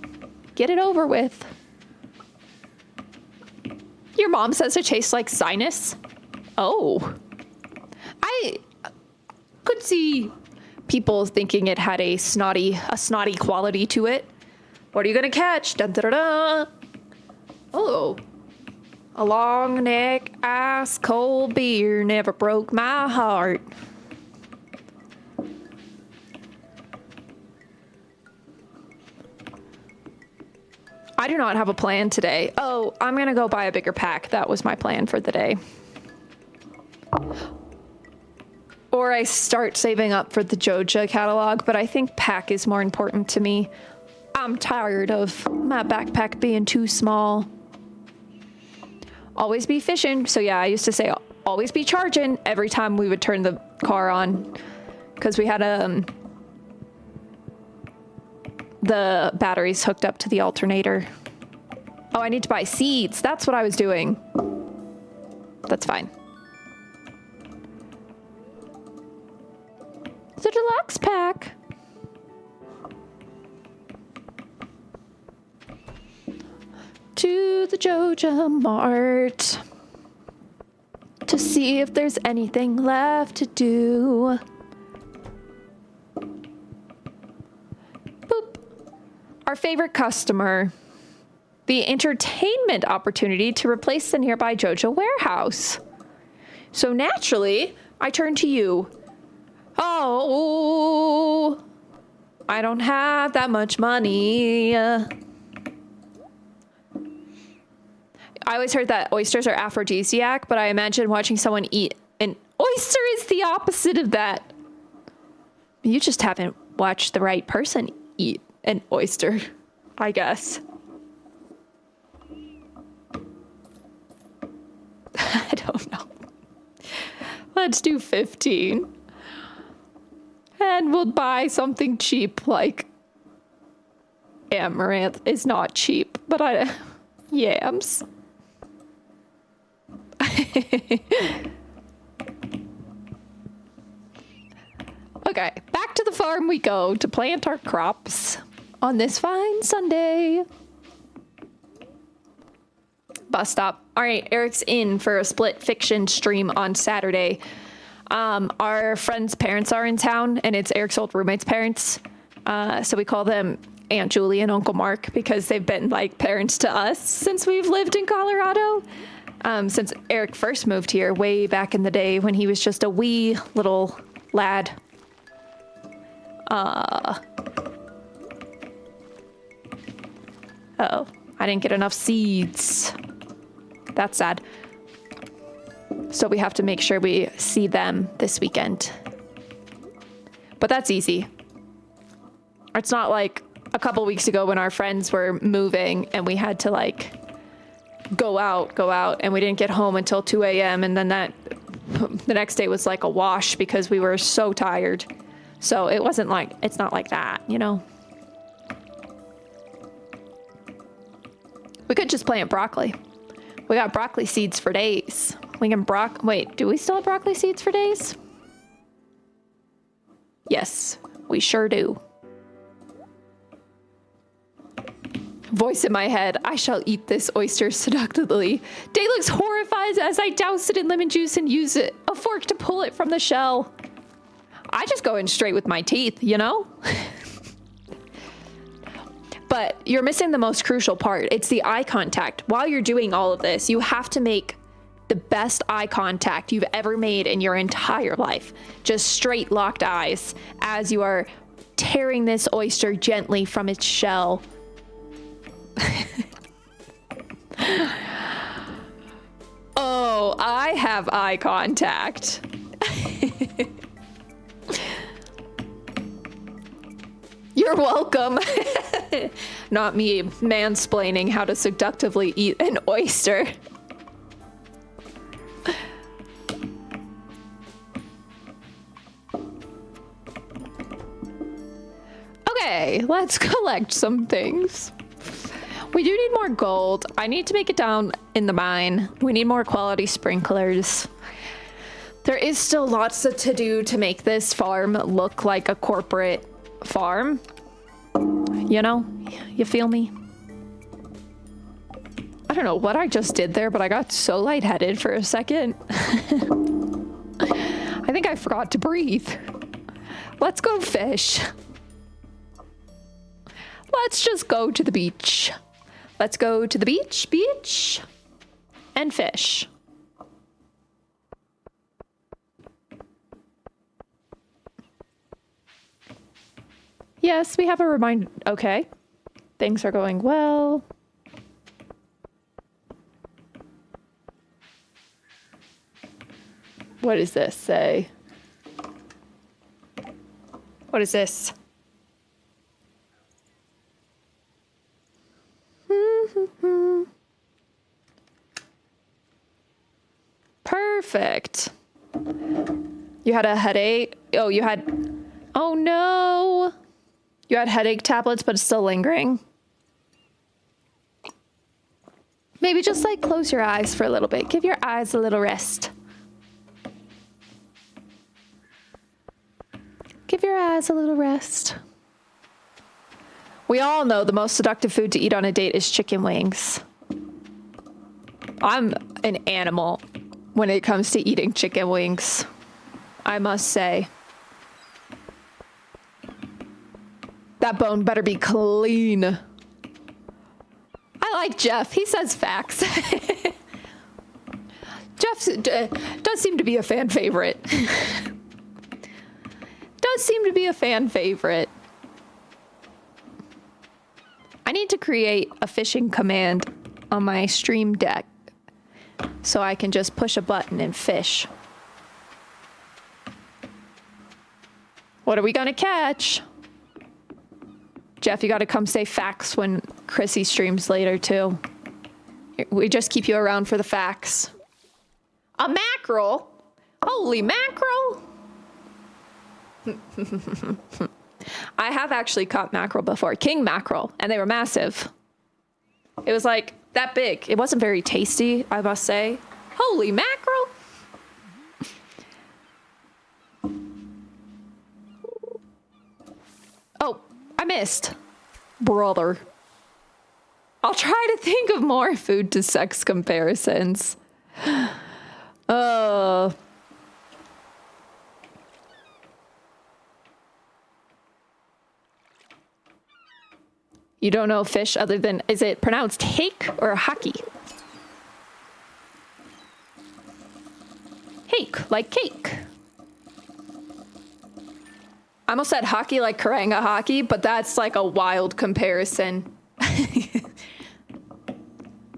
Get it over with. Your mom says it tastes like sinus. Oh. I could see people thinking it had a snotty quality to it. What are you gonna catch? Dun, da, da, da. Oh. A long neck, ice cold beer never broke my heart. I do not have a plan today. Oh, I'm gonna go buy a bigger pack. That was my plan for the day. Or I start saving up for the Joja catalog, but I think pack is more important to me. I'm tired of my backpack being too small. Always be fishing. So yeah, I used to say always be charging every time we would turn the car on, because we had the batteries hooked up to the alternator. Oh, I need to buy seeds. That's what I was doing. That's fine. pack. To the Joja Mart to see if there's anything left to do. Boop. Our favorite customer. The entertainment opportunity to replace the nearby Joja warehouse. So naturally, I turn to you. Oh, I don't have that much money. I always heard that oysters are aphrodisiac, but I imagine watching someone eat an oyster is the opposite of that. You just haven't watched the right person eat an oyster, I guess. I don't know. Let's do 15. And we'll buy something cheap like amaranth is not cheap, but yams. Okay, back to the farm we go to plant our crops on this fine Sunday. Bus stop. All right, Eric's in for a split fiction stream on Saturday. Our friend's parents are in town, and it's Eric's old roommate's parents. So we call them Aunt Julie and Uncle Mark because they've been like parents to us since we've lived in Colorado. Since Eric first moved here way back in the day when he was just a wee little lad. Uh-oh, I didn't get enough seeds. That's sad. So we have to make sure we see them this weekend. But that's easy. It's not like a couple weeks ago when our friends were moving and we had to like go out, and we didn't get home until 2 a.m. And then the next day was like a wash because we were so tired. So it's not like that, you know? We could just plant broccoli. We got broccoli seeds for days. We can wait, do we still have broccoli seeds for days? Yes, we sure do. Voice in my head, I shall eat this oyster seductively. Day looks horrified as I douse it in lemon juice and use a fork to pull it from the shell. I just go in straight with my teeth, you know? But you're missing the most crucial part. It's the eye contact. While you're doing all of this, you have to make the best eye contact you've ever made in your entire life. Just straight locked eyes as you are tearing this oyster gently from its shell. Oh, I have eye contact. You're welcome. Not me mansplaining how to seductively eat an oyster. Okay, let's collect some things. We do need more gold. I need to make it down in the mine. We need more quality sprinklers. There is still lots to do to make this farm look like a corporate farm. You know? You feel me? I don't know what I just did there, but I got so lightheaded for a second. I think I forgot to breathe. Let's go fish. Let's just go to the beach. Let's go to the beach, and fish. Yes, we have a reminder. Okay. Things are going well. What does this say? What is this? Perfect. You had a headache? Oh, oh no. You had headache tablets, but it's still lingering. Maybe just like close your eyes for a little bit. Give your eyes a little rest. Give your eyes has a little rest. We all know the most seductive food to eat on a date is chicken wings. I'm an animal when it comes to eating chicken wings, I must say. That bone better be clean. I like Jeff. He says facts. Jeff does seem to be a fan favorite. Does seem to be a fan favorite. I need to create a fishing command on my stream deck so I can just push a button and fish. What are we gonna catch? Jeff, you gotta come say facts when Chrissy streams later too. We just keep you around for the facts. A mackerel? Holy mackerel! I have actually caught mackerel before, king mackerel, and they were massive. It was like that big. It wasn't very tasty, I must say. Holy mackerel! Oh, I missed. Brother. I'll try to think of more food to sex comparisons. You don't know fish other than, is it pronounced hake or hockey? Hake, like cake. I almost said hockey like Karanga hockey, but that's like a wild comparison.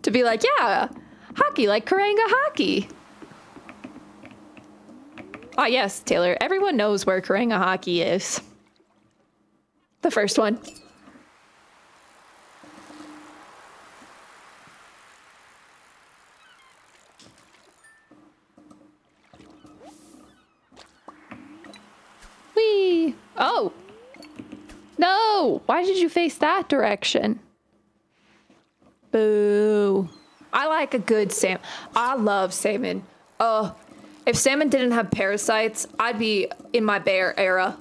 To be like, yeah, hockey like Karanga hockey. Ah, yes, Taylor. Everyone knows where Karanga hockey is. The first one. Whee! Oh! No! Why did you face that direction? Boo. I like a good salmon. I love salmon. If salmon didn't have parasites, I'd be in my bear era,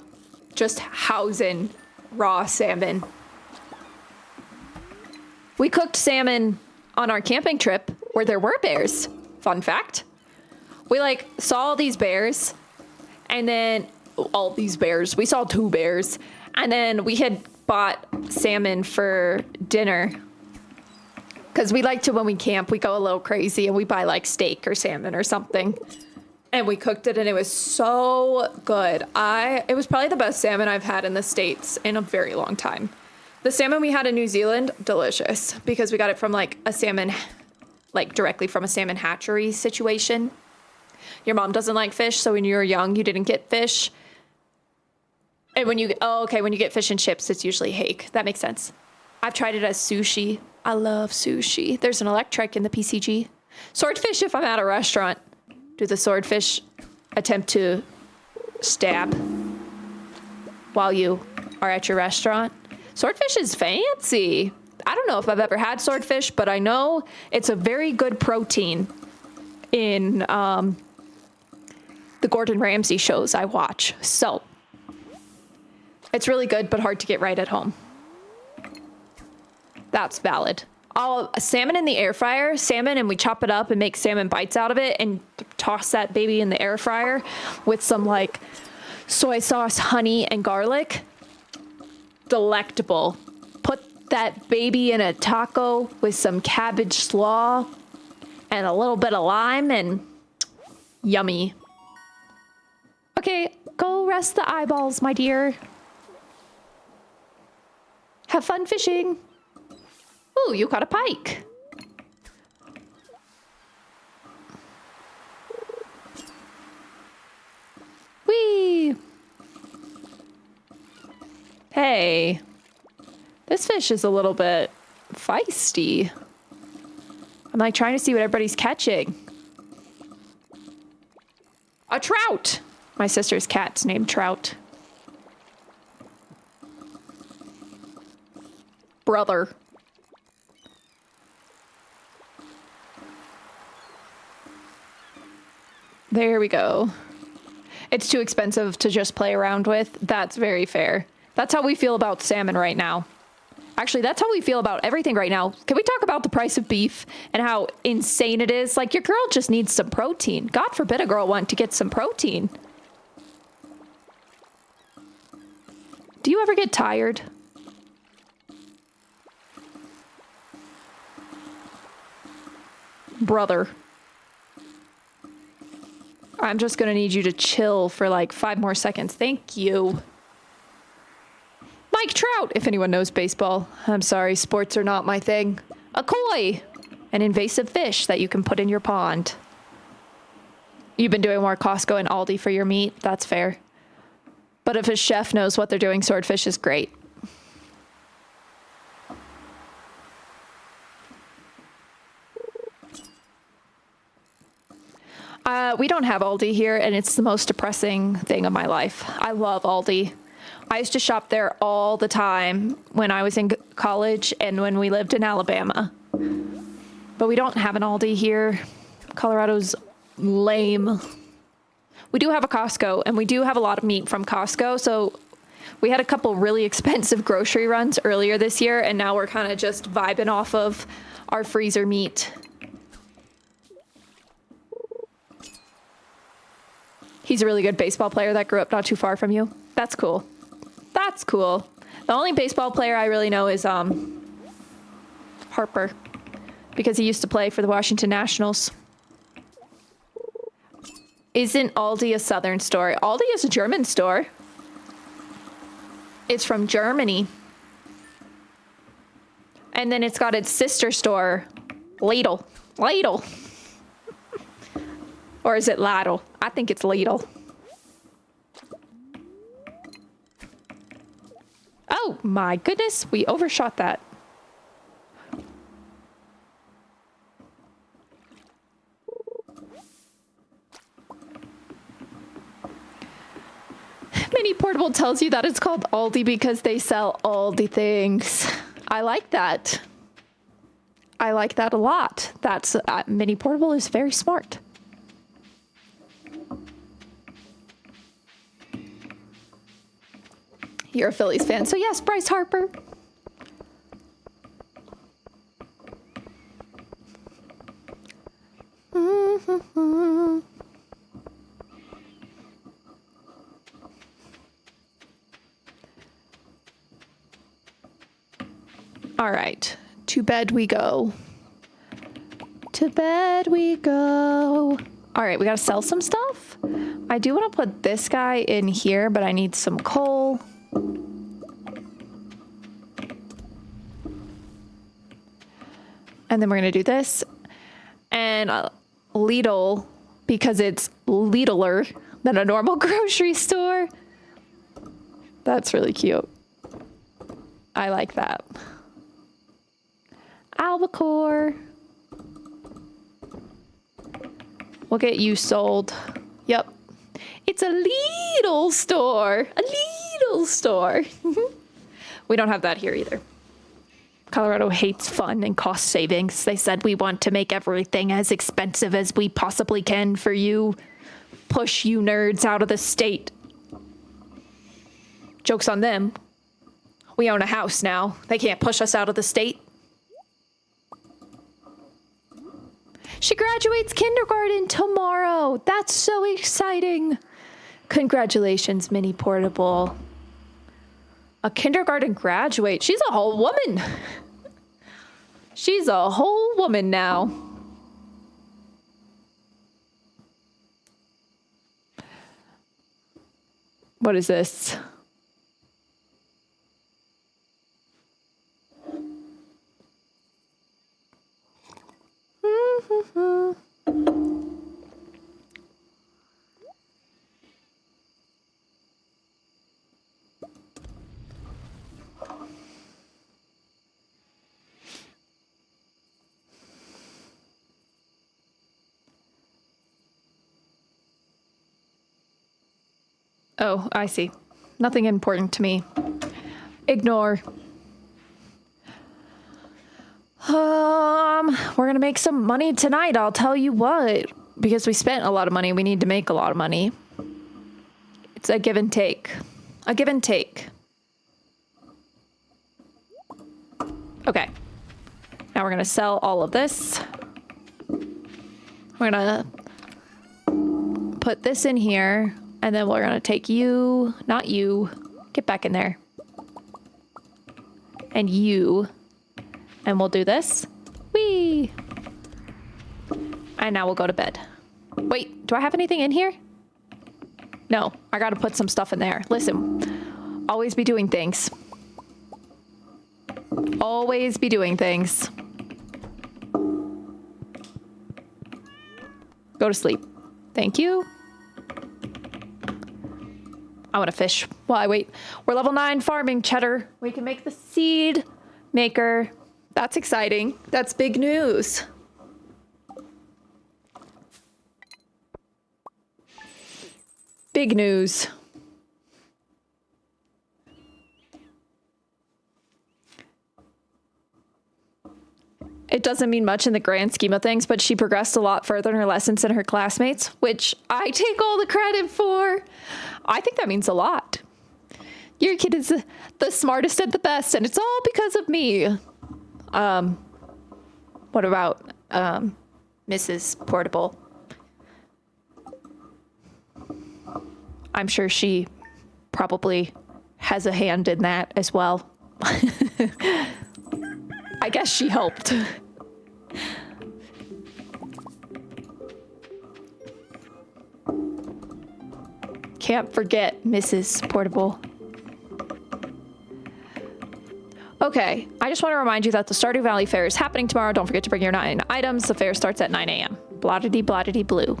just housing raw salmon. We cooked salmon on our camping trip where there were bears. Fun fact. We like saw all these bears, and then all these bears. We saw 2 bears, and then we had bought salmon for dinner. Because we like to, when we camp, we go a little crazy and we buy like steak or salmon or something. And we cooked it and it was so good. It was probably the best salmon I've had in the States in a very long time. The salmon we had in New Zealand, delicious. Because we got it from like a salmon, like directly from a salmon hatchery situation. Your mom doesn't like fish, so when you were young, you didn't get fish. And when you get fish and chips, it's usually hake. That makes sense. I've tried it as sushi. I love sushi. There's an electric in the PCG. Swordfish if I'm at a restaurant. Do the swordfish attempt to stab while you are at your restaurant? Swordfish is fancy. I don't know if I've ever had swordfish, but I know it's a very good protein in the Gordon Ramsay shows I watch. So it's really good, but hard to get right at home. That's valid. Salmon in the air fryer, and we chop it up and make salmon bites out of it and toss that baby in the air fryer with some like soy sauce, honey, and garlic. Delectable. Put that baby in a taco with some cabbage slaw and a little bit of lime and yummy. Okay, go rest the eyeballs, my dear. Have fun fishing. Ooh, you caught a pike. Whee! Hey, this fish is a little bit feisty. I'm like trying to see what everybody's catching. A trout! My sister's cat's named Trout. Brother. There we go. It's too expensive to just play around with. That's very fair. That's how we feel about salmon right now. Actually, that's how we feel about everything right now. Can we talk about the price of beef and how insane it is? Like, your girl just needs some protein. God forbid a girl want to get some protein. Do you ever get tired? Brother. I'm just gonna need you to chill for like 5 more seconds. Thank you. Mike Trout, if anyone knows baseball. I'm sorry, sports are not my thing. A koi, an invasive fish that you can put in your pond. You've been doing more Costco and Aldi for your meat. That's fair. But if a chef knows what they're doing, swordfish is great. We don't have Aldi here, and it's the most depressing thing of my life. I love Aldi. I used to shop there all the time when I was in college and when we lived in Alabama. But we don't have an Aldi here. Colorado's lame. We do have a Costco, and we do have a lot of meat from Costco, so we had a couple really expensive grocery runs earlier this year, and now we're kind of just vibing off of our freezer meat. He's a really good baseball player that grew up not too far from you. That's cool. That's cool. The only baseball player I really know is Harper, because he used to play for the Washington Nationals. Isn't Aldi a Southern store? Aldi is a German store. It's from Germany. And then it's got its sister store, Lidl. Lidl. Or is it Lidl? I think it's Lidl. Oh my goodness, we overshot that. Mini Portable tells you that it's called Aldi because they sell Aldi things. I like that. I like that a lot. That's Mini Portable is very smart. You're a Phillies fan, so yes, Bryce Harper. All right, to bed we go. To bed we go. All right, we gotta sell some stuff. I do want to put this guy in here, but I need some coal. And then we're going to do this. And Lidl, because it's Lidler than a normal grocery store. That's really cute. I like that. Albacore. We'll get you sold. Yep. It's a Lidl store. A Lidl store. We don't have that here either. Colorado hates fun and cost savings. They said we want to make everything as expensive as we possibly can for you. Push you nerds out of the state. Joke's on them. We own a house now. They can't push us out of the state. She graduates kindergarten tomorrow. That's so exciting. Congratulations, Mini Portable. A kindergarten graduate. She's a whole woman. She's a whole woman now. What is this? Oh, I see. Nothing important to me. Ignore. We're gonna make some money tonight, I'll tell you what. Because we spent a lot of money, we need to make a lot of money. It's a give and take. A give and take. Okay. Now we're going to sell all of this. We're going to put this in here. And then we're going to take you, not you. Get back in there. And you. And we'll do this. Whee! And now we'll go to bed. Wait, do I have anything in here? No, I gotta put some stuff in there. Listen, always be doing things. Always be doing things. Go to sleep. Thank you. I want to fish while I wait. We're level 9 farming cheddar. We can make the seed maker. That's exciting. That's big news. Big news. It doesn't mean much in the grand scheme of things, but she progressed a lot further in her lessons than her classmates, which I take all the credit for. I think that means a lot. Your kid is the smartest and the best, and it's all because of me. What about Mrs. Portable? I'm sure she probably has a hand in that as well. I guess she helped. Can't forget Mrs. Portable. Okay, I just want to remind you that the Stardew Valley Fair is happening tomorrow. Don't forget to bring your 9 items. The fair starts at 9 a.m. Blottity blottity blue.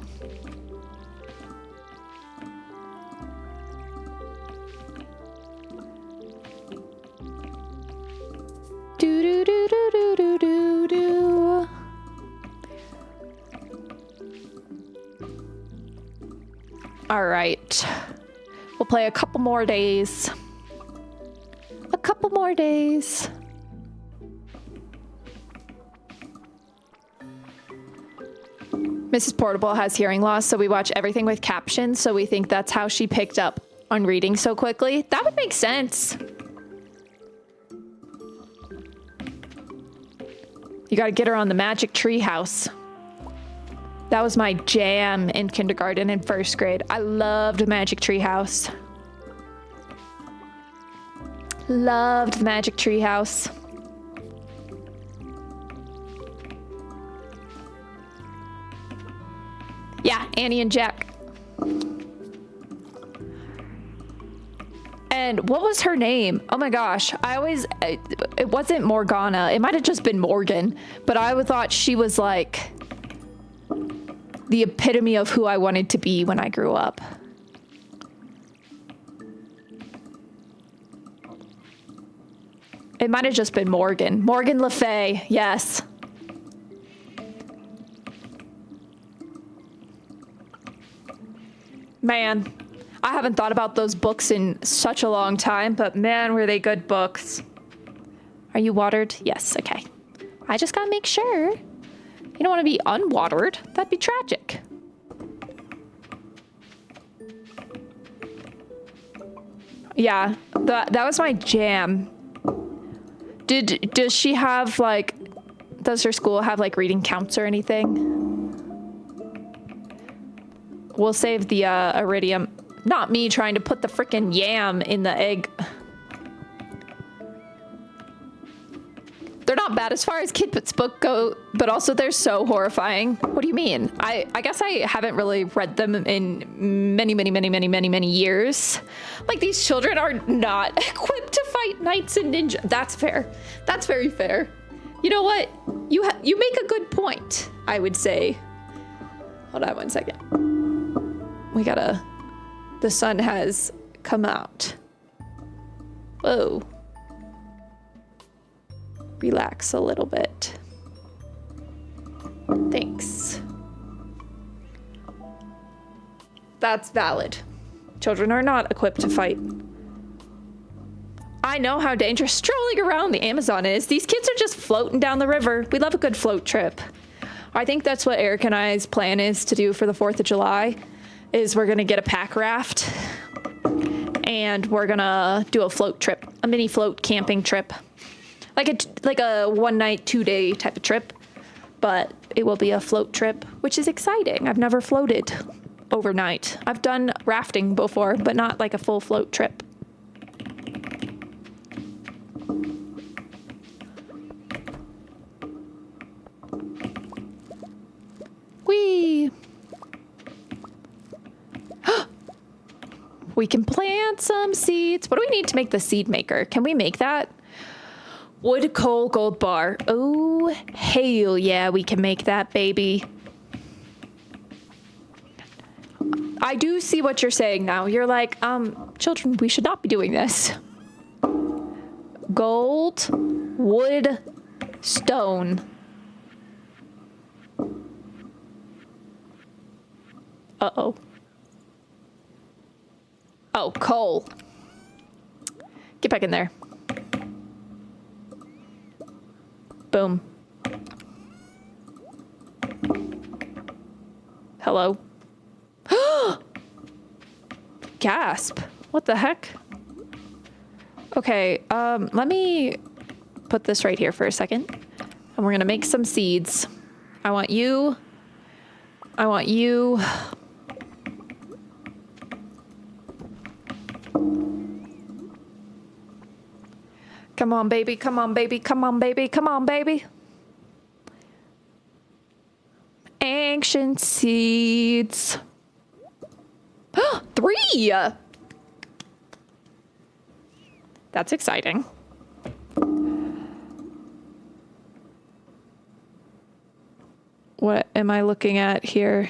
Do do do do do do do do. All right, we'll play a couple more days. A couple more days. Mrs. Portable has hearing loss, so we watch everything with captions, so we think that's how she picked up on reading so quickly. That would make sense. You gotta get her on the magic tree house. That was my jam in kindergarten and first grade. I loved Magic Tree House. Loved Magic Tree House. Yeah, Annie and Jack. And what was her name? Oh my gosh, it wasn't Morgana. It might have just been Morgan, but I would thought she was like the epitome of who I wanted to be when I grew up. It might have just been Morgan. Morgan Le Fay, yes. Man, I haven't thought about those books in such a long time, but man, were they good books. Are you watered? Yes, okay. I just gotta make sure. You don't want to be unwatered. That'd be tragic. Yeah, that was my jam. Does she have like, does her school have like reading counts or anything? We'll save the iridium. Not me trying to put the frickin' yam in the egg. They're not bad as far as kids' book go, but also they're so horrifying. What do you mean? I guess I haven't really read them in many years. Like, these children are not equipped to fight knights and ninjas. That's fair. That's very fair. You know what? You make a good point, I would say. Hold on one second. The sun has come out. Whoa. Relax a little bit. Thanks. That's valid. Children are not equipped to fight. I know how dangerous strolling around the Amazon is. These kids are just floating down the river. We love a good float trip. I think that's what Eric and I's plan is to do for the 4th of July, is we're gonna get a pack raft and we're gonna do a float trip, a mini float camping trip, like a 1 night, 2 day type of trip, but it will be a float trip, which is exciting. I've never floated overnight. I've done rafting before, but not like a full float trip. Whee! We can plant some seeds. What do we need to make the seed maker? Can we make that? Wood, coal, gold bar. Oh, hell yeah, we can make that, baby. I do see what you're saying now. You're like, children, we should not be doing this. Gold, wood, stone. Uh-oh. Oh, coal. Get back in there. Boom. Hello. Gasp. What the heck? Okay, let me put this right here for a second. And we're gonna make some seeds. I want you. I want you. Come on, baby. Come on, baby. Come on, baby. Come on, baby. Ancient seeds. 3! That's exciting. What am I looking at here?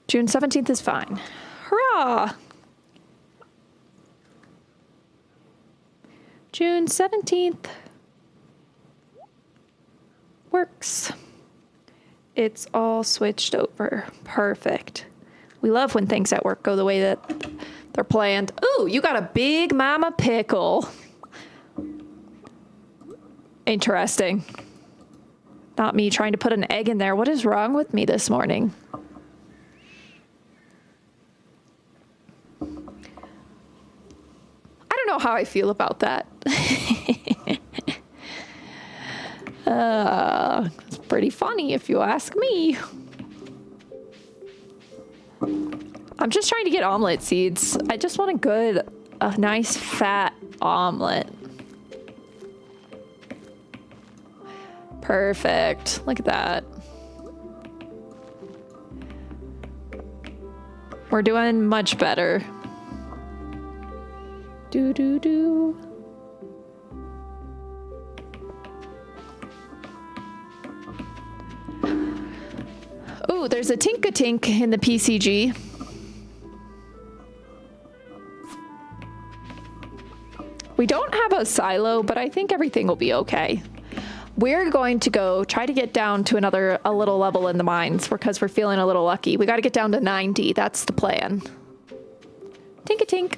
June 17th is fine. Hurrah! June 17th works. It's all switched over. Perfect. We love when things at work go the way that they're planned. Ooh, you got a big mama pickle. Interesting. Not me trying to put an egg in there. What is wrong with me this morning? I don't know how I feel about that. It's pretty funny if you ask me. I'm just trying to get omelet seeds. I just want a nice fat omelet. Perfect. Look at that. We're doing much better. Do. Oh, there's a Tink-a-Tink in the PCG. We don't have a silo, but I think everything will be okay. We're going to go try to get down to a little level in the mines because we're feeling a little lucky. We got to get down to 90. That's the plan. Tink-a-Tink.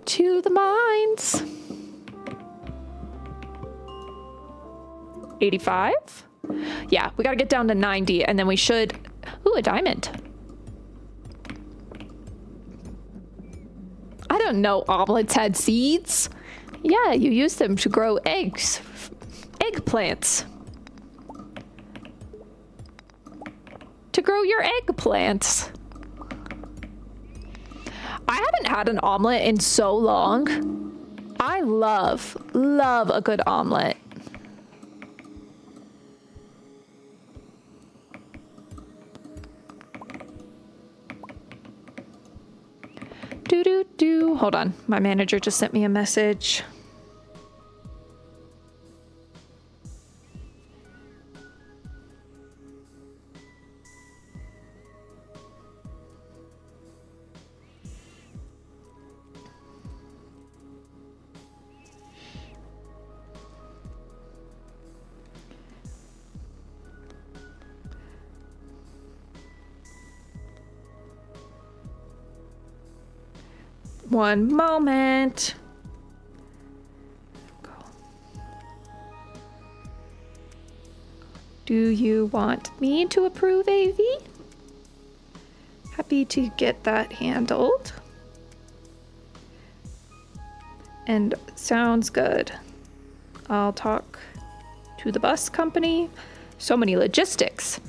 To the mines. 85? Yeah, we got to get down to 90 and then we should... Ooh, a diamond. I don't know omelets had seeds. Yeah, you use them to grow eggs. Eggplants. To grow your eggplants. I haven't had an omelet in so long. I love a good omelet. Do. Hold on. My manager just sent me a message. One moment. Do you want me to approve, AV? Happy to get that handled. And sounds good. I'll talk to the bus company. So many logistics.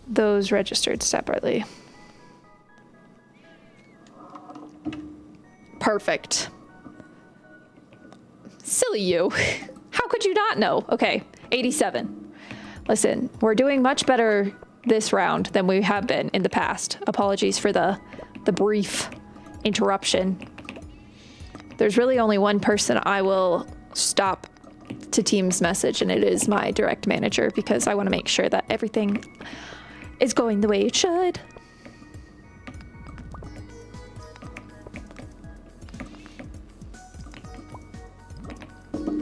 Those registered separately. Perfect. Silly you. How could you not know? Okay, 87. Listen, we're doing much better this round than we have been in the past. Apologies for the brief interruption. There's really only one person I will stop to Teams message, and it is my direct manager, because I want to make sure that everything is going the way it should.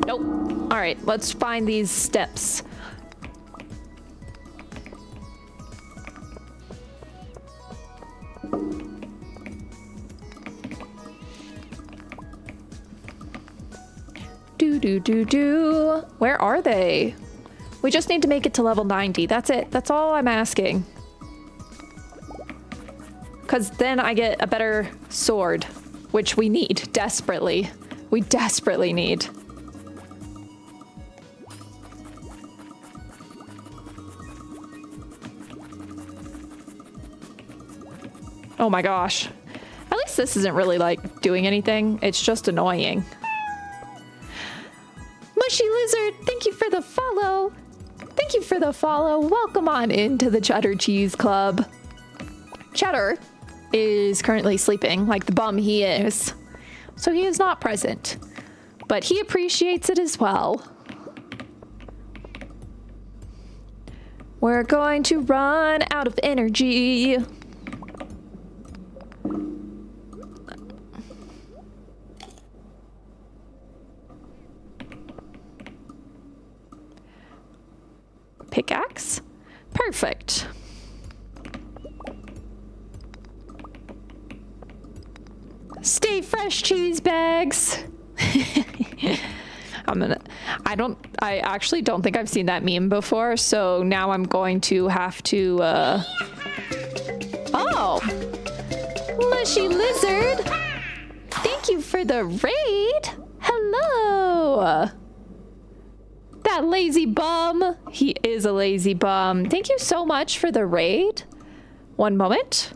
Nope. All right, let's find these steps. Do. Where are they? We just need to make it to level 90. That's it. That's all I'm asking. Because then I get a better sword, which we need desperately. We desperately need. Oh my gosh. At least this isn't really like doing anything. It's just annoying. Mushy Lizard, thank you for the follow. Thank you for the follow. Welcome on into the Cheddar Cheese Club. Cheddar is currently sleeping like the bum he is. So he is not present, but he appreciates it as well. We're going to run out of energy. Pickaxe? Perfect. Stay fresh, cheese bags. I actually don't think I've seen that meme before, so now I'm going to have to, Oh! Mushy Lizard! Thank you for the raid! Hello! That lazy bum. He is a lazy bum. Thank you so much for the raid. One moment.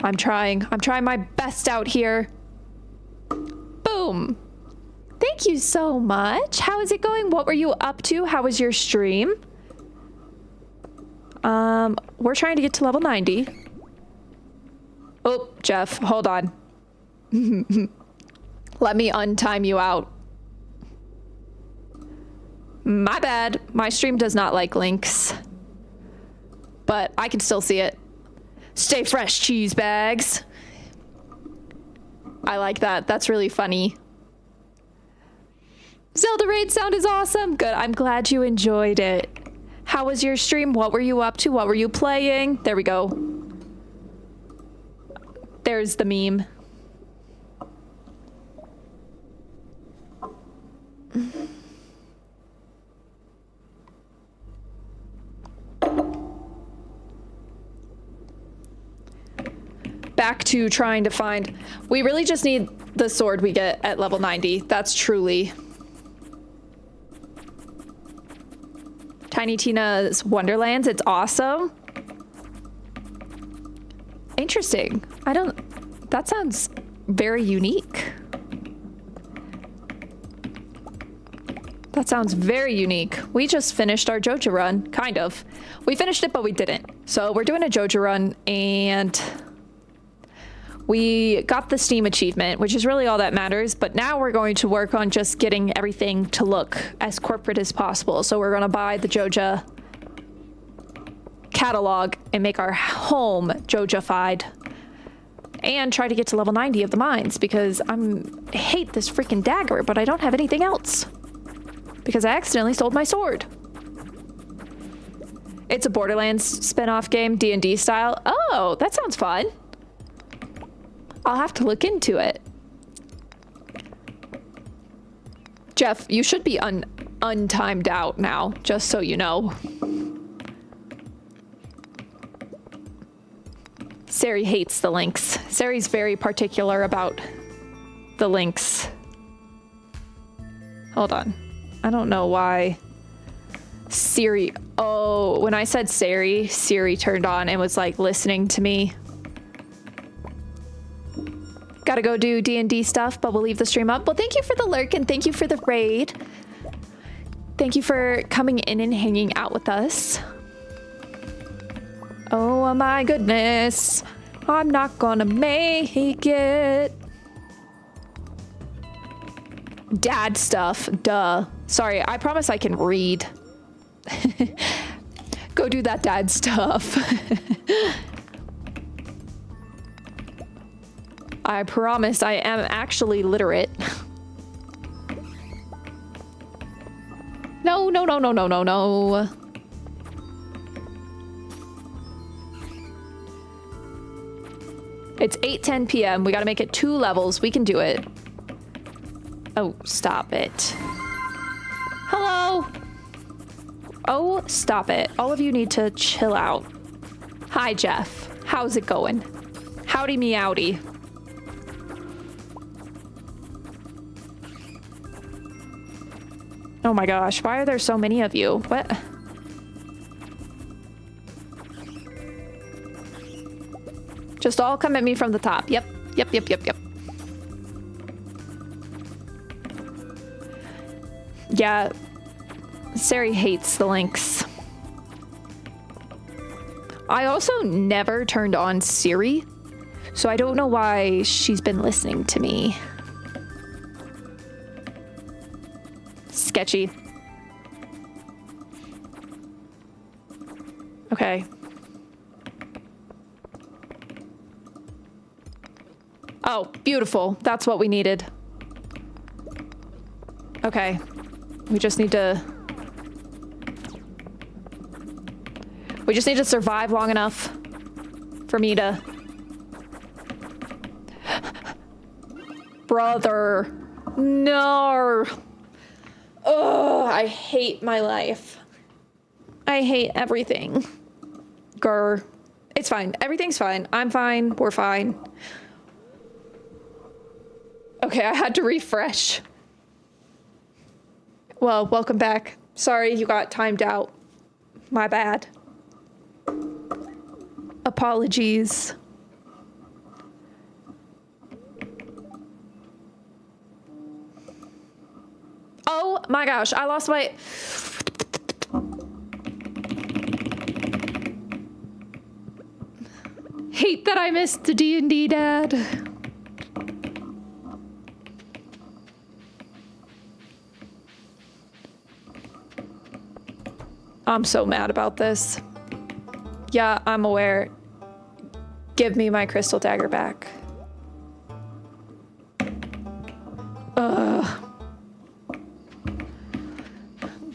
I'm trying my best out here. Boom. Thank you so much. How is it going? What were you up to? How was your stream? We're trying to get to level 90. Oh, Jeff, hold on. Let me untime you out. My bad. My stream does not like links. But I can still see it. Stay fresh, cheese bags. I like that. That's really funny. Zelda raid sound is awesome. Good. I'm glad you enjoyed it. How was your stream? What were you up to? What were you playing? There we go. There's the meme. Back to trying to find... We really just need the sword we get at level 90. That's truly... Tiny Tina's Wonderlands. It's awesome. Interesting. That sounds very unique. That sounds very unique. We just finished our Joja run. Kind of. We finished it, but we didn't. So we're doing a Joja run, and... we got the Steam achievement, which is really all that matters, but now we're going to work on just getting everything to look as corporate as possible. So we're going to buy the Joja catalog and make our home Joja-fied and try to get to level 90 of the mines, because I hate this freaking dagger, but I don't have anything else because I accidentally sold my sword. It's a Borderlands spin-off game, D&D style. Oh, that sounds fun. I'll have to look into it. Jeff, you should be untimed out now, just so you know. Sari hates the links. Sari's very particular about the links. Hold on. I don't know why. Siri. Oh, when I said Sari, Siri turned on and was like listening to me. Gotta go do D&D stuff, but we'll leave the stream up. Well, thank you for the lurk and thank you for the raid. Thank you for coming in and hanging out with us. Oh my goodness. I'm not gonna make it. Dad stuff, duh. Sorry, I promise I can read. Go do that dad stuff. I promise I am actually literate. No, no, no, no, no, no, no. It's 8:10 p.m. We gotta make it 2 levels. We can do it. Oh, stop it. Hello? Oh, stop it. All of you need to chill out. Hi, Jeff. How's it going? Howdy meowdy. Oh my gosh, why are there so many of you? What? Just all come at me from the top. Yep, yep, yep, yep, yep. Yeah, Sari hates the links. I also never turned on Siri, so I don't know why she's been listening to me. Sketchy. Okay. Oh, beautiful. That's what we needed. Okay. We just need to survive long enough for me to... Brother. No. Oh, I hate my life. I hate everything. Grr. It's fine. Everything's fine. I'm fine. We're fine. Okay, I had to refresh. Well, welcome back. Sorry you got timed out. My bad. Apologies. Oh my gosh, I lost my... Hate that I missed the D&D dad. I'm so mad about this. Yeah, I'm aware. Give me my crystal dagger back. Ugh.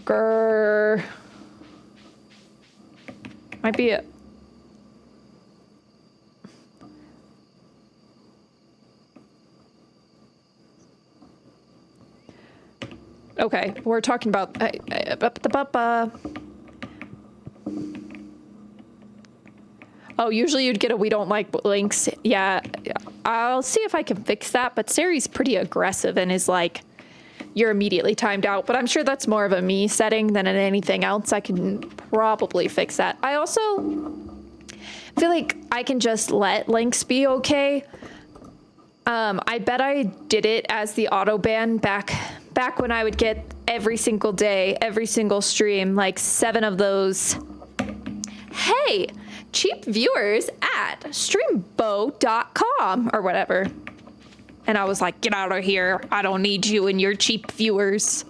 Grr. Might be it. Okay, we're talking about... Oh, usually you'd get a we don't like links. Yeah, I'll see if I can fix that, but Sari's pretty aggressive and is like, you're immediately timed out, but I'm sure that's more of a me setting than anything else. I can probably fix that. I also feel like I can just let links be okay. I bet I did it as the auto ban back when I would get every single day, every single stream, like 7 of those. Hey, cheap viewers at streambo.com or whatever. And I was like, get out of here. I don't need you and your cheap viewers.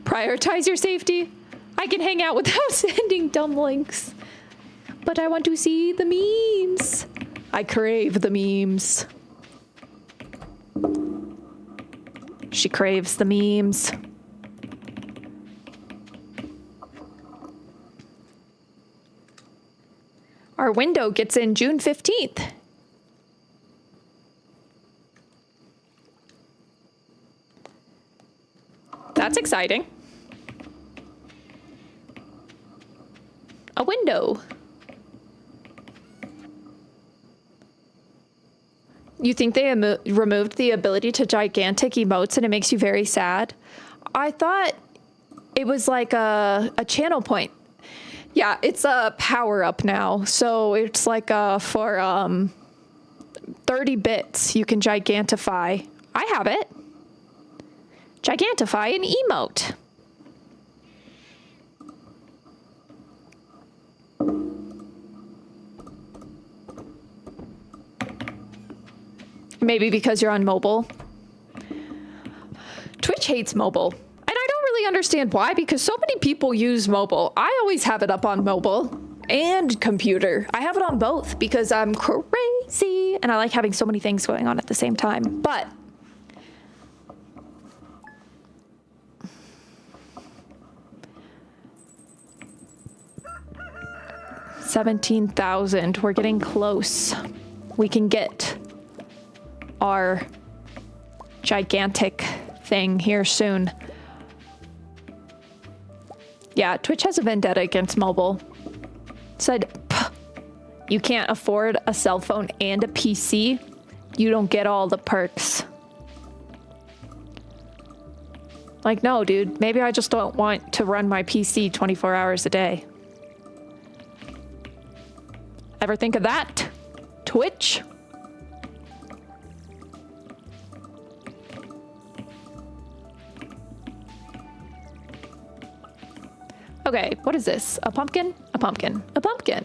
Prioritize your safety. I can hang out without sending dumb links. But I want to see the memes. I crave the memes. She craves the memes. Our window gets in June 15th. That's exciting. A window. You think they removed the ability to gigantic emotes and it makes you very sad? I thought it was like a channel point. Yeah, it's a power up now. So it's like for 30 bits, you can gigantify. I have it. Gigantify an emote. Maybe because you're on mobile. Twitch hates mobile. And I don't really understand why, because so many people use mobile. I always have it up on mobile and computer. I have it on both because I'm crazy and I like having so many things going on at the same time. But 17,000. We're getting close. We can get our gigantic thing here soon. Yeah, Twitch has a vendetta against mobile. Said, you can't afford a cell phone and a PC. You don't get all the perks. Like, no, dude, maybe I just don't want to run my PC 24 hours a day. Ever think of that? Twitch? Okay, what is this? A pumpkin? A pumpkin. A pumpkin.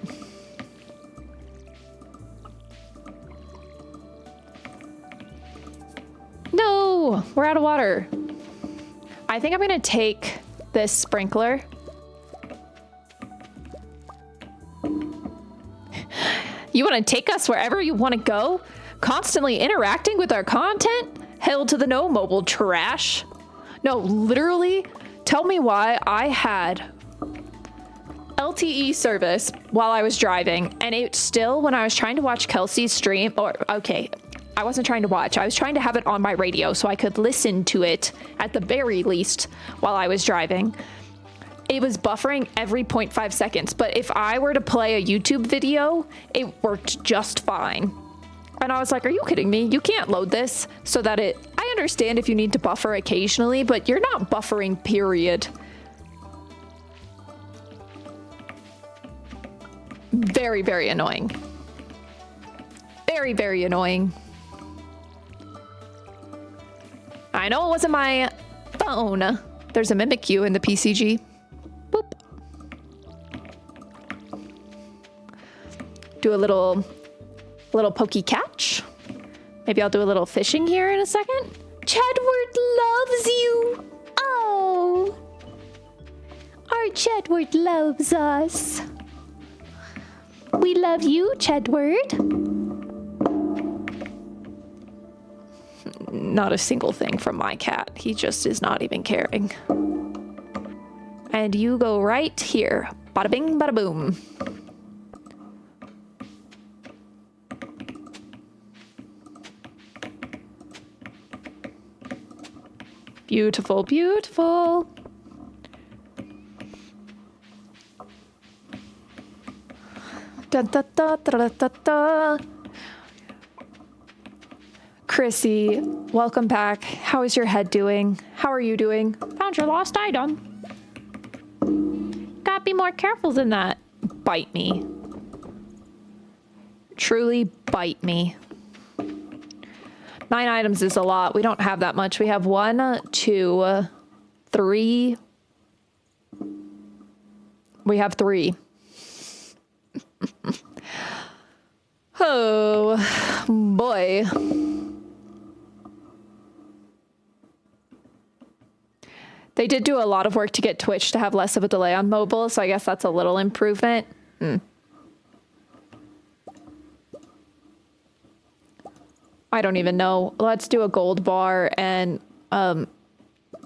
No, we're out of water. I think I'm gonna take this sprinkler. You want to take us wherever you want to go? Constantly interacting with our content? Hell to the no, mobile trash. No, literally, tell me why I had LTE service while I was driving, and it still, when I was trying to watch Kelsey's stream, or okay, I wasn't trying to watch, I was trying to have it on my radio so I could listen to it at the very least while I was driving. It was buffering every 0.5 seconds, but if I were to play a YouTube video, it worked just fine. And I was like, are you kidding me? You can't load this so that I understand if you need to buffer occasionally, but you're not buffering, period. Very, very annoying. Very, very annoying. I know it wasn't my phone. There's a Mimikyu in the PCG. Boop. Do a little pokey catch. Maybe I'll do a little fishing here in a second. Chedward loves you. Oh. Our Chedward loves us. We love you, Chedward. Not a single thing from my cat. He just is not even caring. And you go right here. Bada bing, bada boom. Beautiful, beautiful. Da da da da da da. Chrissy, welcome back. How is your head doing? How are you doing? Found your lost item. Gotta be more careful than that. Bite me. Truly bite me. 9 items is a lot. We don't have that much. We have 1, 2, 3. We have 3. Oh, boy. They did do a lot of work to get Twitch to have less of a delay on mobile, so I guess that's a little improvement. I don't even know. Let's do a gold bar and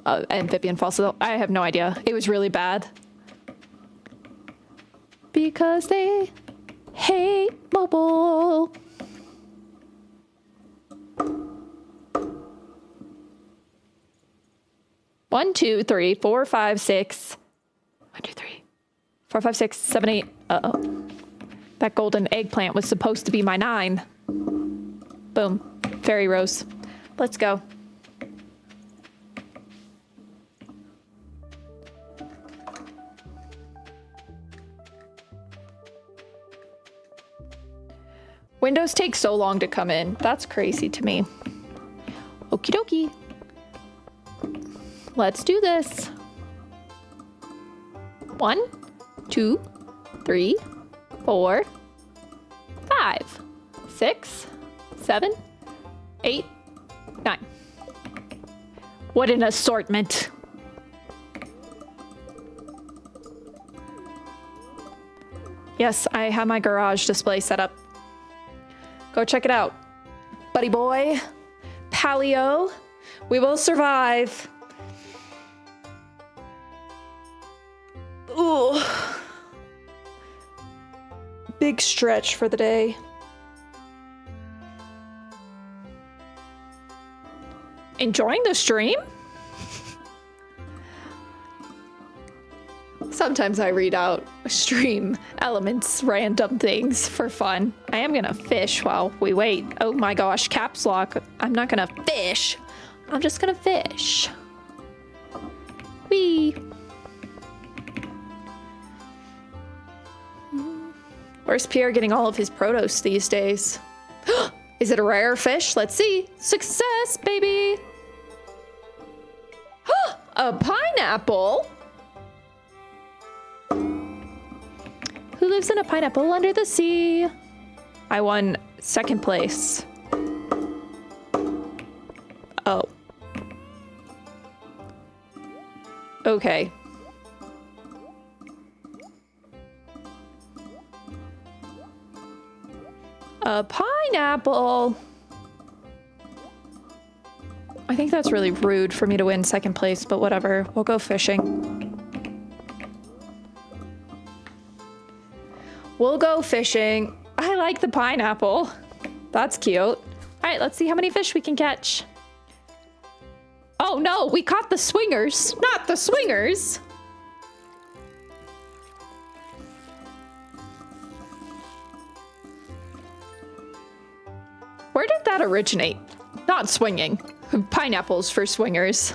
amphibian fossil. I have no idea. It was really bad. Because they hate mobile. One, two, three, four, five, six. 1, 2, 3, 4, 5, 6, 7, 8. Uh-oh. That golden eggplant was supposed to be my 9. Boom. Fairy rose. Let's go. Windows take so long to come in. That's crazy to me. Okie dokie. Let's do this. 1, 2, 3, 4, 5, 6, 7, 8, 9. What an assortment. Yes, I have my garage display set up. Go check it out. Buddy boy, Paleo, we will survive. Ooh. Big stretch for the day. Enjoying the stream? Sometimes I read out stream elements, random things for fun. I am gonna fish while we wait. Oh my gosh, caps lock. I'm not gonna fish. I'm just gonna fish. Whee! Where's Pierre getting all of his produce these days? Is it a rare fish? Let's see. Success, baby! A pineapple? Who lives in a pineapple under the sea? I won 2nd place. Oh. Okay. A pineapple. I think that's really rude for me to win 2nd place, but whatever. We'll go fishing. We'll go fishing. I like the pineapple. That's cute. All right, let's see how many fish we can catch. Oh no, we caught the swingers, not the swingers. Where did that originate? Not swinging. Pineapples for swingers.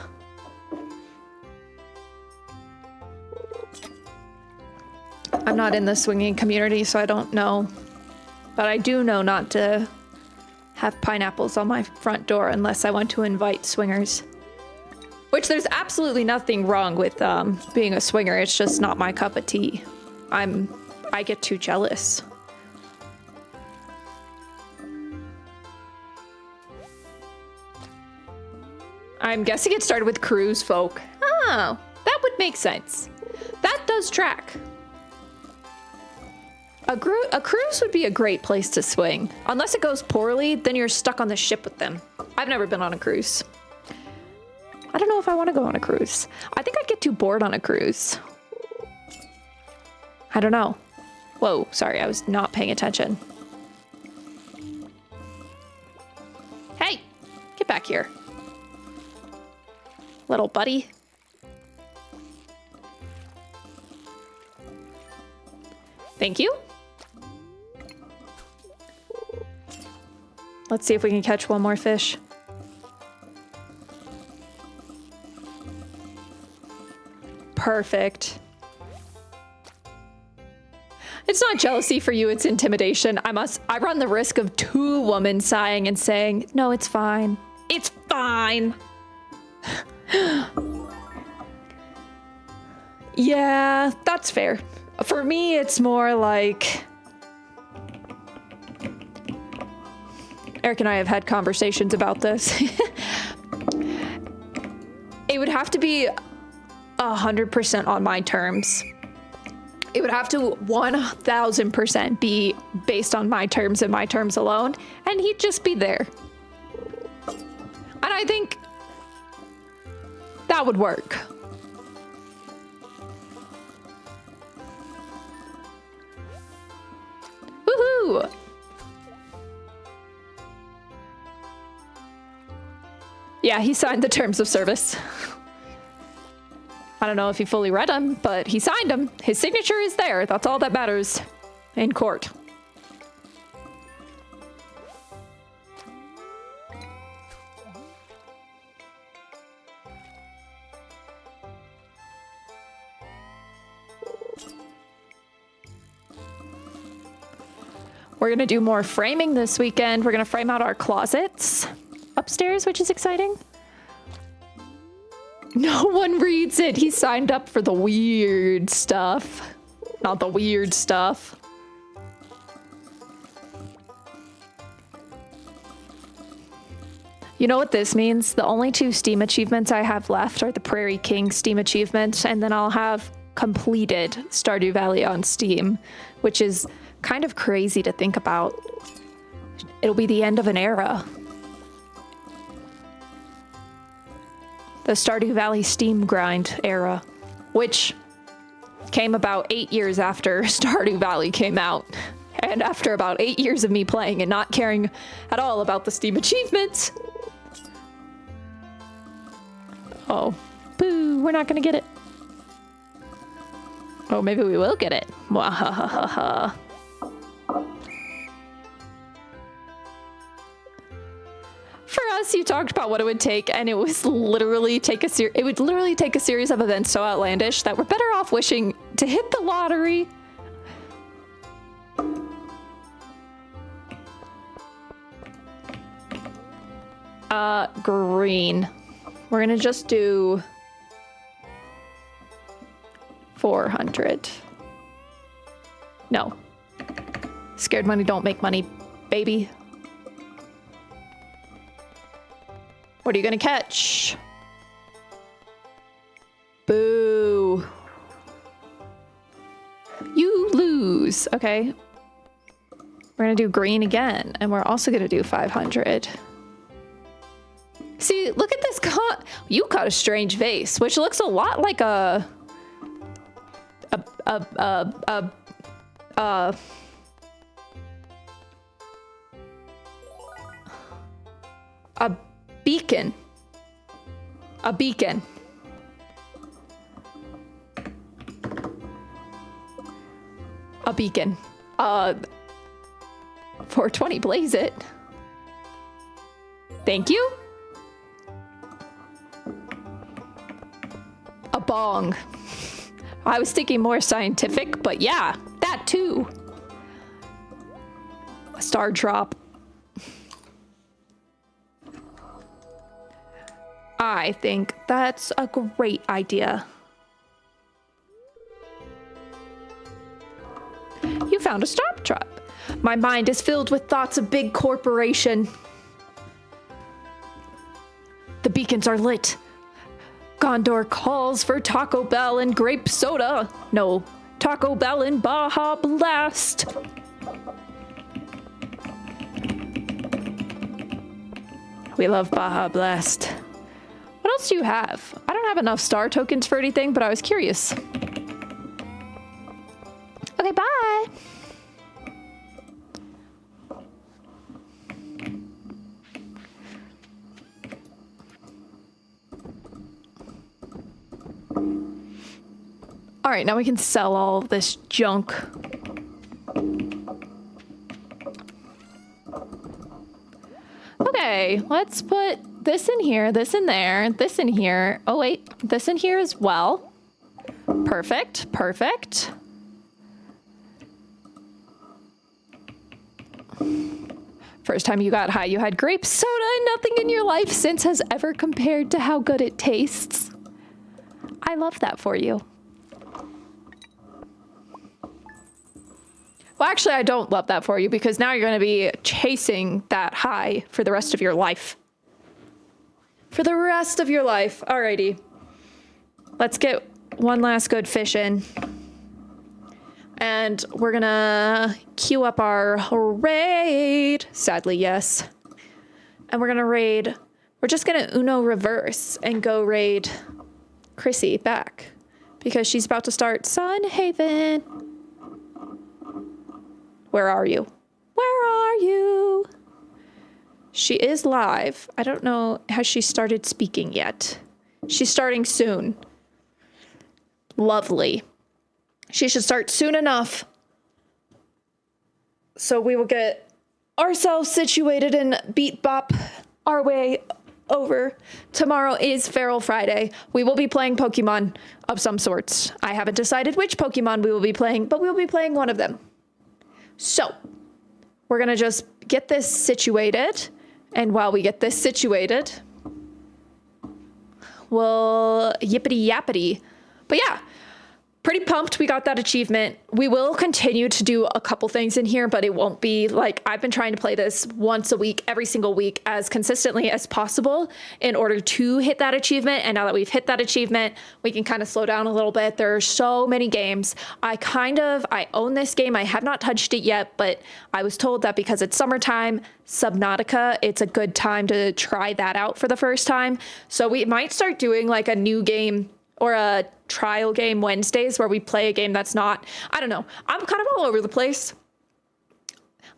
I'm not in the swinging community, so I don't know. But I do know not to have pineapples on my front door unless I want to invite swingers. Which there's absolutely nothing wrong with being a swinger. It's just not my cup of tea. I get too jealous. I'm guessing it started with cruise folk. Oh, that would make sense. That does track. A cruise would be a great place to swing. Unless it goes poorly, then you're stuck on the ship with them. I've never been on a cruise. I don't know if I want to go on a cruise. I think I'd get too bored on a cruise. I don't know. Whoa, sorry, I was not paying attention. Hey, get back here. Little buddy. Thank you. Let's see if we can catch one more fish. Perfect. It's not jealousy for you, it's intimidation. I run the risk of 2 women sighing and saying, no, it's fine. It's fine. Yeah, that's fair. For me, it's more like... Eric and I have had conversations about this. It would have to be 100% on my terms. It would have to 1000% be based on my terms and my terms alone, and he'd just be there. And I think That would work. Woohoo! Yeah, he signed the terms of service. I don't know if he fully read them, but he signed them. His signature is there. That's all that matters in court. We're going to do more framing this weekend. We're going to frame out our closets upstairs, which is exciting. No one reads it. He signed up for the weird stuff. Not the weird stuff. You know what this means? The only 2 Steam achievements I have left are the Prairie King Steam achievement, and then I'll have completed Stardew Valley on Steam, which is kind of crazy to think about. It'll be the end of an era. The Stardew Valley Steam grind era, which came about 8 years after Stardew Valley came out. And after about 8 years of me playing and not caring at all about the Steam achievements. Oh, boo, we're not gonna get it. Oh, maybe we will get it. Mwahahaha. For us, you talked about what it would take, and it was literally take a series of events so outlandish that we're better off wishing to hit the lottery. Green. We're gonna just do 400. No. Scared money don't make money, baby. What are you gonna catch? Boo. You lose. Okay. We're gonna do green again, and we're also gonna do 500. See, look at this you caught a strange vase, which looks a lot like a beacon. A beacon. A beacon. 420, blaze it. Thank you. A bong. I was thinking more scientific, but yeah, that too. A star drop. I think that's a great idea. You found a stop trap. My mind is filled with thoughts of big corporation. The beacons are lit. Gondor calls for Taco Bell and grape soda. No, Taco Bell and Baja Blast. We love Baja Blast. What else do you have? I don't have enough star tokens for anything, but I was curious. Okay, bye. All right, now we can sell all this junk. Okay, let's put this in here, this in there, this in here. Oh wait, this in here as well. Perfect, perfect. First time you got high, you had grape soda, and nothing in your life since has ever compared to how good it tastes. I love that for you. Well, actually, I don't love that for you because now you're going to be chasing that high for the rest of your life. For the rest of your life. Alrighty. Let's get one last good fish in. And we're going to queue up our raid. Sadly, yes. And we're going to raid. We're just going to Uno reverse and go raid Chrissy back because she's about to start Sun Haven. Where are you? Where are you? She is live. I don't know. Has she started speaking yet? She's starting soon. Lovely. She should start soon enough. So we will get ourselves situated and beat bop our way over. Tomorrow is Feral Friday. We will be playing Pokemon of some sorts. I haven't decided which Pokemon we will be playing, but we will be playing one of them. So we're going to just get this situated. And while we get this situated, we'll yippity yappity. But yeah, pretty pumped we got that achievement. We will continue to do a couple things in here, but it won't be like, I've been trying to play this once a week, every single week, as consistently as possible in order to hit that achievement. And now that we've hit that achievement, we can kind of slow down a little bit. There are so many games. I own this game. I have not touched it yet, but I was told that because it's summertime, Subnautica, it's a good time to try that out for the first time. So we might start doing like a new game or a trial game Wednesdays where we play a game that's not, I don't know. I'm kind of all over the place.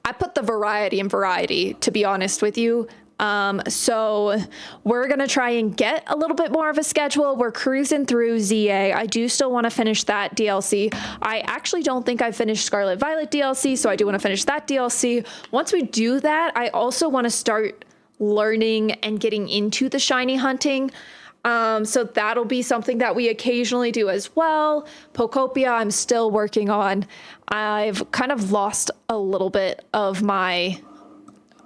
I put the variety in variety, to be honest with you. So we're going to try and get a little bit more of a schedule. We're cruising through ZA. I do still want to finish that DLC. I actually don't think I finished Scarlet Violet DLC, so I do want to finish that DLC. Once we do that, I also want to start learning and getting into the shiny hunting. So that'll be something that we occasionally do as well. Pokopia, I'm still working on. I've kind of lost a little bit of my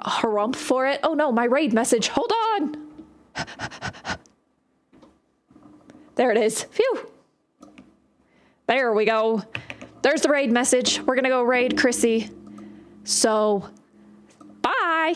harump for it. Oh no, my raid message. Hold on. There it is. Phew. There we go. There's the raid message. We're going to go raid Chrissy. So, bye.